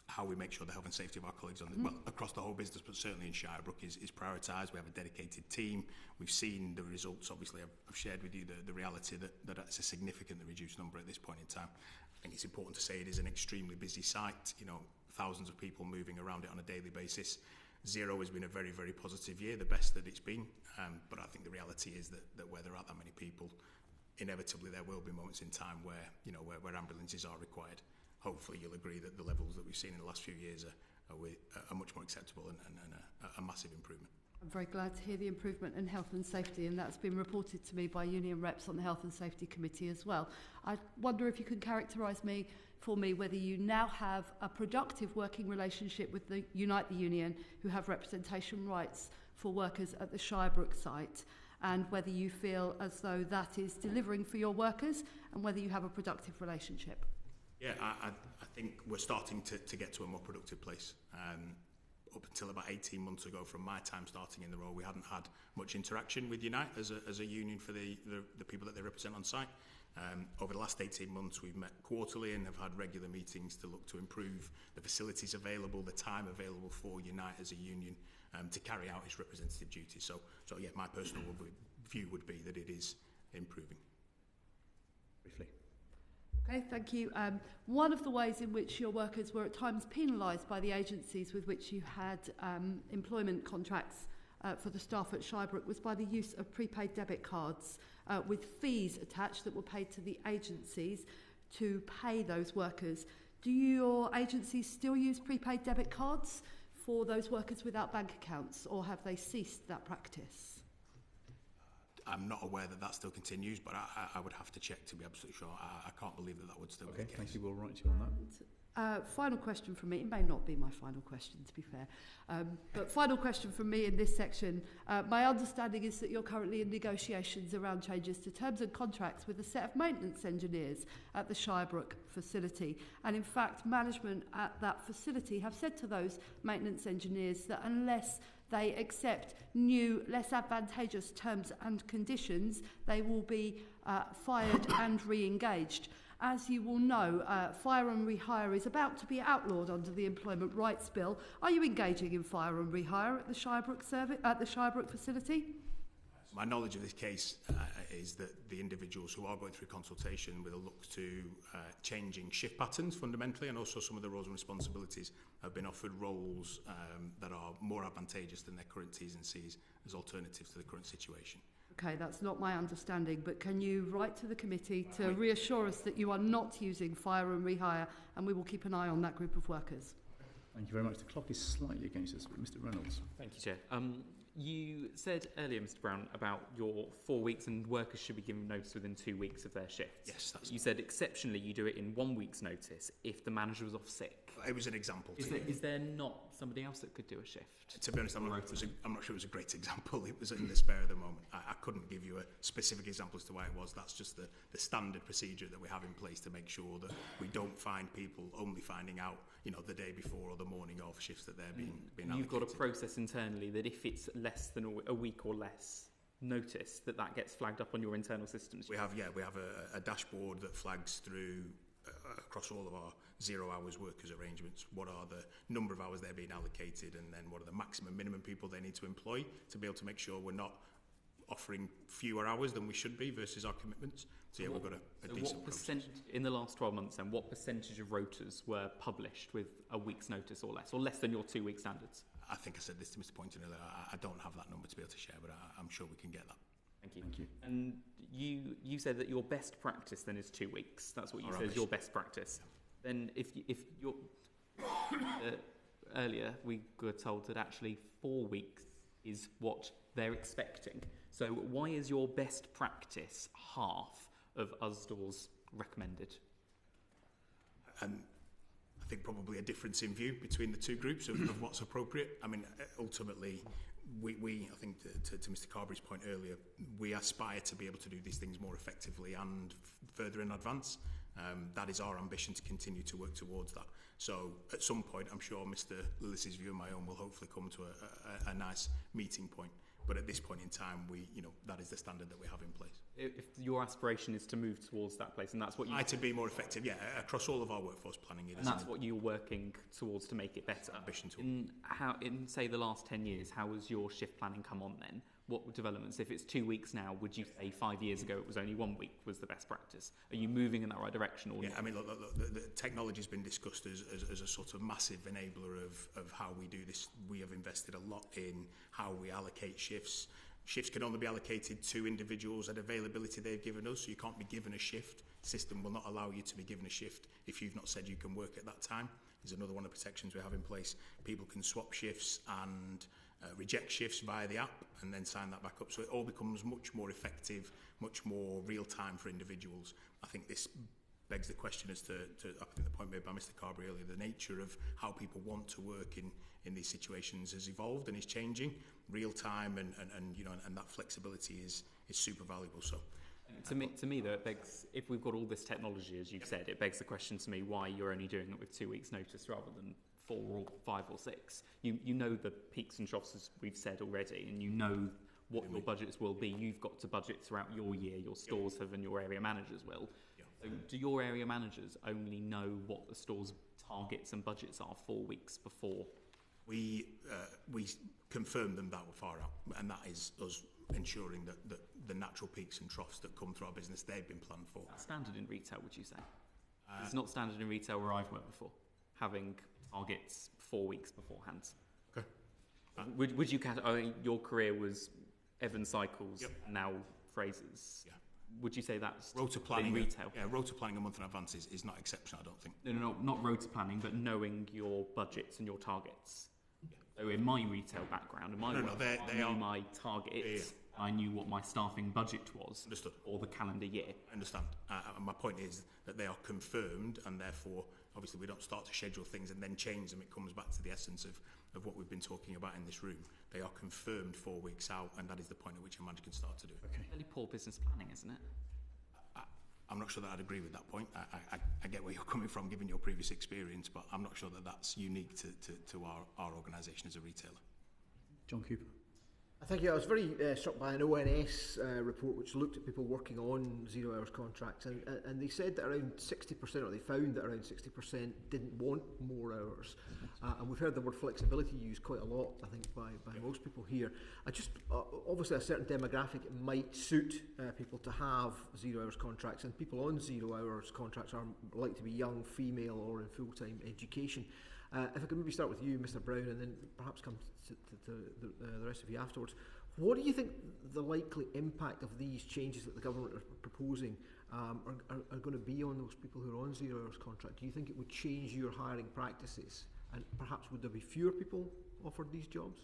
[SPEAKER 10] how we make sure the health and safety of our colleagues on well, across the whole business, but certainly in Shirebrook is prioritised. We have a dedicated team. We've seen the results. Obviously, I've shared with you the reality that it's a significantly reduced number at this point in time. I think it's important to say it is an extremely busy site. You know, thousands of people moving around it on a daily basis. Zero has been a very, very positive year, the best that it's been. But I think the reality is that where there aren't that many people, inevitably there will be moments in time where, you know, where ambulances are required. Hopefully you'll agree that the levels that we've seen in the last few years are much more acceptable and a massive improvement.
[SPEAKER 5] I'm very glad to hear the improvement in health and safety, and that's been reported to me by union reps on the Health and Safety Committee as well. I wonder if you can characterise for me whether you now have a productive working relationship with the Unite the Union, who have representation rights for workers at the Shirebrook site, and whether you feel as though that is delivering for your workers, and whether you have a productive relationship.
[SPEAKER 10] Yeah, I think we're starting to get to a more productive place. Up until about 18 months ago, from my time starting in the role, we hadn't had much interaction with Unite as a union for the people that they represent on site. Over the last 18 months, we've met quarterly and have had regular meetings to look to improve the facilities available, the time available for Unite as a union to carry out its representative duties. So yeah, my personal view would be that it is improving.
[SPEAKER 1] Briefly.
[SPEAKER 5] Okay, thank you. One of the ways in which your workers were at times penalised by the agencies with which you had employment contracts for the staff at Shirebrook was by the use of prepaid debit cards with fees attached that were paid to the agencies to pay those workers. Do your agencies still use prepaid debit cards for those workers without bank accounts, or have they ceased that practice?
[SPEAKER 10] I'm not aware that still continues, but I would have to check to be absolutely sure. I can't believe that would still be the case.
[SPEAKER 1] Thank you. We'll write to you on that.
[SPEAKER 5] Final question from me. It may not be my final question, to be fair. But final question from me in this section. My understanding is that you're currently in negotiations around changes to terms and contracts with a set of maintenance engineers at the Shirebrook facility. And in fact, management at that facility have said to those maintenance engineers that unless they accept new, less advantageous terms and conditions, they will be fired and re-engaged. As you will know, fire and rehire is about to be outlawed under the Employment Rights Bill. Are you engaging in fire and rehire at the Shirebrook facility?
[SPEAKER 10] My knowledge of this case is that the individuals who are going through consultation will look to changing shift patterns fundamentally, and also some of the roles and responsibilities have been offered roles that are more advantageous than their current T's and C's as alternatives to the current situation.
[SPEAKER 5] Okay, that's not my understanding, but can you write to the committee to reassure us that you are not using fire and rehire, and we will keep an eye on that group of workers?
[SPEAKER 1] Thank you very much. The clock is slightly against us. Mr. Reynolds.
[SPEAKER 8] Thank you, Chair. You said earlier, Mr. Brown, about your 4 weeks and workers should be given notice within 2 weeks of their shifts.
[SPEAKER 10] Yes, that's
[SPEAKER 8] You said exceptionally you do it in 1 week's notice if the manager was off sick.
[SPEAKER 10] It was an example.
[SPEAKER 8] Is there not somebody else that could do a shift?
[SPEAKER 10] To be honest, I'm not sure it was a great example. It was in the spare of the moment. I couldn't give you a specific example as to why it was. That's just the standard procedure that we have in place to make sure that we don't find people only finding out, you know, the day before or the morning of shifts that they're being allocated.
[SPEAKER 8] You've got a process internally that if it's less than a week or less notice, that gets flagged up on your internal systems.
[SPEAKER 10] We have a dashboard that flags through across all of our 0 hours workers arrangements what are the number of hours they're being allocated, and then what are the maximum minimum people they need to employ to be able to make sure we're not offering fewer hours than we should be versus our commitments. So yeah, we've got a decent process.
[SPEAKER 8] In the last 12 months then, what percentage of rotas were published with a week's notice or less than your 2 week standards?
[SPEAKER 10] I think I said this to Mr. Poynton earlier. I don't have that number to be able to share, but I'm sure we can get that.
[SPEAKER 8] Thank you. And you said that your best practice then is 2 weeks. That's what you said is your best practice. Yeah. Then if you're earlier we were told that actually 4 weeks is what they're expecting. So why is your best practice half of USDAW's recommended?
[SPEAKER 10] I think probably a difference in view between the two groups of what's appropriate. I mean, ultimately, we I think to Mr. Carberry's point earlier, we aspire to be able to do these things more effectively and further in advance. That is our ambition, to continue to work towards that. So at some point, I'm sure Mr. Lillis's view and my own will hopefully come to a nice meeting point. But at this point in time, that is the standard that we have in place.
[SPEAKER 8] If your aspiration is to move towards that place, and that's what you...
[SPEAKER 10] To be more effective, yeah, across all of our workforce planning.
[SPEAKER 8] And that's what you're working towards to make it better.
[SPEAKER 10] Ambition to.
[SPEAKER 8] In, say, the last 10 years, how has your shift planning come on then? What developments? If it's 2 weeks now, would you say 5 years ago it was only 1 week was the best practice? Are you moving in that right direction? Or
[SPEAKER 10] yeah,
[SPEAKER 8] not?
[SPEAKER 10] I mean, look, the technology has been discussed as a sort of massive enabler of how we do this. We have invested a lot in how we allocate shifts. Shifts can only be allocated to individuals at availability they've given us, so you can't be given a shift. The system will not allow you to be given a shift if you've not said you can work at that time. There's another one of the protections we have in place. People can swap shifts and reject shifts via the app and then sign that back up. So it all becomes much more effective, much more real time for individuals. I think this begs the question as to I think the point made by Mr. Carberry earlier, the nature of how people want to work in these situations has evolved and is changing. Real time and that flexibility is super valuable. So
[SPEAKER 8] to me though, it begs, if we've got all this technology, as you've said, it begs the question to me why you're only doing it with 2 weeks notice rather than 4 or 5 or 6. You know the peaks and troughs, as we've said already, and you know what your budgets will be. You've got to budget throughout your year, your stores have, and your area managers will. So do your area managers only know what the store's targets and budgets are 4 weeks before?
[SPEAKER 10] We confirm them that far out, and that is us ensuring that the natural peaks and troughs that come through our business, they've been planned for.
[SPEAKER 8] That's standard in retail, would you say? It's not standard in retail where I've worked before, having targets 4 weeks beforehand.
[SPEAKER 10] Okay.
[SPEAKER 8] Would you your career was Evans Cycles, now Frasers?
[SPEAKER 10] Yeah.
[SPEAKER 8] Would you say that's
[SPEAKER 10] rota planning
[SPEAKER 8] in retail?
[SPEAKER 10] Rota planning a month in advance is not exceptional, I don't think.
[SPEAKER 8] No, not rota planning, but knowing your budgets and your targets. Yeah. So in my retail background, in my work, I knew my targets. Yeah. I knew what my staffing budget was.
[SPEAKER 10] Understood.
[SPEAKER 8] Or the calendar year.
[SPEAKER 10] I understand. And my point is that they are confirmed, and therefore, obviously, we don't start to schedule things and then change them. It comes back to the essence of what we've been talking about in this room. They are confirmed 4 weeks out, and that is the point at which a manager can start to do it.
[SPEAKER 8] Okay. Really poor business planning, isn't it?
[SPEAKER 10] I'm not sure that I'd agree with that point. I get where you're coming from, given your previous experience, but I'm not sure that that's unique to our organisation as a retailer.
[SPEAKER 1] John Cooper.
[SPEAKER 7] Thank you. I was very struck by an ONS report which looked at people working on 0 hours contracts, and they said that around 60%, or they found that around 60% didn't want more hours. And we've heard the word flexibility used quite a lot, I think, by most people here. Obviously a certain demographic it might suit people to have 0 hours contracts, and people on 0 hours contracts are likely to be young, female, or in full-time education. If I could maybe start with you, Mr. Brown, and then perhaps come to the rest of you afterwards. What do you think the likely impact of these changes that the government are proposing are going to be on those people who are on 0 hours contract? Do you think it would change your hiring practices, and perhaps would there be fewer people offered these jobs?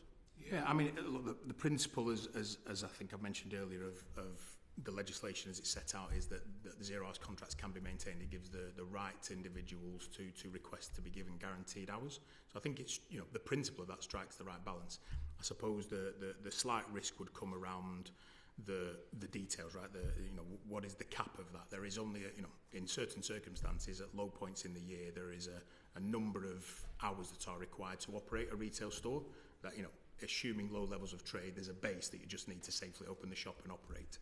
[SPEAKER 10] Yeah, I mean, look, the principle, as I think I've mentioned earlier, of the legislation as it's set out is that the 0 hours contracts can be maintained. It gives the right to individuals to request to be given guaranteed hours. So I think it's, the principle of that strikes the right balance. I suppose the slight risk would come around the details, right? What is the cap of that? There is only in certain circumstances, at low points in the year, there is a number of hours that are required to operate a retail store. That assuming low levels of trade, there's a base that you just need to safely open the shop and operate.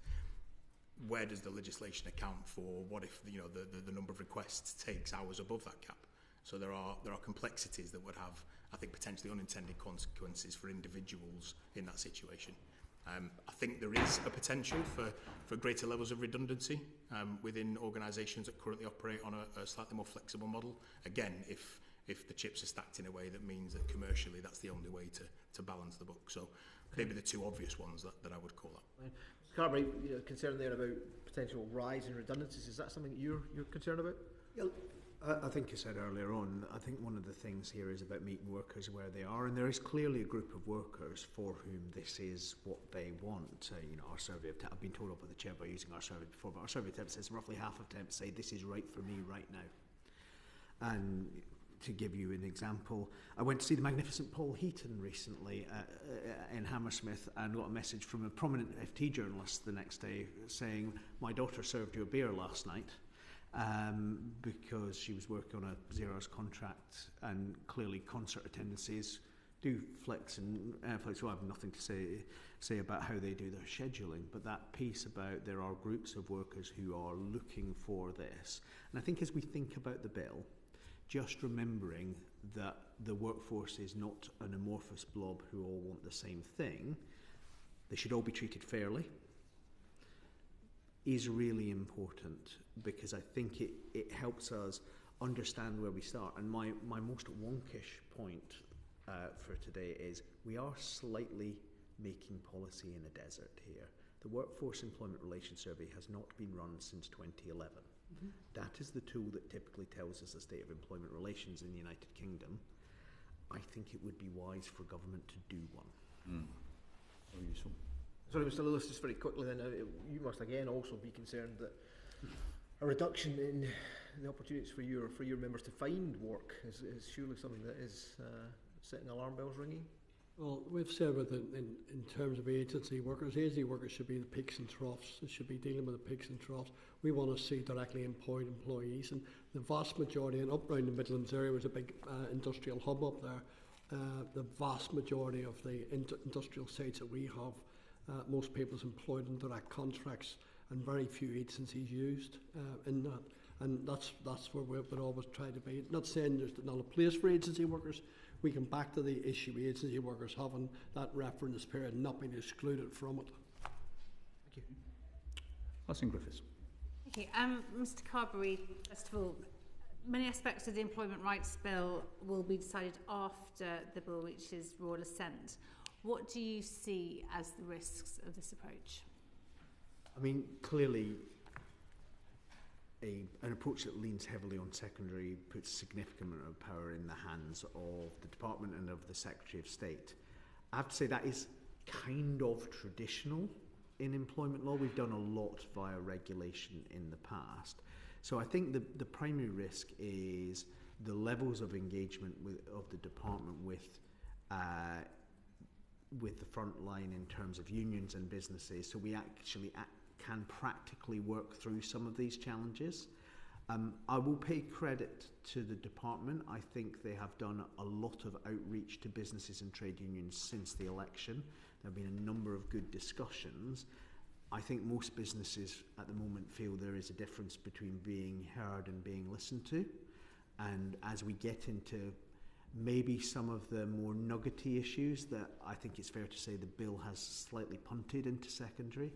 [SPEAKER 10] Where does the legislation account for what if the number of requests takes hours above that cap? So there are complexities that would have, I think, potentially unintended consequences for individuals in that situation. I think there is a potential for greater levels of redundancy within organisations that currently operate on a slightly more flexible model. Again, if the chips are stacked in a way that means that commercially that's the only way to balance the book. So maybe the two obvious ones that I would call out.
[SPEAKER 7] Carberry, concern there about potential rise in redundancies. Is that something you're concerned about?
[SPEAKER 4] Yeah, I think you said earlier on, I think one of the things here is about meeting workers where they are, and there is clearly a group of workers for whom this is what they want. Our survey of I've been told up with the chair by using our survey before, but our survey of temps says roughly half of temps say this is right for me right now. And to give you an example, I went to see the magnificent Paul Heaton recently in Hammersmith and got a message from a prominent FT journalist the next day saying, my daughter served you a beer last night. because she was working on a 0 hours contract, and clearly concert attendances do flex, and flex. Well, I have nothing to say about how they do their scheduling, but that piece about there are groups of workers who are looking for this. And I think as we think about the bill, just remembering that the workforce is not an amorphous blob who all want the same thing, they should all be treated fairly, is really important, because I think it helps us understand where we start. And my most wonkish point for today is we are slightly making policy in a desert here. The Workforce Employment Relations Survey has not been run since 2011. That is the tool that typically tells us the state of employment relations in the United Kingdom. I think it would be wise for government to do one.
[SPEAKER 1] Very useful.
[SPEAKER 7] Sorry, Mr. Lillis, just very quickly then, you must again also be concerned that a reduction in the opportunities for your members to find work is surely something that is setting alarm bells ringing.
[SPEAKER 2] Well, we've said in terms of agency workers should be the peaks and troughs. They should be dealing with the peaks and troughs. We want to see directly employed employees, and the vast majority, and up around the Midlands area was a big industrial hub up there. The vast majority of the industrial sites that we have, most people's employed in direct contracts, and very few agencies used in that. And that's where we would always try to be. Not saying there's not a place for agency workers. We come back to the issue of agency workers having that reference period and not being excluded from it.
[SPEAKER 1] Thank you. Alessandro Griffiths.
[SPEAKER 6] Okay, Mr. Carberry, first of all, many aspects of the Employment Rights Bill will be decided after the bill reaches royal assent. What do you see as the risks of this approach?
[SPEAKER 4] I mean, clearly, an approach that leans heavily on secondary puts a significant amount of power in the hands of the Department and of the Secretary of State. I have to say that is kind of traditional in employment law. We've done a lot via regulation in the past. So I think the primary risk is the levels of engagement of the department with the front line in terms of unions and businesses, so we actually can practically work through some of these challenges. I will pay credit to the department. I think they have done a lot of outreach to businesses and trade unions since the election. There have been a number of good discussions. I think most businesses at the moment feel there is a difference between being heard and being listened to. And as we get into maybe some of the more nuggety issues that I think it's fair to say the bill has slightly punted into secondary,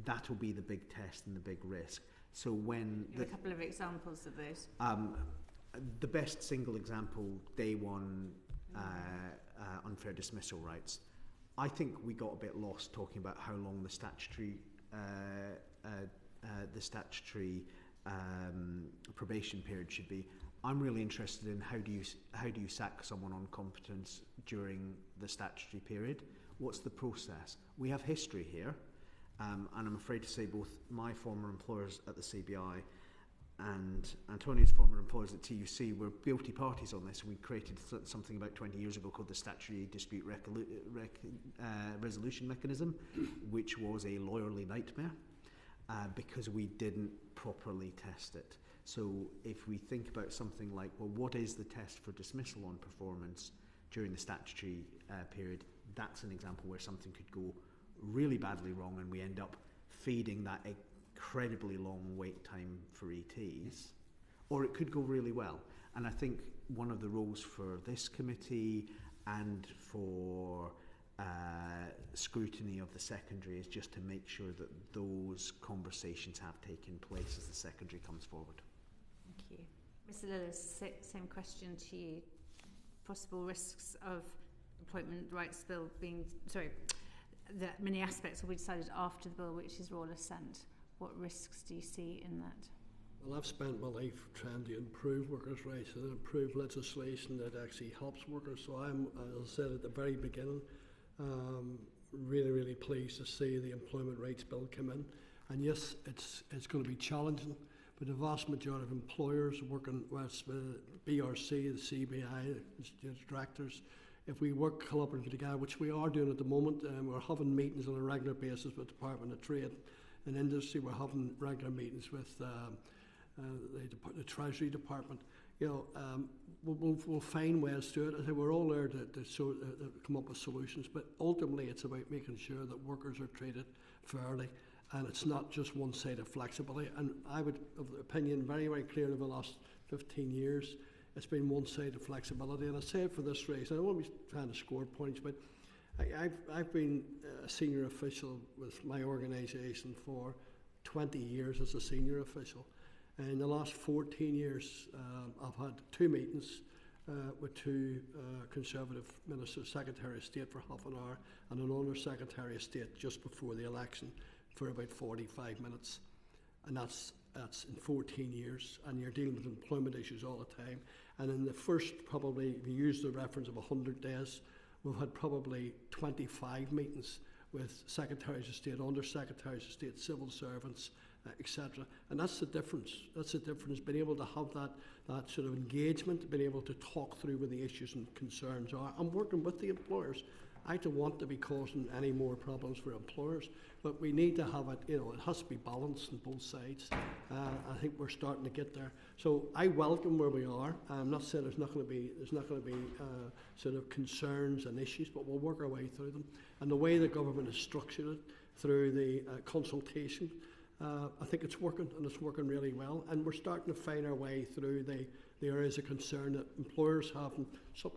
[SPEAKER 4] that will be the big test and the big risk. So when
[SPEAKER 6] Give a couple of examples of those.
[SPEAKER 4] The best single example, day one, unfair dismissal rights. I think we got a bit lost talking about how long the statutory probation period should be. I'm really interested in how do you sack someone on competence during the statutory period? What's the process? We have history here, and I'm afraid to say both my former employers at the CBI and Antonia's former employers at TUC were guilty parties on this. We created something about 20 years ago called the Statutory Dispute Resolution Mechanism, which was a lawyerly nightmare because we didn't properly test it. So if we think about something like, well, what is the test for dismissal on performance during the statutory period, that's an example where something could go really badly wrong and we end up feeding that incredibly long wait time for ETs, or it could go really well. And I think one of the roles for this committee and for scrutiny of the secondary is just to make sure that those conversations have taken place as the secondary comes forward.
[SPEAKER 6] Thank you. Mr. Lillis, same question to you. Possible risks of Employment Rights Bill being, that many aspects will be decided after the bill reaches royal assent. What risks do you see in that?
[SPEAKER 2] Well, I've spent my life trying to improve workers' rights and improve legislation that actually helps workers. So I'm, as I said at the very beginning, really, really pleased to see the Employment Rights Bill come in. And yes, it's going to be challenging, but the vast majority of employers working with the BRC, the CBI, the directors, if we work collaboratively together, which we are doing at the moment, we're having meetings on a regular basis with the Department of Trade and Industry. We're having regular meetings with the Treasury Department. We'll find ways to it. I think we're all there to come up with solutions, but ultimately it's about making sure that workers are treated fairly, and it's not just one-sided flexibility. And I would have the opinion very, very clear over the last 15 years, it's been one-sided flexibility. And I say it for this reason. I don't want to be trying to score points, but I've been a senior official with my organisation for 20 years as a senior official. In the last 14 years, I've had 2 meetings with 2 Conservative Ministers, Secretary of State for half an hour, and an Under Secretary of State just before the election for about 45 minutes. And that's in 14 years, and you're dealing with employment issues all the time. And in the first, probably, if you use the reference of 100 days, we've had probably 25 meetings with Secretaries of State, Under Secretaries of State, civil servants, etc. And that's the difference. That's the difference, being able to have that sort of engagement, being able to talk through what the issues and concerns are, and working with the employers. I don't want to be causing any more problems for employers, but we need to have it, it has to be balanced on both sides. I think we're starting to get there. So I welcome where we are. I'm not saying there's not going to be sort of concerns and issues, but we'll work our way through them. And the way the government has structured it through the consultation, I think it's working, and it's working really well. And we're starting to find our way through the areas of concern that employers have.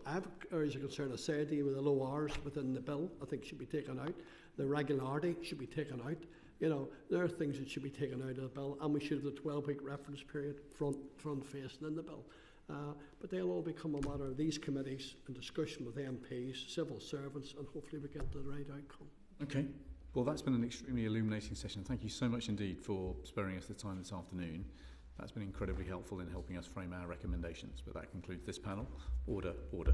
[SPEAKER 2] I have areas of concern, I said, with the low hours within the bill, I think should be taken out. The regularity should be taken out. There are things that should be taken out of the bill, and we should have the 12-week reference period front-facing in the bill. But they'll all become a matter of these committees and discussion with MPs, civil servants, and hopefully we get the right outcome.
[SPEAKER 1] Okay. Well, that's been an extremely illuminating session. Thank you so much indeed for sparing us the time this afternoon. That's been incredibly helpful in helping us frame our recommendations. But that concludes this panel. Order, order.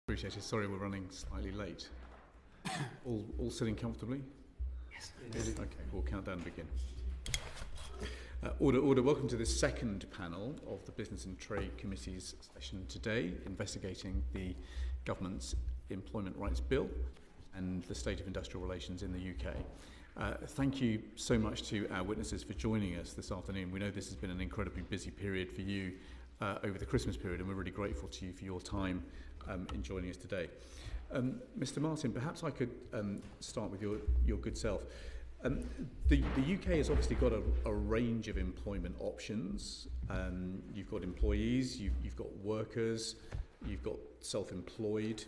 [SPEAKER 1] Appreciate it. Sorry, we're running slightly late. All sitting comfortably?
[SPEAKER 10] Yes.
[SPEAKER 1] Okay, we'll count down and begin. Order. Welcome to the second panel of the Business and Trade Committee's session today, investigating the government's Employment Rights Bill and the state of industrial relations in the UK. Thank you so much to our witnesses for joining us this afternoon. We know this has been an incredibly busy period for you over the Christmas period, and we're really grateful to you for your time in joining us today. Mr. Martin, perhaps I could start with your good self. The UK has obviously got a range of employment options. You've got employees, you've got workers, you've got self-employed.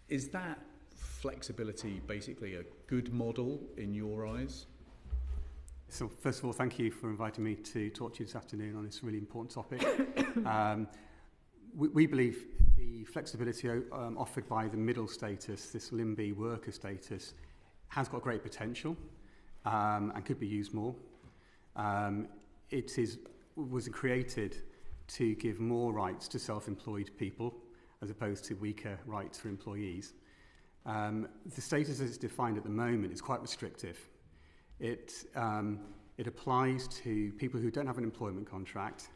[SPEAKER 1] Is that flexibility basically a good model in your eyes?
[SPEAKER 12] So first of all, thank you for inviting me to talk to you this afternoon on this really important topic. we believe the flexibility offered by the middle status, this LIMBY worker status, has got great potential and could be used more. It was created to give more rights to self-employed people as opposed to weaker rights for employees. The status as it's defined at the moment is quite restrictive. It applies to people who don't have an employment contract,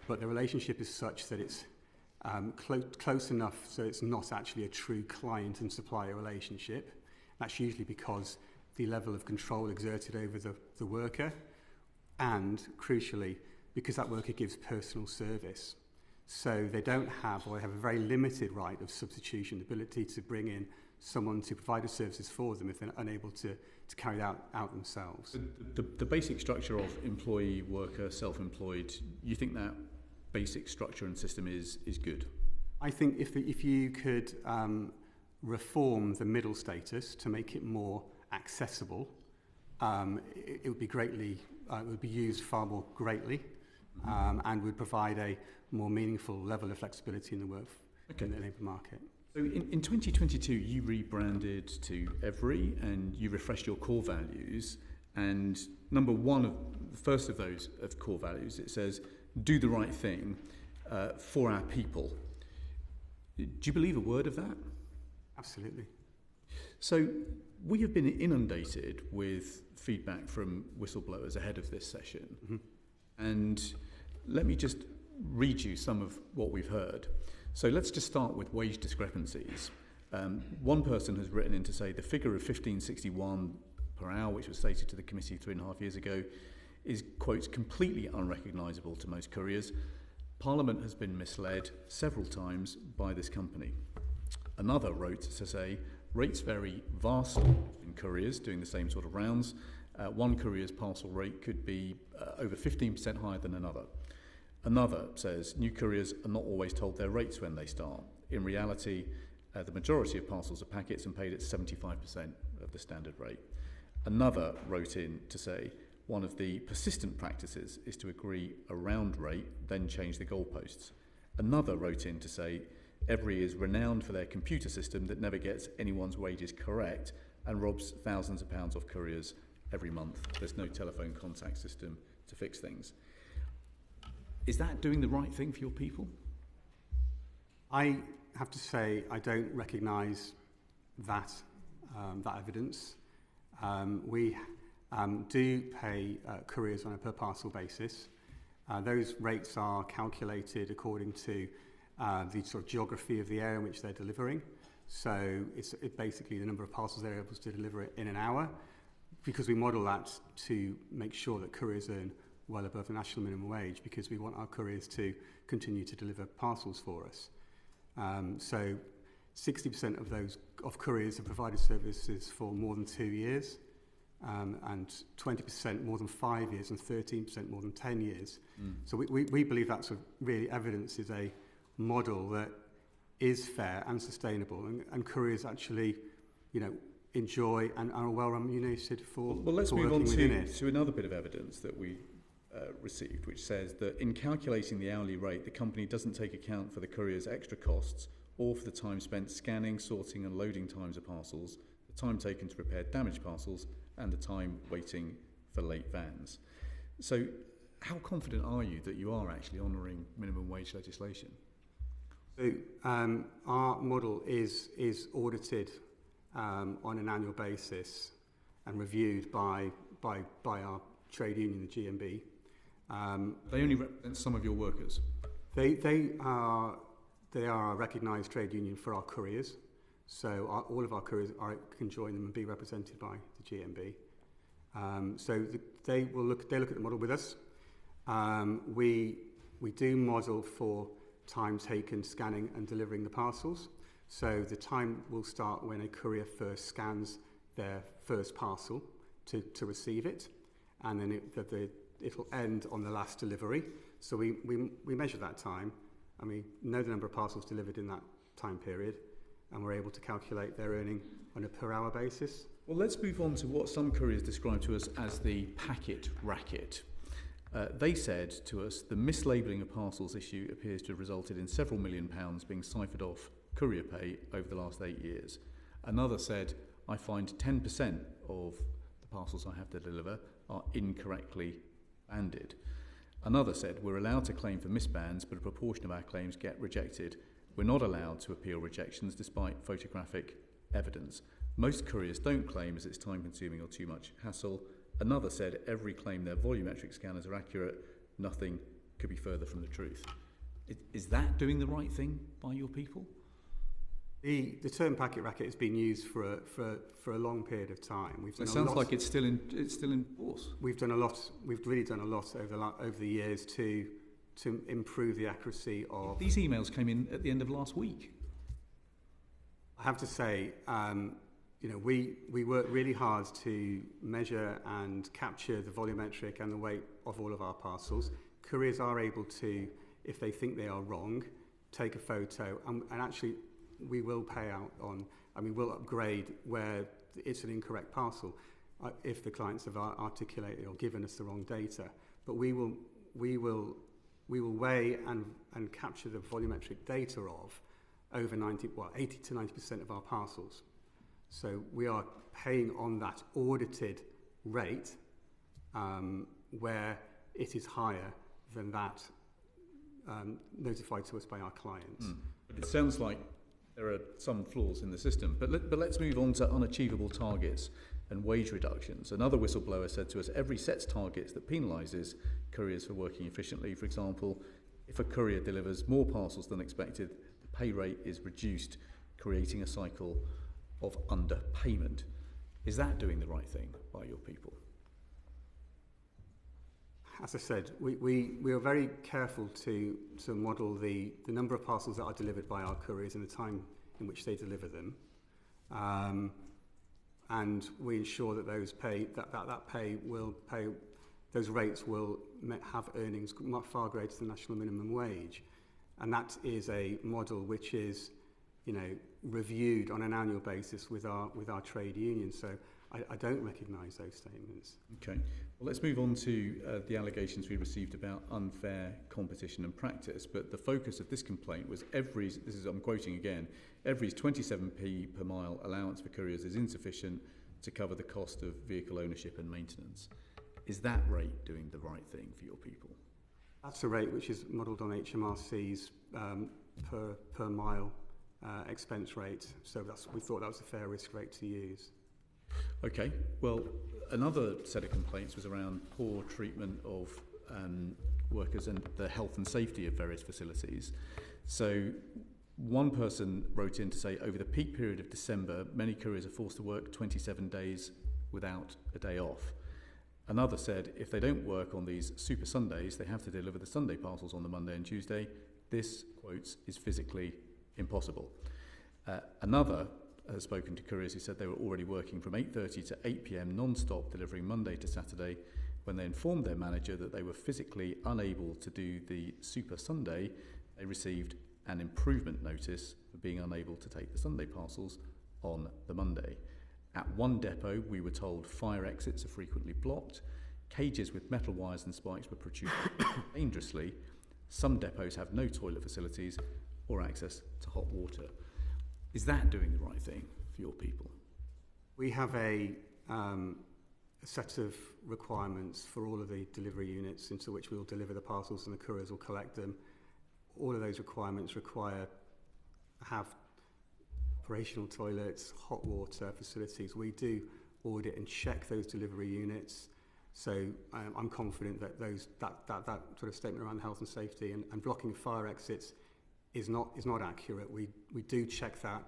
[SPEAKER 12] but the relationship is such that it's close enough so it's not actually a true client and supplier relationship. That's usually because the level of control exerted over the worker, and crucially, because that worker gives personal service. So they don't have, or they have a very limited right of substitution, the ability to bring in someone to provide the services for them if they're unable to carry that out themselves.
[SPEAKER 1] The basic structure of employee, worker, self-employed, you think that basic structure and system is good?
[SPEAKER 12] I think if you could reform the middle status to make it more accessible, it would be greatly, it would be used far more greatly, and would provide a more meaningful level of flexibility in the in the labour market.
[SPEAKER 1] So in 2022, you rebranded to Evri and you refreshed your core values. And number one, the first of those of core values, it says, do the right thing for our people. Do you believe a word of that?
[SPEAKER 12] Absolutely.
[SPEAKER 1] So we have been inundated with feedback from whistleblowers ahead of this session. Mm-hmm. And let me just read you some of what we've heard. So let's just start with wage discrepancies. One person has written in to say the figure of $15.61 per hour, which was stated to the committee 3.5 years ago, is, quote, completely unrecognisable to most couriers. Parliament has been misled several times by this company. Another wrote to say rates vary vastly in couriers doing the same sort of rounds. One courier's parcel rate could be over 15% higher than another. Another says new couriers are not always told their rates when they start. In reality, the majority of parcels are packets and paid at 75% of the standard rate. Another wrote in to say one of the persistent practices is to agree a round rate, then change the goalposts. Another wrote in to say Evri is renowned for their computer system that never gets anyone's wages correct and robs thousands of pounds off couriers every month. There's no telephone contact system to fix things. Is that doing the right thing for your people?
[SPEAKER 12] I have to say I don't recognise that evidence. We do pay couriers on a per parcel basis. Those rates are calculated according to the sort of geography of the area in which they're delivering. So it's basically the number of parcels they're able to deliver in an hour, because we model that to make sure that couriers earn well above the national minimum wage, because we want our couriers to continue to deliver parcels for us. So 60% of couriers have provided services for more than 2 years, and 20% more than 5 years, and 13% more than 10 years. So we believe that's really evidences a model that is fair and sustainable, and couriers actually, enjoy and are well remunerated for.
[SPEAKER 1] Well, let's
[SPEAKER 12] for
[SPEAKER 1] move on
[SPEAKER 12] to
[SPEAKER 1] another bit of evidence that we received, which says that in calculating the hourly rate, the company doesn't take account for the courier's extra costs or for the time spent scanning, sorting and loading times of parcels, the time taken to repair damaged parcels, and the time waiting for late vans. So how confident are you that you are actually honouring minimum wage legislation?
[SPEAKER 12] So our model is audited on an annual basis and reviewed by our trade union, the GMB.
[SPEAKER 1] They only represent some of your workers?
[SPEAKER 12] They are a recognised trade union for our couriers. So all of our couriers can join them and be represented by the GMB. They look at the model with us. We do model for time taken scanning and delivering the parcels. So the time will start when a courier first scans their first parcel to receive it, and then it'll end on the last delivery. So we measure that time, and we know the number of parcels delivered in that time period, and we're able to calculate their earning on a per hour basis.
[SPEAKER 1] Well, let's move on to what some couriers describe to us as the packet racket. They said to us, the mislabelling of parcels issue appears to have resulted in several £1 million being siphoned off courier pay over the last 8 years. Another said, I find 10% of the parcels I have to deliver are incorrectly banded. Another said, we're allowed to claim for misbands, but a proportion of our claims get rejected. We're not allowed to appeal rejections despite photographic evidence. Most couriers don't claim as it's time-consuming or too much hassle. Another said, every claim their volumetric scanners are accurate. Nothing could be further from the truth. Is that doing the right thing by your people?
[SPEAKER 12] The term packet racket has been used for a long period of time.
[SPEAKER 1] It sounds like it's still in force.
[SPEAKER 12] We've done a lot. We've really done a lot over the years to improve the accuracy of.
[SPEAKER 1] These emails came in at the end of last week.
[SPEAKER 12] I have to say, we work really hard to measure and capture the volumetric and the weight of all of our parcels. Couriers are able to, if they think they are wrong, take a photo and actually. We will pay out on, we'll upgrade where it's an incorrect parcel if the clients have articulated or given us the wrong data. But we will weigh and capture the volumetric data of over 80 to 90% of our parcels. So we are paying on that audited rate where it is higher than that notified to us by our clients.
[SPEAKER 1] But it sounds like there are some flaws in the system. But let's move on to unachievable targets and wage reductions. Another whistleblower said to us, Evri sets targets that penalises couriers for working efficiently. For example, if a courier delivers more parcels than expected, the pay rate is reduced, creating a cycle of underpayment. Is that doing the right thing by your people?
[SPEAKER 12] As I said, we are very careful to model the number of parcels that are delivered by our couriers and the time in which they deliver them, and we ensure that those those rates will have earnings far greater than national minimum wage, and that is a model which is, reviewed on an annual basis with our trade unions. So I don't recognise those statements.
[SPEAKER 1] Okay. Well, let's move on to the allegations we received about unfair competition and practice. But the focus of this complaint was I'm quoting again, Evri's 27p per mile allowance for couriers is insufficient to cover the cost of vehicle ownership and maintenance. Is that rate doing the right thing for your people?
[SPEAKER 12] That's a rate which is modelled on HMRC's per mile expense rate. So we thought that was a fair risk rate to use.
[SPEAKER 1] Okay, well, another set of complaints was around poor treatment of workers and the health and safety of various facilities. So one person wrote in to say, over the peak period of December, many couriers are forced to work 27 days without a day off. Another said, if they don't work on these Super Sundays, they have to deliver the Sunday parcels on the Monday and Tuesday. This, quotes, is physically impossible. Another has spoken to couriers who said they were already working from 8:30 to 8 p.m. non-stop, delivering Monday to Saturday. When they informed their manager that they were physically unable to do the Super Sunday, they received an improvement notice for being unable to take the Sunday parcels on the Monday. At one depot, we were told fire exits are frequently blocked, cages with metal wires and spikes were protruding dangerously. Some depots have no toilet facilities or access to hot water. Is that doing the right thing for your people?
[SPEAKER 12] We have a set of requirements for all of the delivery units into which we will deliver the parcels and the couriers will collect them. All of those requirements have operational toilets, hot water facilities. We do audit and check those delivery units. So I'm confident that that sort of statement around health and safety and blocking fire exits is not accurate. We do check that.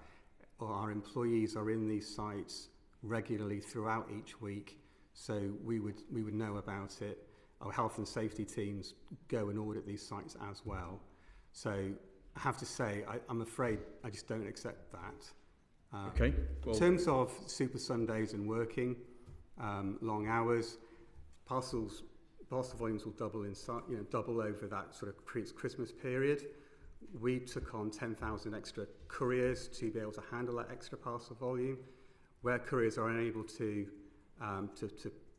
[SPEAKER 12] Our employees are in these sites regularly throughout each week, so we would know about it. Our health and safety teams go and audit these sites as well. So I have to say, I'm afraid I just don't accept that.
[SPEAKER 1] Okay. Well,
[SPEAKER 12] in terms of Super Sundays and working long hours, parcel volumes will double over that sort of Christmas period. We took on 10,000 extra couriers to be able to handle that extra parcel volume. Where couriers are unable to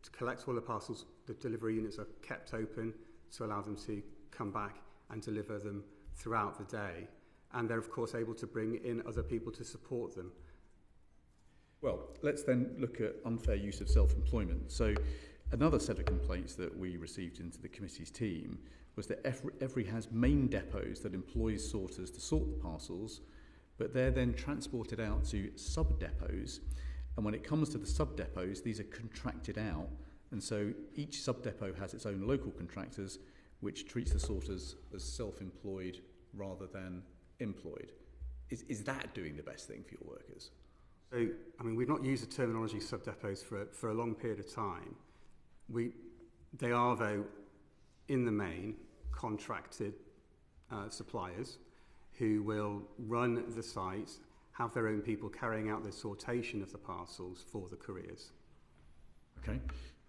[SPEAKER 12] to collect all the parcels. The delivery units are kept open to allow them to come back and deliver them throughout the day. And they're, of course, able to bring in other people to support them.
[SPEAKER 1] Well, let's then look at unfair use of self-employment. So another set of complaints that we received into the committee's team was that Evri has main depots that employs sorters to sort the parcels, but they're then transported out to sub-depots. And when it comes to the sub-depots, these are contracted out. And so each sub-depot has its own local contractors, which treats the sorters as self-employed rather than employed. Is that doing the best thing for your workers?
[SPEAKER 12] So, I mean, we've not used the terminology sub-depots for a long period of time. They are, though, in the main, contracted suppliers who will run the site, have their own people carrying out the sortation of the parcels for the couriers.
[SPEAKER 1] Okay.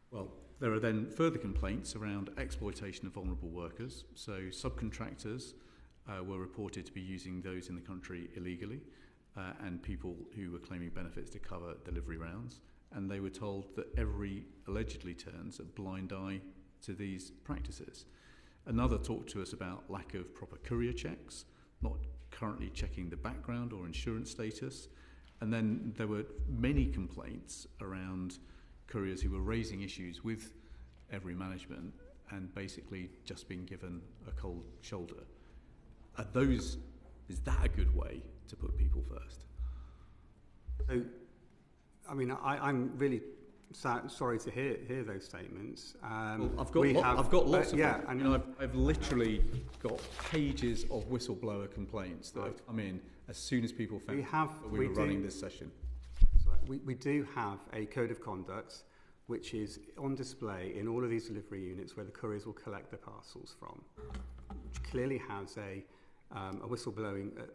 [SPEAKER 1] Well, there are then further complaints around exploitation of vulnerable workers. So subcontractors were reported to be using those in the country illegally, and people who were claiming benefits to cover delivery rounds. And they were told that Evri allegedly turns a blind eye to these practices. Another talked to us about lack of proper courier checks, not currently checking the background or insurance status. And then there were many complaints around couriers who were raising issues with Evri management and basically just being given a cold shoulder. Is that a good way to put people first?
[SPEAKER 12] So, I mean, I'm really sorry to hear those statements.
[SPEAKER 1] Well, I've got lots of them. And I've literally got pages of whistleblower complaints that have come in as soon as people found that we were running this session.
[SPEAKER 12] We do have a code of conduct which is on display in all of these delivery units where the couriers will collect the parcels from, which clearly has a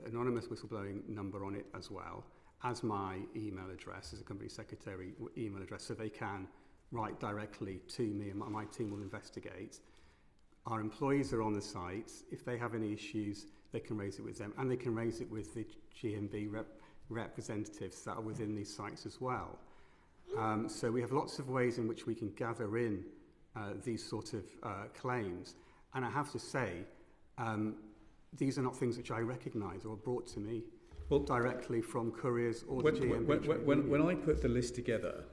[SPEAKER 12] anonymous whistleblowing number on it as well, as my email address, as a company secretary email address, so they can write directly to me and my team will investigate. Our employees are on the site. If they have any issues, they can raise it with them, and they can raise it with the GMB representatives that are within these sites as well. So we have lots of ways in which we can gather in these sort of claims. And I have to say, these are not things which I recognise or brought to me directly from couriers or the GMB.
[SPEAKER 1] When I put the list together,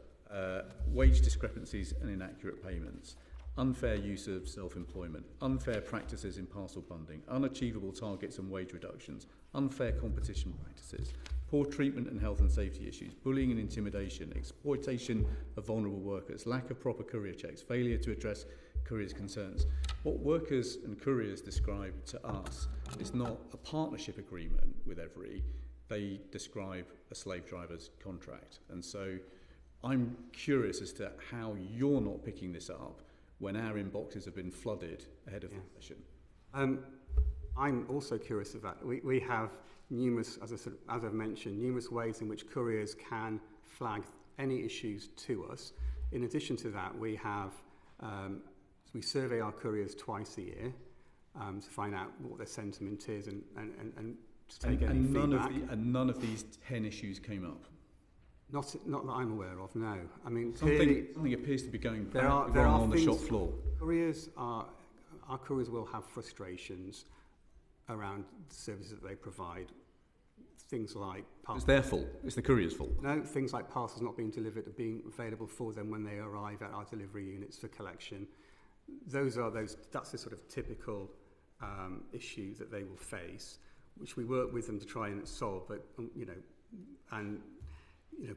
[SPEAKER 1] wage discrepancies and inaccurate payments, unfair use of self-employment, unfair practices in parcel funding, unachievable targets and wage reductions, unfair competition practices, poor treatment and health and safety issues, bullying and intimidation, exploitation of vulnerable workers, lack of proper courier checks, failure to address couriers' concerns. What workers and couriers describe to us is not a partnership agreement with Evri. They describe a slave driver's contract. And so I'm curious as to how you're not picking this up when our inboxes have been flooded ahead of the session.
[SPEAKER 12] I'm also curious of that. We have numerous, as I've mentioned, numerous ways in which couriers can flag any issues to us. In addition to that, we have we survey our couriers twice a year to find out what their sentiment is and to take any feedback.
[SPEAKER 1] None of these 10 issues came up?
[SPEAKER 12] Not that I'm aware of, no. I mean,
[SPEAKER 1] something appears to be going wrong on the shop floor.
[SPEAKER 12] Our couriers will have frustrations around the services that they provide. Things like
[SPEAKER 1] it's their fault. It's the courier's fault.
[SPEAKER 12] No, things like parcels not being delivered or being available for them when they arrive at our delivery units for collection. That's the sort of typical issue that they will face, which we work with them to try and solve. But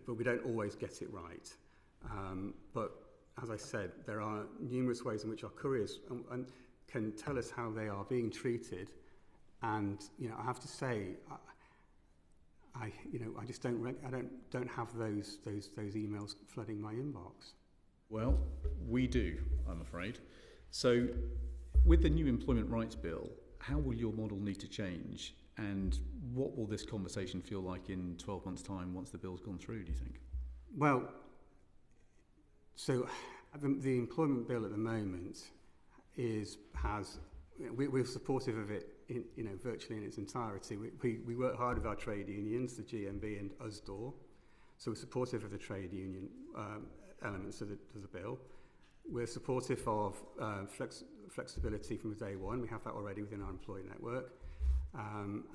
[SPEAKER 12] but we don't always get it right. But as I said, there are numerous ways in which our couriers can tell us how they are being treated, and I have to say, I just don't have those emails flooding my inbox.
[SPEAKER 1] Well, we do, I'm afraid. So, with the new Employment Rights Bill, how will your model need to change? And what will this conversation feel like in 12 months' time once the bill's gone through, do you think?
[SPEAKER 12] Well, so the employment bill at the moment we're supportive of it virtually in its entirety. We work hard with our trade unions, the GMB and USDAW, so we're supportive of the trade union elements of the bill. we're supportive of flexibility from day one. We have that already within our employee network.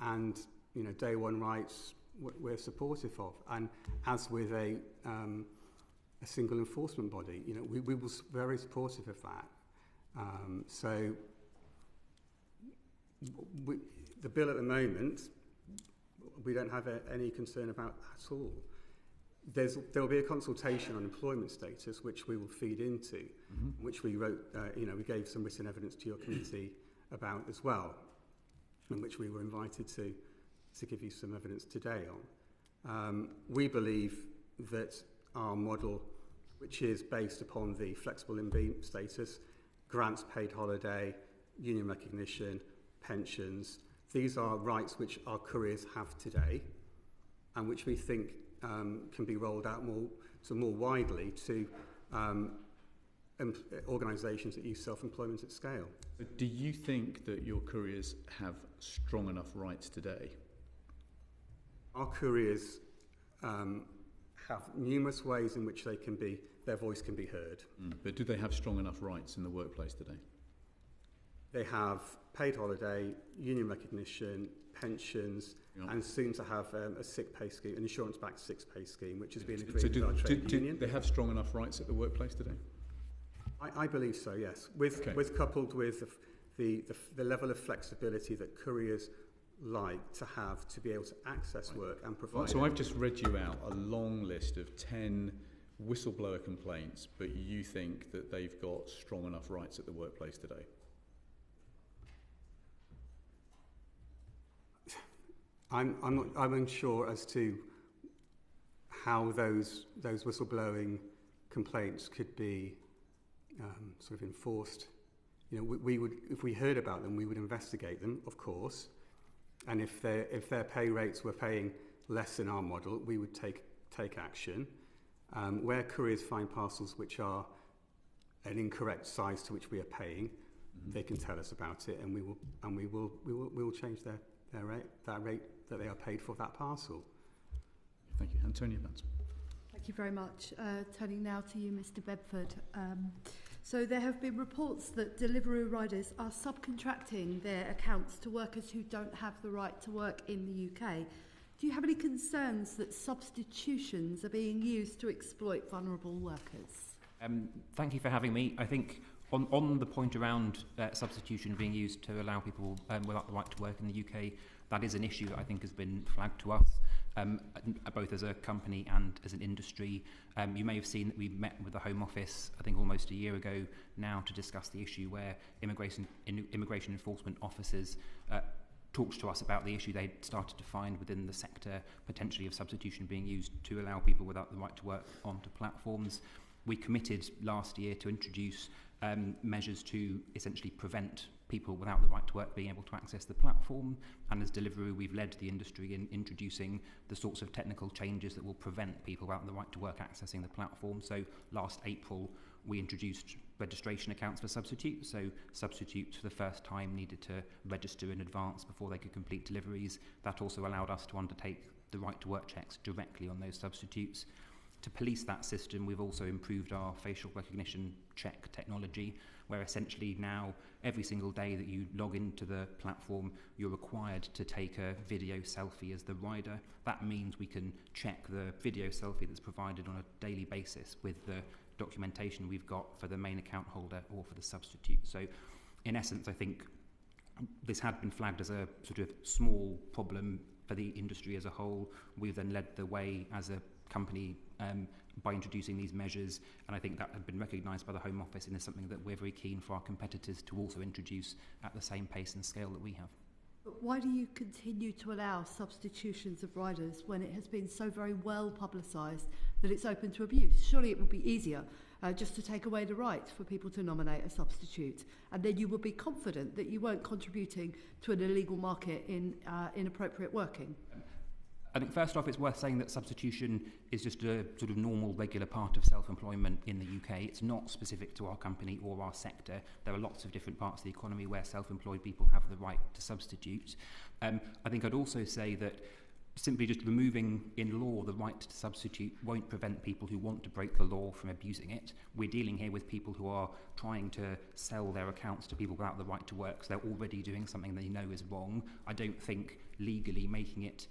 [SPEAKER 12] And, you know, day one rights we're supportive of. And as with a single enforcement body, you know, we were very supportive of that. So the bill at the moment, we don't have any concern about at all. There will be a consultation on employment status, which we will feed into, which we wrote, you know, we gave some written evidence to your committee about as well, and which we were invited to give you some evidence today on. We believe that our model, which is based upon the flexible MB status, grants paid holiday, union recognition, pensions, these are rights which our couriers have today and which we think can be rolled out more widely to organisations that use self-employment at scale.
[SPEAKER 1] Do you think that your couriers have strong enough rights today?
[SPEAKER 12] Our couriers have numerous ways in which their voice can be heard.
[SPEAKER 1] But do they have strong enough rights in the workplace today?
[SPEAKER 12] They have paid holiday, union recognition, pensions, and soon to have a sick pay scheme, an insurance-backed sick pay scheme, which has been agreed with our trade union.
[SPEAKER 1] Do they have strong enough rights at the workplace today?
[SPEAKER 12] I believe so, yes. Coupled with the level of flexibility that couriers like to have to be able to access work and provide.
[SPEAKER 1] So I've just read you out a long list of 10 whistleblower complaints, but you think that they've got strong enough rights at the workplace today?
[SPEAKER 12] I'm unsure as to how those whistleblowing complaints could be sort of enforced. You know, we would, if we heard about them, we would investigate them, of course. And if their pay rates were paying less than our model, we would take action. Where couriers find parcels which are an incorrect size to which we are paying, they can tell us about it, and we will change their rate, that rate that they are paid for that parcel.
[SPEAKER 1] Thank you. Antonia Vance.
[SPEAKER 5] Thank you very much. Turning now to you, Mr. Bedford. So there have been reports that Deliveroo riders are subcontracting their accounts to workers who don't have the right to work in the UK. Do you have any concerns that substitutions are being used to exploit vulnerable workers?
[SPEAKER 13] Thank you for having me. I think on the point around substitution being used to allow people without the right to work in the UK, that is an issue that I think has been flagged to us, both as a company and as an industry. You may have seen that we met with the Home Office, I think almost a year ago now, to discuss the issue where immigration enforcement officers talked to us about the issue they'd started to find within the sector, potentially of substitution being used to allow people without the right to work onto platforms. We committed last year to introduce measures to essentially prevent people without the right to work being able to access the platform, and as Deliveroo we've led the industry in introducing the sorts of technical changes that will prevent people without the right to work accessing the platform. So last April we introduced registration accounts for substitutes, so substitutes for the first time needed to register in advance before they could complete deliveries. That also allowed us to undertake the right to work checks directly on those substitutes. To police that system, we've also improved our facial recognition check technology, where essentially now every single day that you log into the platform, you're required to take a video selfie as the rider. That means we can check the video selfie that's provided on a daily basis with the documentation we've got for the main account holder or for the substitute. So in essence, I think this had been flagged as a sort of small problem for the industry as a whole. We've then led the way as a company by introducing these measures, and I think that had been recognised by the Home Office and is something that we're very keen for our competitors to also introduce at the same pace and scale that we have.
[SPEAKER 5] But why do you continue to allow substitutions of riders when it has been so very well publicised that it's open to abuse? Surely it would be easier just to take away the right for people to nominate a substitute, and then you would be confident that you weren't contributing to an illegal market in inappropriate working.
[SPEAKER 13] I think first off, it's worth saying that substitution is just a sort of normal, regular part of self-employment in the UK. It's not specific to our company or our sector. There are lots of different parts of the economy where self-employed people have the right to substitute. I think I'd also say that simply just removing in law the right to substitute won't prevent people who want to break the law from abusing it. We're dealing here with people who are trying to sell their accounts to people without the right to work, so they're already doing something they know is wrong. I don't think legally making it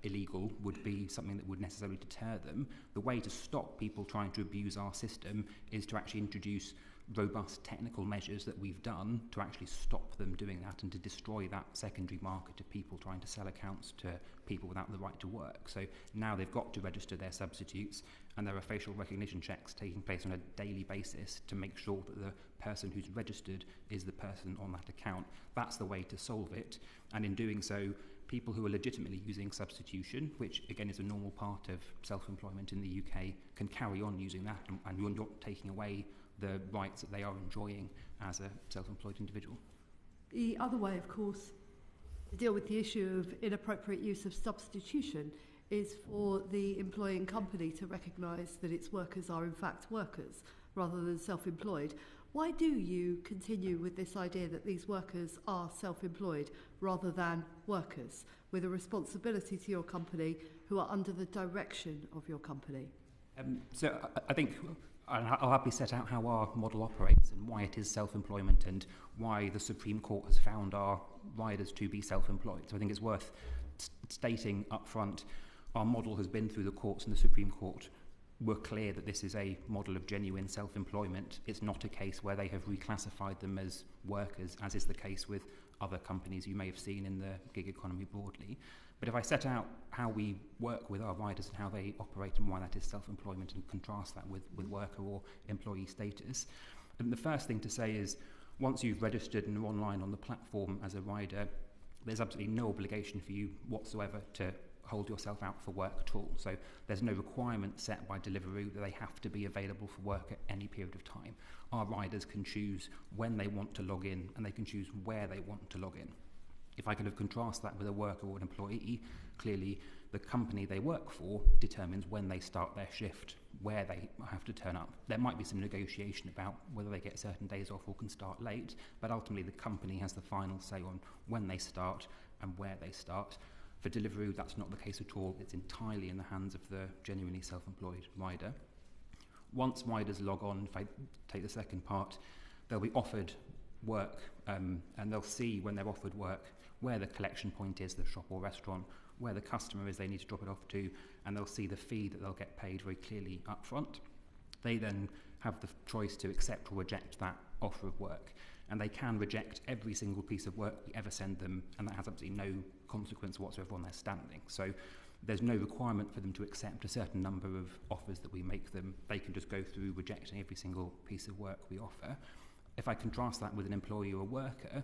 [SPEAKER 13] illegal would be something that would necessarily deter them. The way to stop people trying to abuse our system is to actually introduce robust technical measures that we've done to actually stop them doing that and to destroy that secondary market of people trying to sell accounts to people without the right to work. So now they've got to register their substitutes, and there are facial recognition checks taking place on a daily basis to make sure that the person who's registered is the person on that account. That's the way to solve it, and in doing so, people who are legitimately using substitution, which again is a normal part of self-employment in the UK, can carry on using that, and you're not taking away the rights that they are enjoying as a self-employed individual.
[SPEAKER 5] The other way, of course, to deal with the issue of inappropriate use of substitution is for the employing company to recognise that its workers are in fact workers rather than self-employed. Why do you continue with this idea that these workers are self-employed rather than workers with a responsibility to your company who are under the direction of your company?
[SPEAKER 13] So I think I'll happily set out how our model operates and why it is self-employment and why the Supreme Court has found our riders to be self-employed. So I think it's worth stating up front, our model has been through the courts, and the Supreme Court were clear that this is a model of genuine self-employment. It's not a case where they have reclassified them as workers, as is the case with other companies you may have seen in the gig economy broadly. But if I set out how we work with our riders and how they operate and why that is self-employment and contrast that with worker or employee status, and the first thing to say is once you've registered and are online on the platform as a rider, there's absolutely no obligation for you whatsoever to hold yourself out for work at all. So there's no requirement set by Deliveroo that they have to be available for work at any period of time. Our riders can choose when they want to log in, and they can choose where they want to log in. If I kind of contrast that with a worker or an employee, clearly the company they work for determines when they start their shift, where they have to turn up. There might be some negotiation about whether they get certain days off or can start late, but ultimately the company has the final say on when they start and where they start. For Deliveroo, that's not the case at all. It's entirely in the hands of the genuinely self-employed rider. Once riders log on, if I take the second part, they'll be offered work, and they'll see when they're offered work where the collection point is, the shop or restaurant, where the customer is they need to drop it off to, and they'll see the fee that they'll get paid very clearly up front. They then have the choice to accept or reject that offer of work, and they can reject every single piece of work we ever send them, and that has absolutely no consequence whatsoever on their standing. So there's no requirement for them to accept a certain number of offers that we make them. They can just go through rejecting every single piece of work we offer. If I contrast that with an employee or a worker,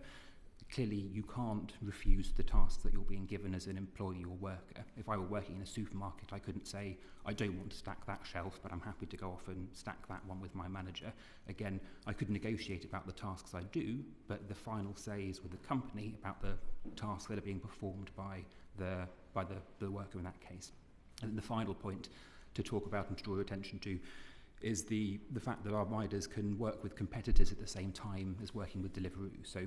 [SPEAKER 13] clearly you can't refuse the tasks that you're being given as an employee or worker. If I were working in a supermarket, I couldn't say, I don't want to stack that shelf, but I'm happy to go off and stack that one with my manager. Again, I could negotiate about the tasks I do, but the final say is with the company about the tasks that are being performed by the worker in that case. And the final point to talk about and to draw your attention to is the fact that our riders can work with competitors at the same time as working with Deliveroo. So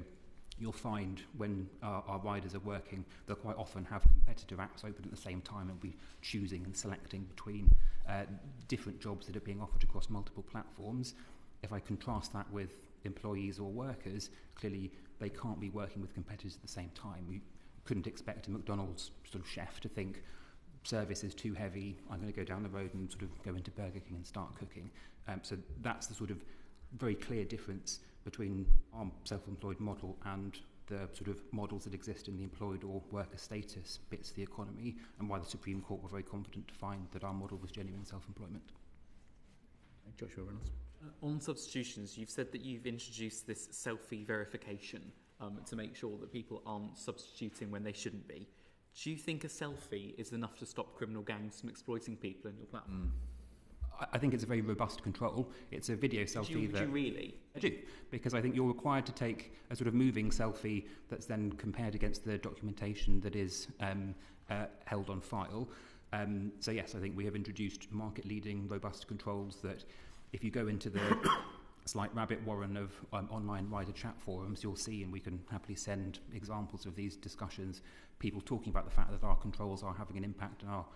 [SPEAKER 13] you'll find when our riders are working, they'll quite often have competitor apps open at the same time and be choosing and selecting between different jobs that are being offered across multiple platforms. If I contrast that with employees or workers, clearly they can't be working with competitors at the same time. We couldn't expect a McDonald's sort of chef to think, service is too heavy, I'm going to go down the road and sort of go into Burger King and start cooking. So that's the sort of very clear difference between our self-employed model and the sort of models that exist in the employed or worker status bits of the economy, and why the Supreme Court were very confident to find that our model was genuine self-employment.
[SPEAKER 1] Joshua Reynolds.
[SPEAKER 8] On substitutions, you've said that you've introduced this selfie verification to make sure that people aren't substituting when they shouldn't be. Do you think a selfie is enough to stop criminal gangs from exploiting people in your platform?
[SPEAKER 13] I think it's a very robust control. It's a video selfie.
[SPEAKER 8] Would you really?
[SPEAKER 13] I do, because I think you're required to take a sort of moving selfie that's then compared against the documentation that is held on file. So yes, I think we have introduced market-leading robust controls that if you go into the slight rabbit warren of online rider chat forums, you'll see, and we can happily send examples of these discussions, people talking about the fact that our controls are having an impact and are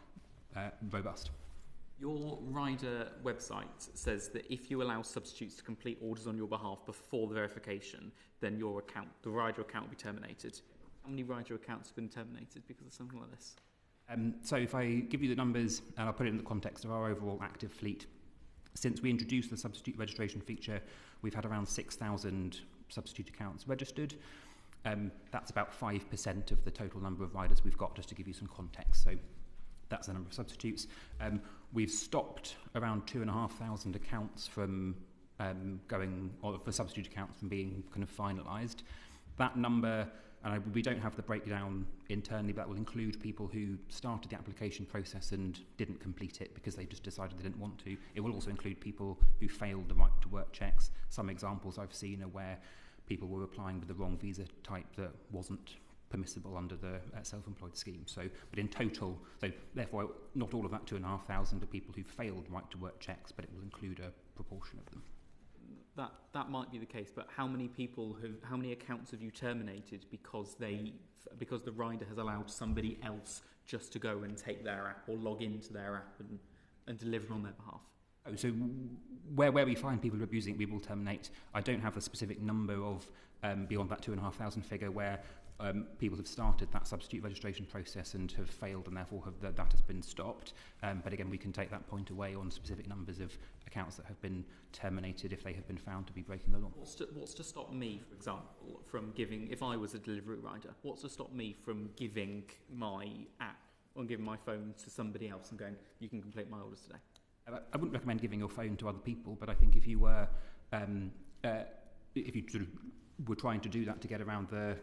[SPEAKER 13] robust.
[SPEAKER 8] Your rider website says that if you allow substitutes to complete orders on your behalf before the verification, then the rider account will be terminated. How many rider accounts have been terminated because of something like this?
[SPEAKER 13] So if I give you the numbers, and I'll put it in the context of our overall active fleet, since we introduced the substitute registration feature, we've had around 6,000 substitute accounts registered. That's about 5% of the total number of riders we've got, just to give you some context. So that's the number of substitutes. We've stopped around 2,500 accounts from for substitute accounts from being kind of finalised. That number, and we don't have the breakdown internally, but that will include people who started the application process and didn't complete it because they just decided they didn't want to. It will also include people who failed the right to work checks. Some examples I've seen are where people were applying with the wrong visa type that wasn't permissible under the self-employed scheme. So, but in total, so therefore, not all of that 2,500 are people who failed right to work checks, but it will include a proportion of them.
[SPEAKER 8] That might be the case, but how many accounts have you terminated because the rider has allowed somebody else just to go and take their app or log into their app and deliver on their behalf?
[SPEAKER 13] Oh, so where we find people abusing it, we will terminate. I don't have a specific number of beyond that 2,500 figure where people have started that substitute registration process and have failed, and therefore that has been stopped. But again, we can take that point away on specific numbers of accounts that have been terminated if they have been found to be breaking the law.
[SPEAKER 8] What's to stop me, for example, from giving, if I was a Deliveroo rider, what's to stop me from giving my app or giving my phone to somebody else and going, you can complete my orders today?
[SPEAKER 13] I wouldn't recommend giving your phone to other people, but I think if you were, if you sort of were trying to do that to get around the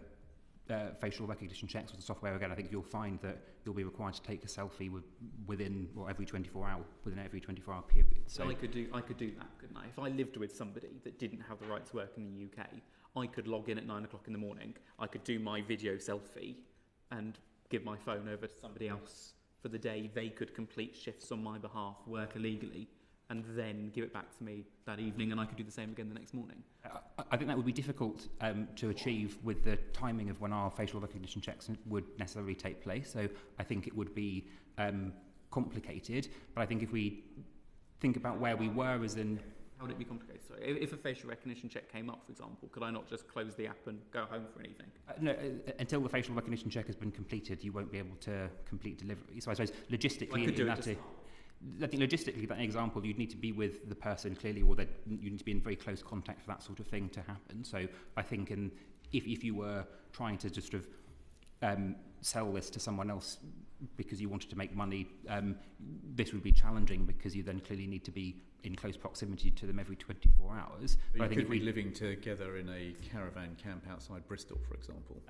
[SPEAKER 13] facial recognition checks with the software, again, I think you'll find that you'll be required to take a selfie within every 24 hour period.
[SPEAKER 8] So I could do that, couldn't I? If I lived with somebody that didn't have the right to work in the UK, I could log in at 9 o'clock in the morning. I could do my video selfie and give my phone over to somebody else for the day. They could complete shifts on my behalf, work illegally, and then give it back to me that evening, and I could do the same again the next morning.
[SPEAKER 13] I think that would be difficult to achieve with the timing of when our facial recognition checks would necessarily take place. So I think it would be complicated. But I think if we think about where we were as in...
[SPEAKER 8] How would it be complicated? Sorry, if a facial recognition check came up, for example, could I not just close the app and go home for anything?
[SPEAKER 13] No, until the facial recognition check has been completed, you won't be able to complete delivery. So I suppose logistically... I think logistically, that example, you'd need to be with the person clearly, or that you need to be in very close contact for that sort of thing to happen. So I think if you were trying to just sort of sell this to someone else because you wanted to make money, this would be challenging because you then clearly need to be in close proximity to them every 24 hours.
[SPEAKER 1] But I think if we living together in a caravan camp outside Bristol, for example.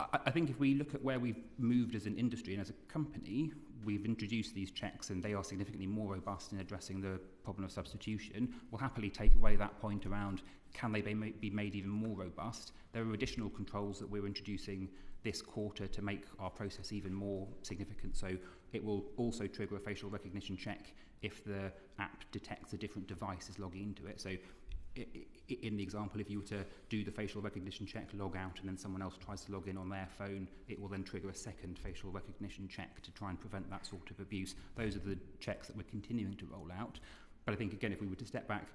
[SPEAKER 13] I think if we look at where we've moved as an industry and as a company, we've introduced these checks and they are significantly more robust in addressing the problem of substitution. We'll happily take away that point around can they be made even more robust. There are additional controls that we're introducing this quarter to make our process even more significant. So it will also trigger a facial recognition check if the app detects a different device is logging into it. So in the example, if you were to do the facial recognition check, log out, and then someone else tries to log in on their phone, it will then trigger a second facial recognition check to try and prevent that sort of abuse. Those are the checks that we're continuing to roll out. But I think, again, if we were to step back,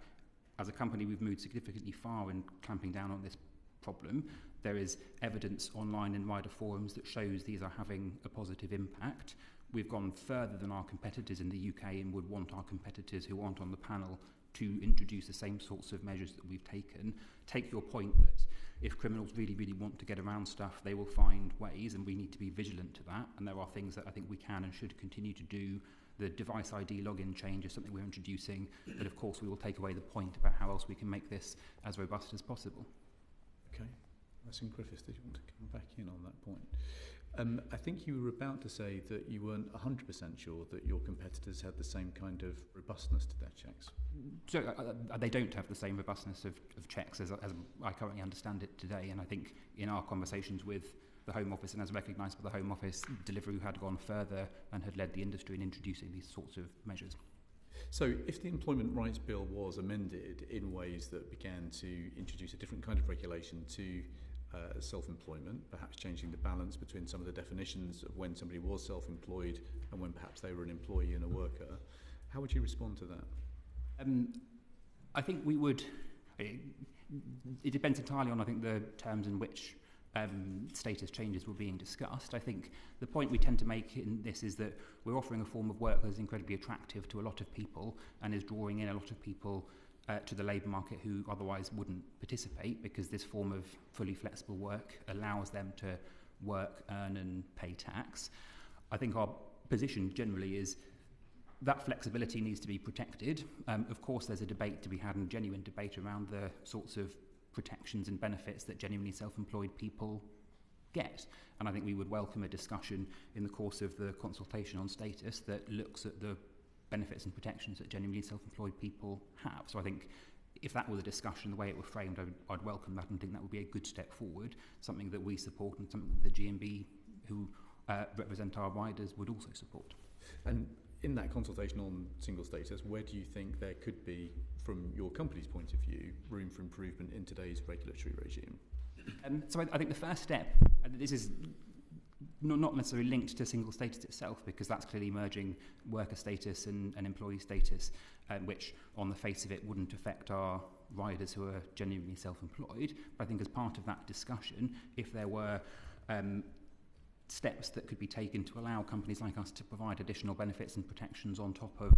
[SPEAKER 13] as a company, we've moved significantly far in clamping down on this problem. There is evidence online in wider forums that shows these are having a positive impact. We've gone further than our competitors in the UK and would want our competitors who aren't on the panel to introduce the same sorts of measures that we've taken. Take your point that if criminals really, really want to get around stuff, they will find ways, and we need to be vigilant to that. And there are things that I think we can and should continue to do. The device ID login change is something we're introducing, but of course we will take away the point about how else we can make this as robust as possible.
[SPEAKER 1] Okay. Alessandro, Griffiths, did you want to come back in on that point? I think you were about to say that you weren't 100% sure that your competitors had the same kind of robustness to their checks.
[SPEAKER 13] So they don't have the same robustness of checks as I currently understand it today, and I think in our conversations with the Home Office and as recognised by the Home Office, Deliveroo had gone further and had led the industry in introducing these sorts of measures.
[SPEAKER 1] So if the Employment Rights Bill was amended in ways that began to introduce a different kind of regulation to self-employment, perhaps changing the balance between some of the definitions of when somebody was self-employed and when perhaps they were an employee and a worker, how would you respond to that?
[SPEAKER 13] I think we would... It depends entirely on, I think, the terms in which status changes were being discussed. I think the point we tend to make in this is that we're offering a form of work that is incredibly attractive to a lot of people and is drawing in a lot of people to the labour market who otherwise wouldn't participate, because this form of fully flexible work allows them to work, earn and pay tax. I think our position generally is that flexibility needs to be protected. Of course, there's a debate to be had, and a genuine debate around the sorts of protections and benefits that genuinely self-employed people get. And I think we would welcome a discussion in the course of the consultation on status that looks at the benefits and protections that genuinely self-employed people have. So I think if that was a discussion, the way it were framed, I'd welcome that and think that would be a good step forward, something that we support and something that the GMB, who represent our riders, would also support.
[SPEAKER 1] And in that consultation on single status, where do you think there could be, from your company's point of view, room for improvement in today's regulatory regime?
[SPEAKER 13] So I think the first step, and this is not necessarily linked to single status itself, because that's clearly merging worker status and employee status, which on the face of it wouldn't affect our riders who are genuinely self-employed. But I think as part of that discussion, if there were steps that could be taken to allow companies like us to provide additional benefits and protections on top of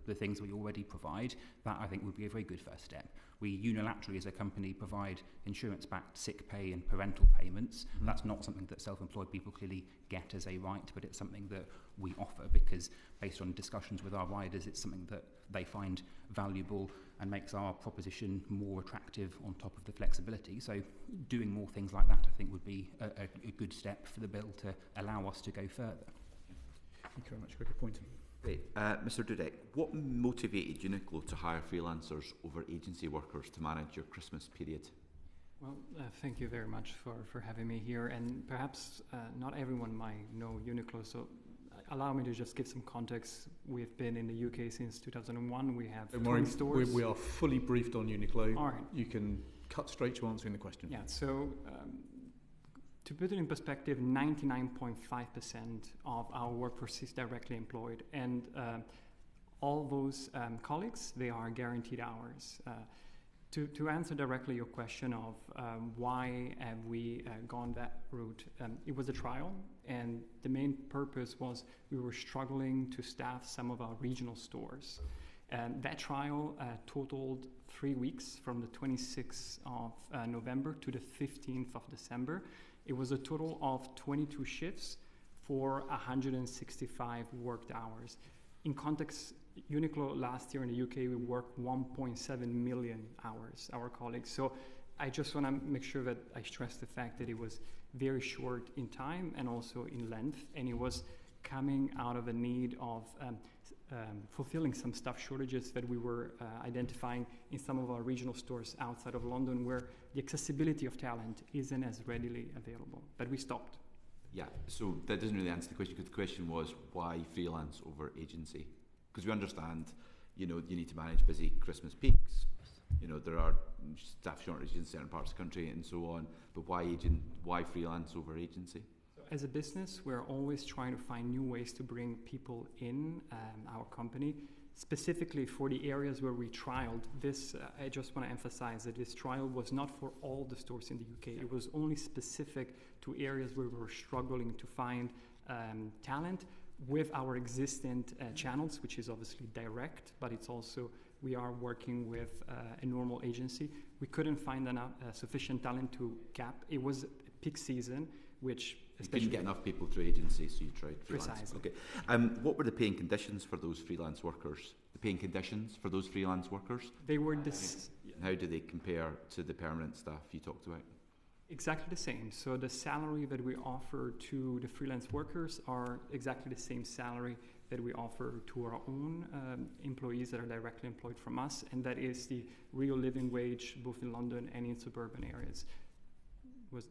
[SPEAKER 13] the things we already provide, that I think would be a very good first step. We unilaterally as a company provide insurance-backed sick pay and parental payments. Mm-hmm. That's not something that self-employed people clearly get as a right, but it's something that we offer because based on discussions with our riders, it's something that they find valuable and makes our proposition more attractive on top of the flexibility. So doing more things like that, I think, would be a good step for the bill to allow us to go further.
[SPEAKER 1] Thank you very much. Quick point.
[SPEAKER 11] Great. Mr. Dudech, what motivated Uniqlo to hire freelancers over agency workers to manage your Christmas period?
[SPEAKER 14] Well, thank you very much for having me here. And perhaps not everyone might know Uniqlo, so allow me to just give some context. We've been in the UK since 2001. We have 20 stores.
[SPEAKER 1] We are fully briefed on Uniqlo.
[SPEAKER 14] All right.
[SPEAKER 1] You can cut straight to answering the question.
[SPEAKER 14] Yeah, so to put it in perspective, 99.5% of our workforce is directly employed, and all those colleagues, they are guaranteed hours. To answer directly your question of why have we gone that route, it was a trial, and the main purpose was we were struggling to staff some of our regional stores. And that trial totaled 3 weeks from the 26th of November to the 15th of December. It was a total of 22 shifts for 165 worked hours. In context, Uniqlo last year in the UK, we worked 1.7 million hours, our colleagues. So I just want to make sure that I stress the fact that it was very short in time and also in length, and it was coming out of a need of fulfilling some staff shortages that we were identifying in some of our regional stores outside of London, where the accessibility of talent isn't as readily available. But we stopped.
[SPEAKER 11] Yeah, so that doesn't really answer the question, because the question was why freelance over agency? Because we understand, you need to manage busy Christmas peaks. There are staff shortages in certain parts of the country and so on. But why freelance over agency?
[SPEAKER 14] As a business, we're always trying to find new ways to bring people in our company, specifically for the areas where we trialed this. I just want to emphasize that this trial was not for all the stores in the UK. It was only specific to areas where we were struggling to find talent with our existing channels, which is obviously direct, but it's also we are working with a normal agency. We couldn't find enough sufficient talent to gap. It was peak season, which
[SPEAKER 11] you couldn't get enough people through agencies, so you tried freelance.
[SPEAKER 14] Precisely.
[SPEAKER 11] Okay. What were the paying conditions for those freelance workers? The paying conditions for those freelance workers?
[SPEAKER 14] They were
[SPEAKER 11] How do they compare to the permanent staff you talked about?
[SPEAKER 14] Exactly the same. So the salary that we offer to the freelance workers are exactly the same salary that we offer to our own employees that are directly employed from us, and that is the real living wage both in London and in suburban areas.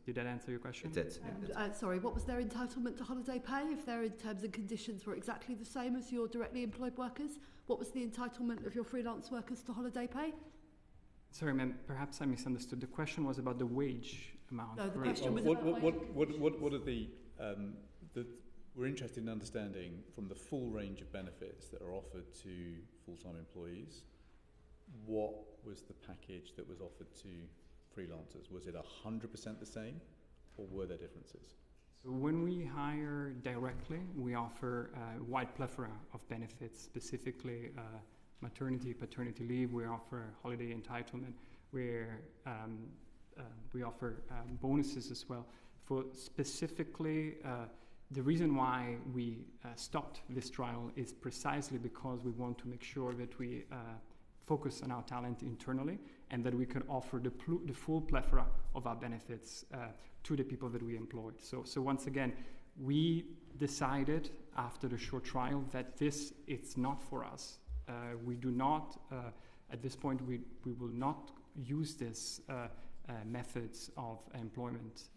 [SPEAKER 14] Did that answer your question?
[SPEAKER 11] It did.
[SPEAKER 5] Sorry, what was their entitlement to holiday pay? If their terms and conditions were exactly the same as your directly employed workers, what was the entitlement of your freelance workers to holiday pay?
[SPEAKER 14] Sorry, ma'am, perhaps I misunderstood. The question was about the wage amount.
[SPEAKER 5] No, the question was about
[SPEAKER 1] what are the we're interested in understanding from the full range of benefits that are offered to full-time employees, what was the package that was offered to freelancers? Was it 100% the same, or were there differences?
[SPEAKER 14] So when we hire directly, we offer a wide plethora of benefits, specifically maternity, paternity leave. We offer holiday entitlement. We offer bonuses as well. For specifically, the reason why we stopped this trial is precisely because we want to make sure that we focus on our talent internally and that we can offer the full plethora of our benefits to the people that we employed. So once again, we decided after the short trial that it's not for us. We do not, at this point, we will not use this methods of employment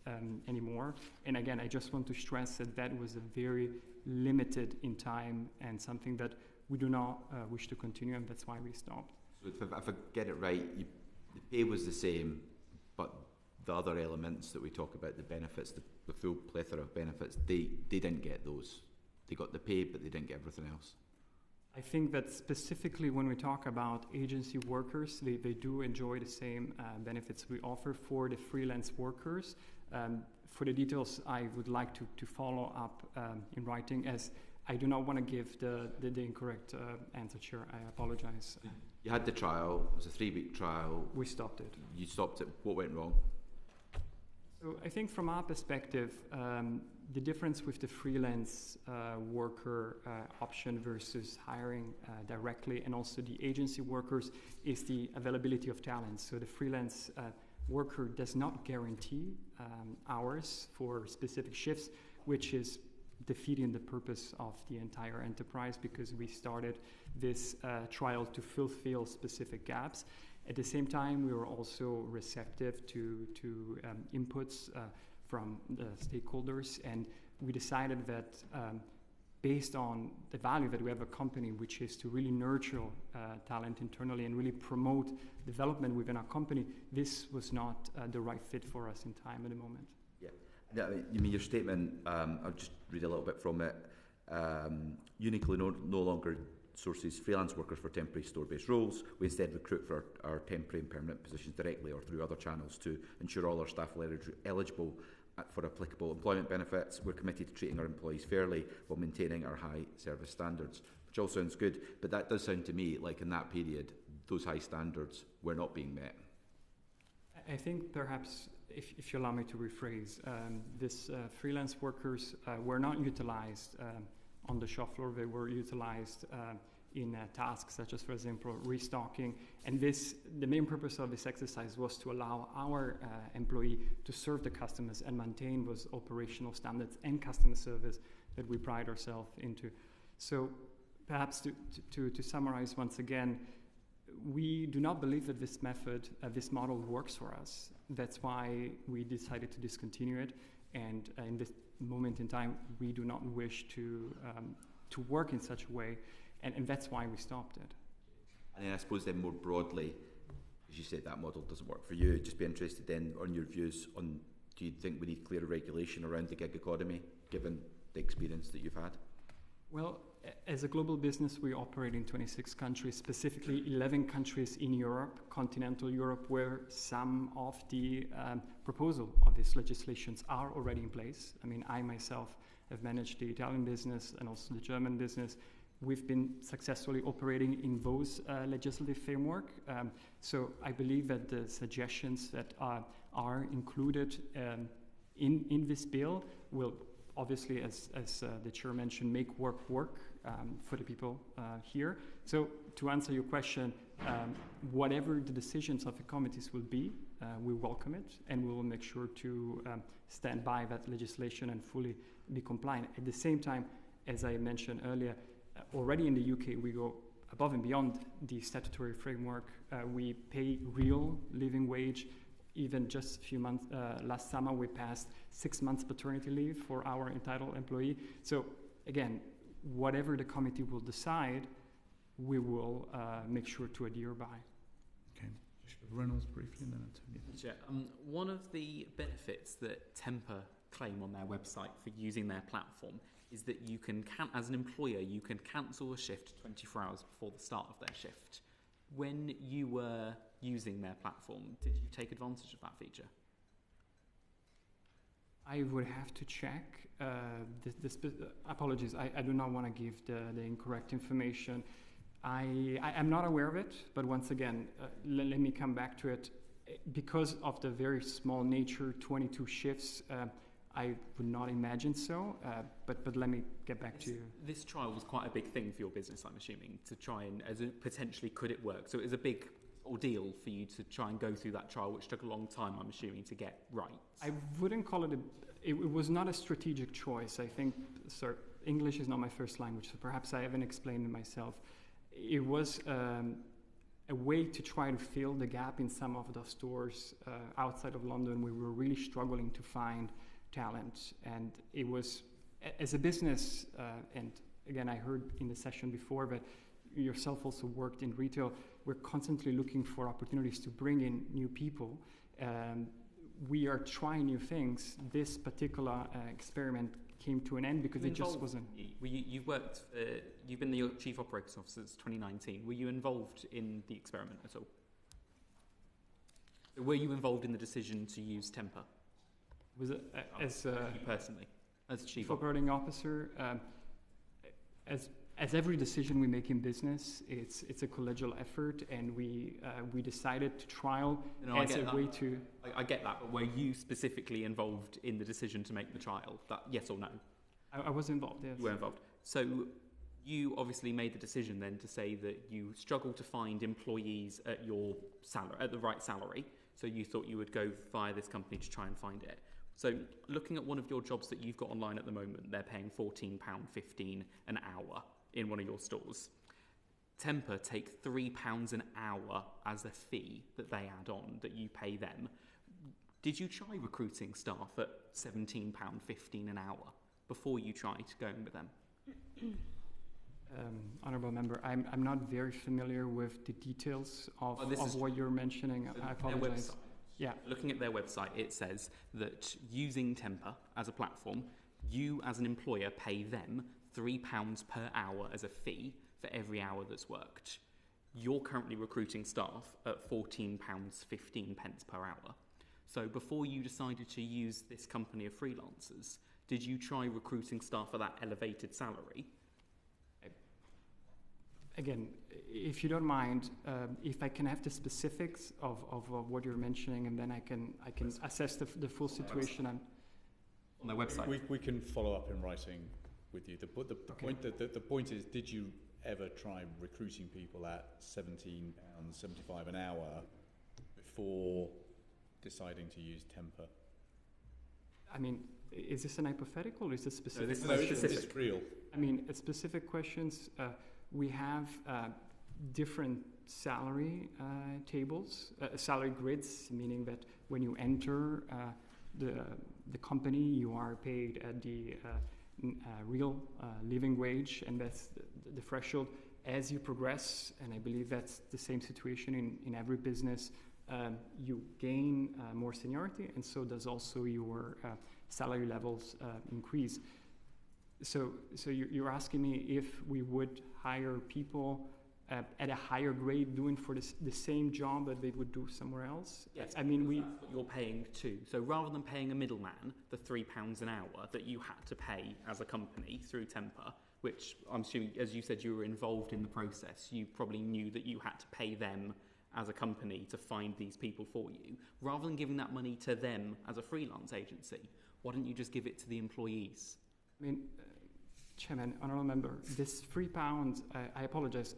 [SPEAKER 14] anymore. And again, I just want to stress that was a very limited in time and something that we do not wish to continue, and that's why we stopped.
[SPEAKER 11] So if I get it right, the pay was the same, but the other elements that we talk about, the benefits, the full plethora of benefits, they didn't get those. They got the pay, but they didn't get everything else.
[SPEAKER 14] I think that specifically when we talk about agency workers, they do enjoy the same benefits we offer for the freelance workers. For the details, I would like to follow up in writing, as I do not want to give the incorrect answer, Chair. I apologize.
[SPEAKER 11] You had the trial. It was a 3-week trial.
[SPEAKER 14] We stopped it.
[SPEAKER 11] You stopped it. What went wrong?
[SPEAKER 14] So I think from our perspective, the difference with the freelance worker option versus hiring directly, and also the agency workers, is the availability of talent. So the freelance worker does not guarantee hours for specific shifts, which is defeating the purpose of the entire enterprise, because we started this trial to fulfill specific gaps. At the same time, we were also receptive to inputs from the stakeholders, and we decided that based on the value that we have a company, which is to really nurture talent internally and really promote development within our company, this was not the right fit for us in time at the moment.
[SPEAKER 11] Yeah, you mean your statement, I'll just read a little bit from it. Uniqlo no longer sources freelance workers for temporary store-based roles. We instead recruit for our temporary and permanent positions directly or through other channels to ensure all our staff are eligible for applicable employment benefits. We're committed to treating our employees fairly while maintaining our high service standards, which all sounds good, but that does sound to me like in that period, those high standards were not being met.
[SPEAKER 14] I think perhaps, if you allow me to rephrase, this freelance workers were not utilized on the shop floor. They were utilized in tasks such as, for example, restocking. And the main purpose of this exercise was to allow our employee to serve the customers and maintain those operational standards and customer service that we pride ourselves into. So perhaps to summarize once again, we do not believe that this method, this model works for us. That's why we decided to discontinue it. And in this moment in time, we do not wish to work in such a way, and that's why we stopped it.
[SPEAKER 11] And then I suppose then more broadly, as you said, that model doesn't work for you. I'd just be interested then on your views on, do you think we need clearer regulation around the gig economy, given the experience that you've had?
[SPEAKER 14] Well, as a global business, we operate in 26 countries, specifically 11 countries in Europe, continental Europe, where some of the proposal of these legislations are already in place. I mean, I myself have managed the Italian business and also the German business. We've been successfully operating in those legislative framework. So I believe that the suggestions that are included in this bill will obviously, as the chair mentioned, make work for the people here. So to answer your question, whatever the decisions of the committees will be, we welcome it, and we will make sure to stand by that legislation and fully be compliant. At the same time, as I mentioned earlier, already in the UK, we go above and beyond the statutory framework. We pay real living wage even just a few months, last summer we passed 6 months paternity leave for our entitled employee. So again, whatever the committee will decide, we will make sure to adhere by.
[SPEAKER 1] Okay. Reynolds briefly and then Antonio.
[SPEAKER 8] One of the benefits that Temper claim on their website for using their platform is that you can, as an employer, you can cancel a shift 24 hours before the start of their shift. When you were using their platform, did you take advantage of that feature?
[SPEAKER 14] I would have to check. Apologies, I do not want to give the incorrect information. I am not aware of it, but once again, let me come back to it. Because of the very small nature, 22 shifts, I would not imagine so, but let me get back to you.
[SPEAKER 8] This trial was quite a big thing for your business, I'm assuming, to try and, potentially, could it work? So it was a big ordeal for you to try and go through that trial, which took a long time, I'm assuming, to get right.
[SPEAKER 14] I wouldn't call it it was not a strategic choice. I think, English is not my first language, so perhaps I haven't explained it myself. It was a way to try to fill the gap in some of the stores outside of London. We were really struggling to find talent, and it was, as a business, and again, I heard in the session before, but yourself also worked in retail, we're constantly looking for opportunities to bring in new people. We are trying new things. This particular experiment came to an end because it just wasn't. You've been the Chief Operating Officer since 2019. Were you involved in the experiment at all? Were you involved in the decision to use Temper? Was it
[SPEAKER 8] you personally, as Chief
[SPEAKER 14] Operating Officer? As every decision we make in business, it's a collegial effort, and we decided to trial as a way to.
[SPEAKER 8] I get that, but were you specifically involved in the decision to make the trial? That yes or no?
[SPEAKER 14] I was involved. Yes.
[SPEAKER 8] You were involved. So you obviously made the decision then to say that you struggled to find employees at your salary, at the right salary. So you thought you would go via this company to try and find it. So looking at one of your jobs that you've got online at the moment, they're paying £14.15 an hour in one of your stores. Temper take £3 an hour as a fee that they add on, that you pay them. Did you try recruiting staff at £17.15 an hour before you tried going with them?
[SPEAKER 14] Honourable Member, I'm not very familiar with the details of what you're mentioning. I apologise. Yeah.
[SPEAKER 8] Looking at their website, it says that using Temper as a platform, you as an employer pay them £3 per hour as a fee for every hour that's worked. You're currently recruiting staff at £14.15 per hour. So before you decided to use this company of freelancers, did you try recruiting staff at that elevated salary?
[SPEAKER 14] Again, if you don't mind, if I can have the specifics of what you're mentioning, and then I can assess the full situation.
[SPEAKER 8] On their website.
[SPEAKER 1] We can follow up in writing with you. The point is, did you ever try recruiting people at £17.75 an hour before deciding to use Temper?
[SPEAKER 14] I mean, is this an hypothetical or is this specific?
[SPEAKER 1] No, it's real.
[SPEAKER 14] I mean, specific questions. We have different salary tables, salary grids, meaning that when you enter the company, you are paid at the real living wage, and that's the threshold. As you progress, and I believe that's the same situation in every business, you gain more seniority, and so does also your salary levels increase. So you're asking me if we would hire people at a higher grade doing for the same job that they would do somewhere else?
[SPEAKER 8] Yes,
[SPEAKER 14] I mean,
[SPEAKER 8] that's what you're paying too. So rather than paying a middleman the £3 an hour that you had to pay as a company through Temper, which I'm assuming, as you said, you were involved in the process, you probably knew that you had to pay them as a company to find these people for you. Rather than giving that money to them as a freelance agency, why don't you just give it to the employees?
[SPEAKER 14] I mean, Chairman, Honourable Member, this £3, I apologise.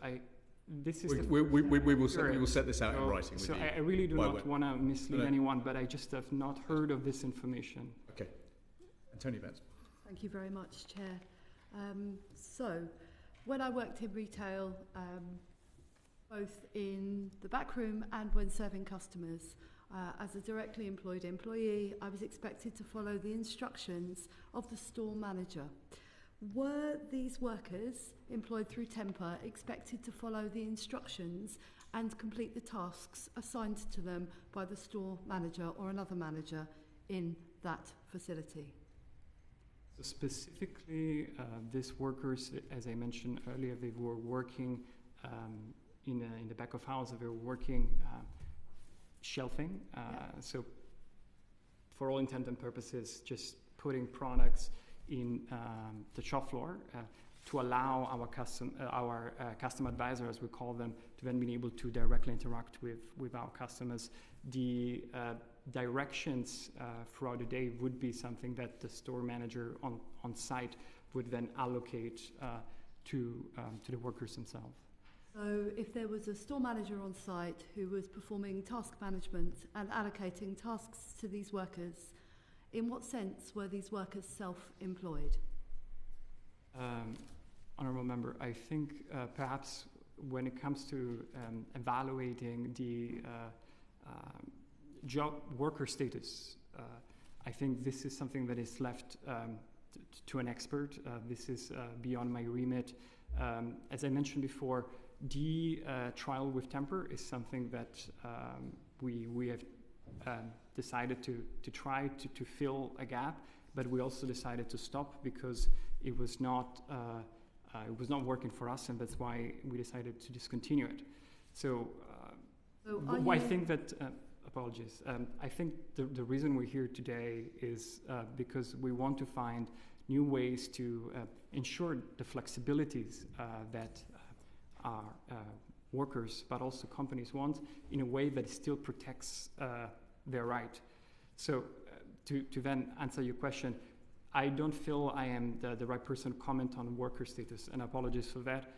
[SPEAKER 14] This is
[SPEAKER 1] we will set this out in writing with you.
[SPEAKER 14] So I really do not want to mislead anyone, but I just have not heard of this information.
[SPEAKER 1] Okay. Antonio Benz.
[SPEAKER 5] Thank you very much, Chair. So, when I worked in retail, both in the back room and when serving customers, As a directly employed employee, I was expected to follow the instructions of the store manager. Were these workers employed through Temper expected to follow the instructions and complete the tasks assigned to them by the store manager or another manager in that facility?
[SPEAKER 14] So specifically, these workers, as I mentioned earlier, they were working in the back of house. They were working shelving. So for all intent and purposes, just putting products in the shop floor to allow our customer advisors, as we call them, to then be able to directly interact with our customers. The directions throughout the day would be something that the store manager on site would then allocate to the workers themselves.
[SPEAKER 5] So if there was a store manager on site who was performing task management and allocating tasks to these workers, in what sense were these workers self-employed?
[SPEAKER 14] Honourable Member, I think perhaps when it comes to evaluating the job worker status, I think this is something that is left to an expert. This is beyond my remit. As I mentioned before, the trial with Temper is something that we have decided to try to fill a gap, but we also decided to stop because it was not working for us, and that's why we decided to discontinue it. So I think that apologies. I think the reason we're here today is because we want to find new ways to ensure the flexibilities that our workers, but also companies want, in a way that still protects their right. So to then answer your question, I don't feel I am the right person to comment on worker status, and apologies for that.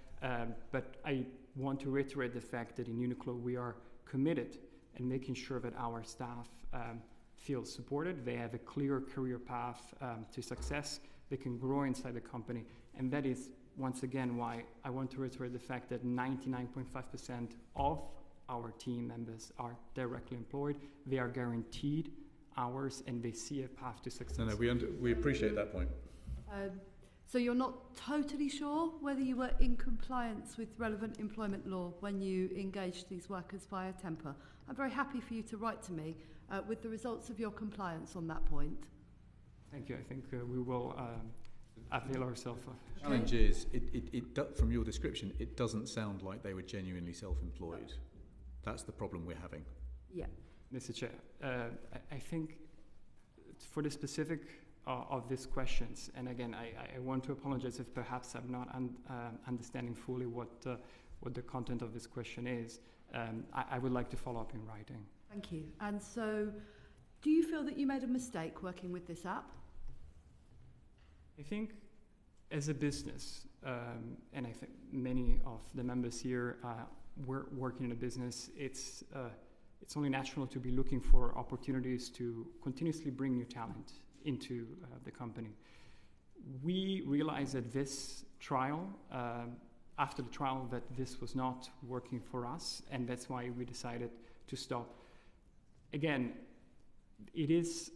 [SPEAKER 14] But I want to reiterate the fact that in Uniqlo we are committed in making sure that our staff feel supported, they have a clear career path to success, they can grow inside the company, and that is once again why I want to reiterate the fact that 99.5% of our team members are directly employed, they are guaranteed hours, and they see a path to success.
[SPEAKER 1] No, we appreciate that point.
[SPEAKER 5] So you're not totally sure whether you were in compliance with relevant employment law when you engaged these workers via Temper. I'm very happy for you to write to me with the results of your compliance on that point.
[SPEAKER 14] Thank you. I think we will avail ourselves of.
[SPEAKER 1] The challenge is, from your description, it doesn't sound like they were genuinely self-employed. That's the problem we're having.
[SPEAKER 5] Yeah.
[SPEAKER 14] Mr. Chair, I think for the specific of these questions, and again, I want to apologize if perhaps I'm not understanding fully what the content of this question is. I would like to follow up in writing.
[SPEAKER 5] Thank you. And so, do you feel that you made a mistake working with this app?
[SPEAKER 14] I think as a business, and I think many of the members here we're working in a business, it's only natural to be looking for opportunities to continuously bring new talent into the company. We realized that this trial, after the trial, that this was not working for us, and that's why we decided to stop. Again, it is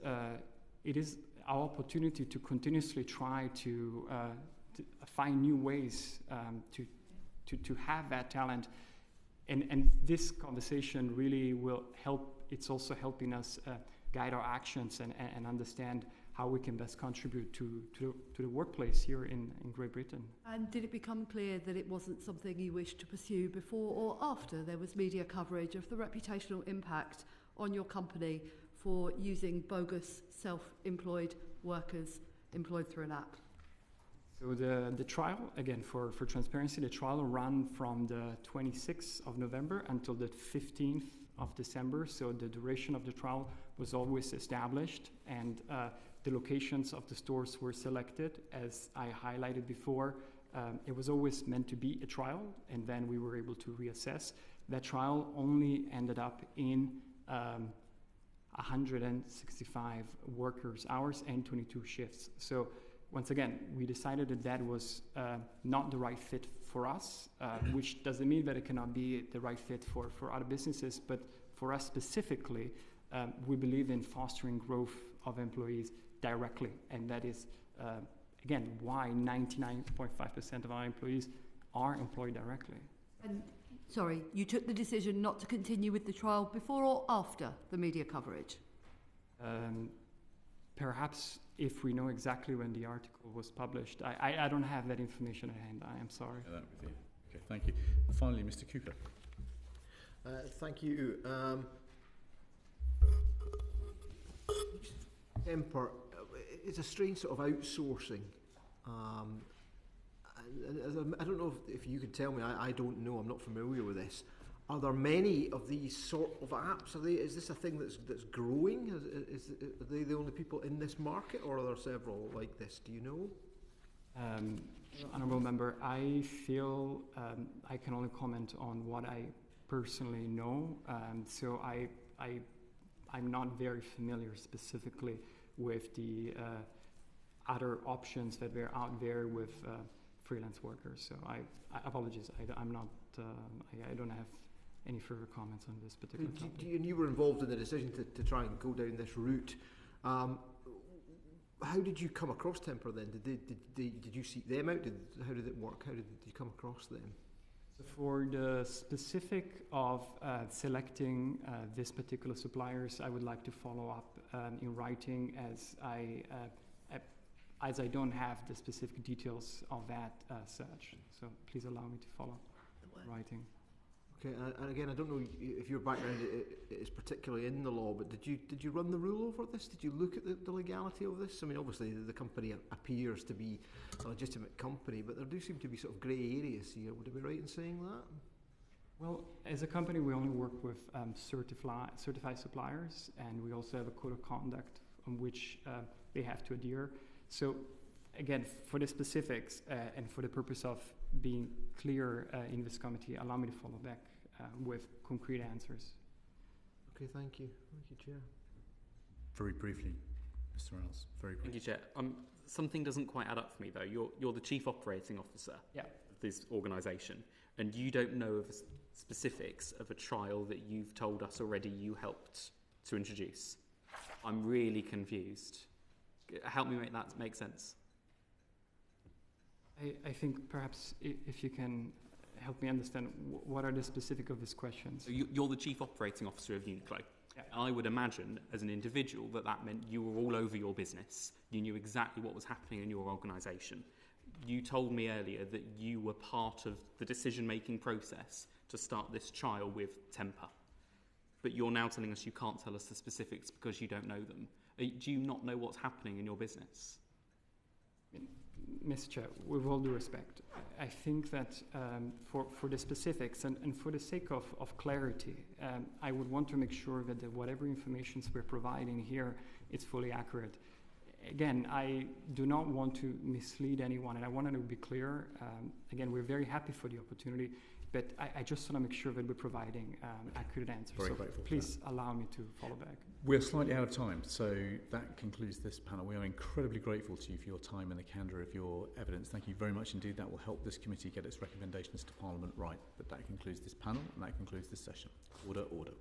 [SPEAKER 14] our opportunity to continuously try to find new ways to have that talent. And this conversation really will help. It's also helping us guide our actions and understand how we can best contribute to the workplace here in Great Britain.
[SPEAKER 5] And did it become clear that it wasn't something you wished to pursue before or after there was media coverage of the reputational impact on your company for using bogus self-employed workers employed through an app?
[SPEAKER 14] So the trial, again, for transparency, the trial ran from the 26th of November until the 15th of December. So the duration of the trial was always established, and the locations of the stores were selected. As I highlighted before, it was always meant to be a trial, and then we were able to reassess. That trial only ended up in 165 workers' hours and 22 shifts. So once again, we decided that was not the right fit for us, which doesn't mean that it cannot be the right fit for other businesses, but for us specifically, We believe in fostering growth of employees directly, and that is, again, why 99.5% of our employees are employed directly.
[SPEAKER 5] And sorry, you took the decision not to continue with the trial before or after the media coverage?
[SPEAKER 14] Perhaps if we know exactly when the article was published. I don't have that information at hand. I am sorry.
[SPEAKER 1] Yeah, that with you. Okay, thank you. And finally, Mr. Cooper.
[SPEAKER 7] Thank you. Temper, it's a strange sort of outsourcing. I don't know if you could tell me. I don't know. I'm not familiar with this. Are there many of these sort of apps? Is this a thing that's growing? Are they the only people in this market, or are there several like this? Do you know?
[SPEAKER 14] Honourable Member, I feel I can only comment on what I personally know. So I'm not very familiar specifically with the other options that were out there with freelance workers. So I apologize. I'm not. I don't have any further comments on this particular topic.
[SPEAKER 7] And you were involved in the decision to try and go down this route. How did you come across Temper then? Did you seek them out? How did it work? How did you come across them?
[SPEAKER 14] So for the specific of selecting this particular suppliers, I would like to follow up in writing, as I don't have the specific details of that search. So please allow me to follow writing.
[SPEAKER 7] Okay, and again, I don't know if your background is particularly in the law, but did you run the rule over this? Did you look at the legality of this? I mean, obviously the company appears to be a legitimate company, but there do seem to be sort of grey areas here. Would I be right in saying that?
[SPEAKER 14] Well, as a company, we only work with certified suppliers, and we also have a code of conduct on which they have to adhere. So, again, for the specifics and for the purpose of being clear in this committee, allow me to follow back with concrete answers.
[SPEAKER 7] Okay, thank you. Thank you, Chair.
[SPEAKER 1] Very briefly, Mr. Reynolds, very briefly.
[SPEAKER 8] Thank you, Chair. Something doesn't quite add up for me, though. You're the Chief Operating Officer of this organisation, and you don't know of specifics of a trial that you've told us already you helped to introduce. I'm really confused. Help me make that make sense.
[SPEAKER 14] I think perhaps if you can help me understand what are the specific of this question.
[SPEAKER 8] So you're the Chief Operating Officer of Uniqlo. Yeah. I would imagine as an individual that meant you were all over your business. You knew exactly what was happening in your organisation. You told me earlier that you were part of the decision-making process to start this trial with Temper. But you're now telling us you can't tell us the specifics because you don't know them. Do you not know what's happening in your business?
[SPEAKER 14] Mr. Chair, with all due respect, I think that for the specifics and for the sake of clarity, I would want to make sure that whatever information we're providing here is fully accurate. Again, I do not want to mislead anyone, and I want to be clear. Again, we're very happy for the opportunity, but I just want to make sure that we're providing accurate answers.
[SPEAKER 1] Very
[SPEAKER 14] so
[SPEAKER 1] grateful.
[SPEAKER 14] Please allow me to follow back.
[SPEAKER 1] We're slightly out of time, so that concludes this panel. We are incredibly grateful to you for your time and the candour of your evidence. Thank you very much indeed. That will help this committee get its recommendations to Parliament right. But that concludes this panel, and that concludes this session. Order, order.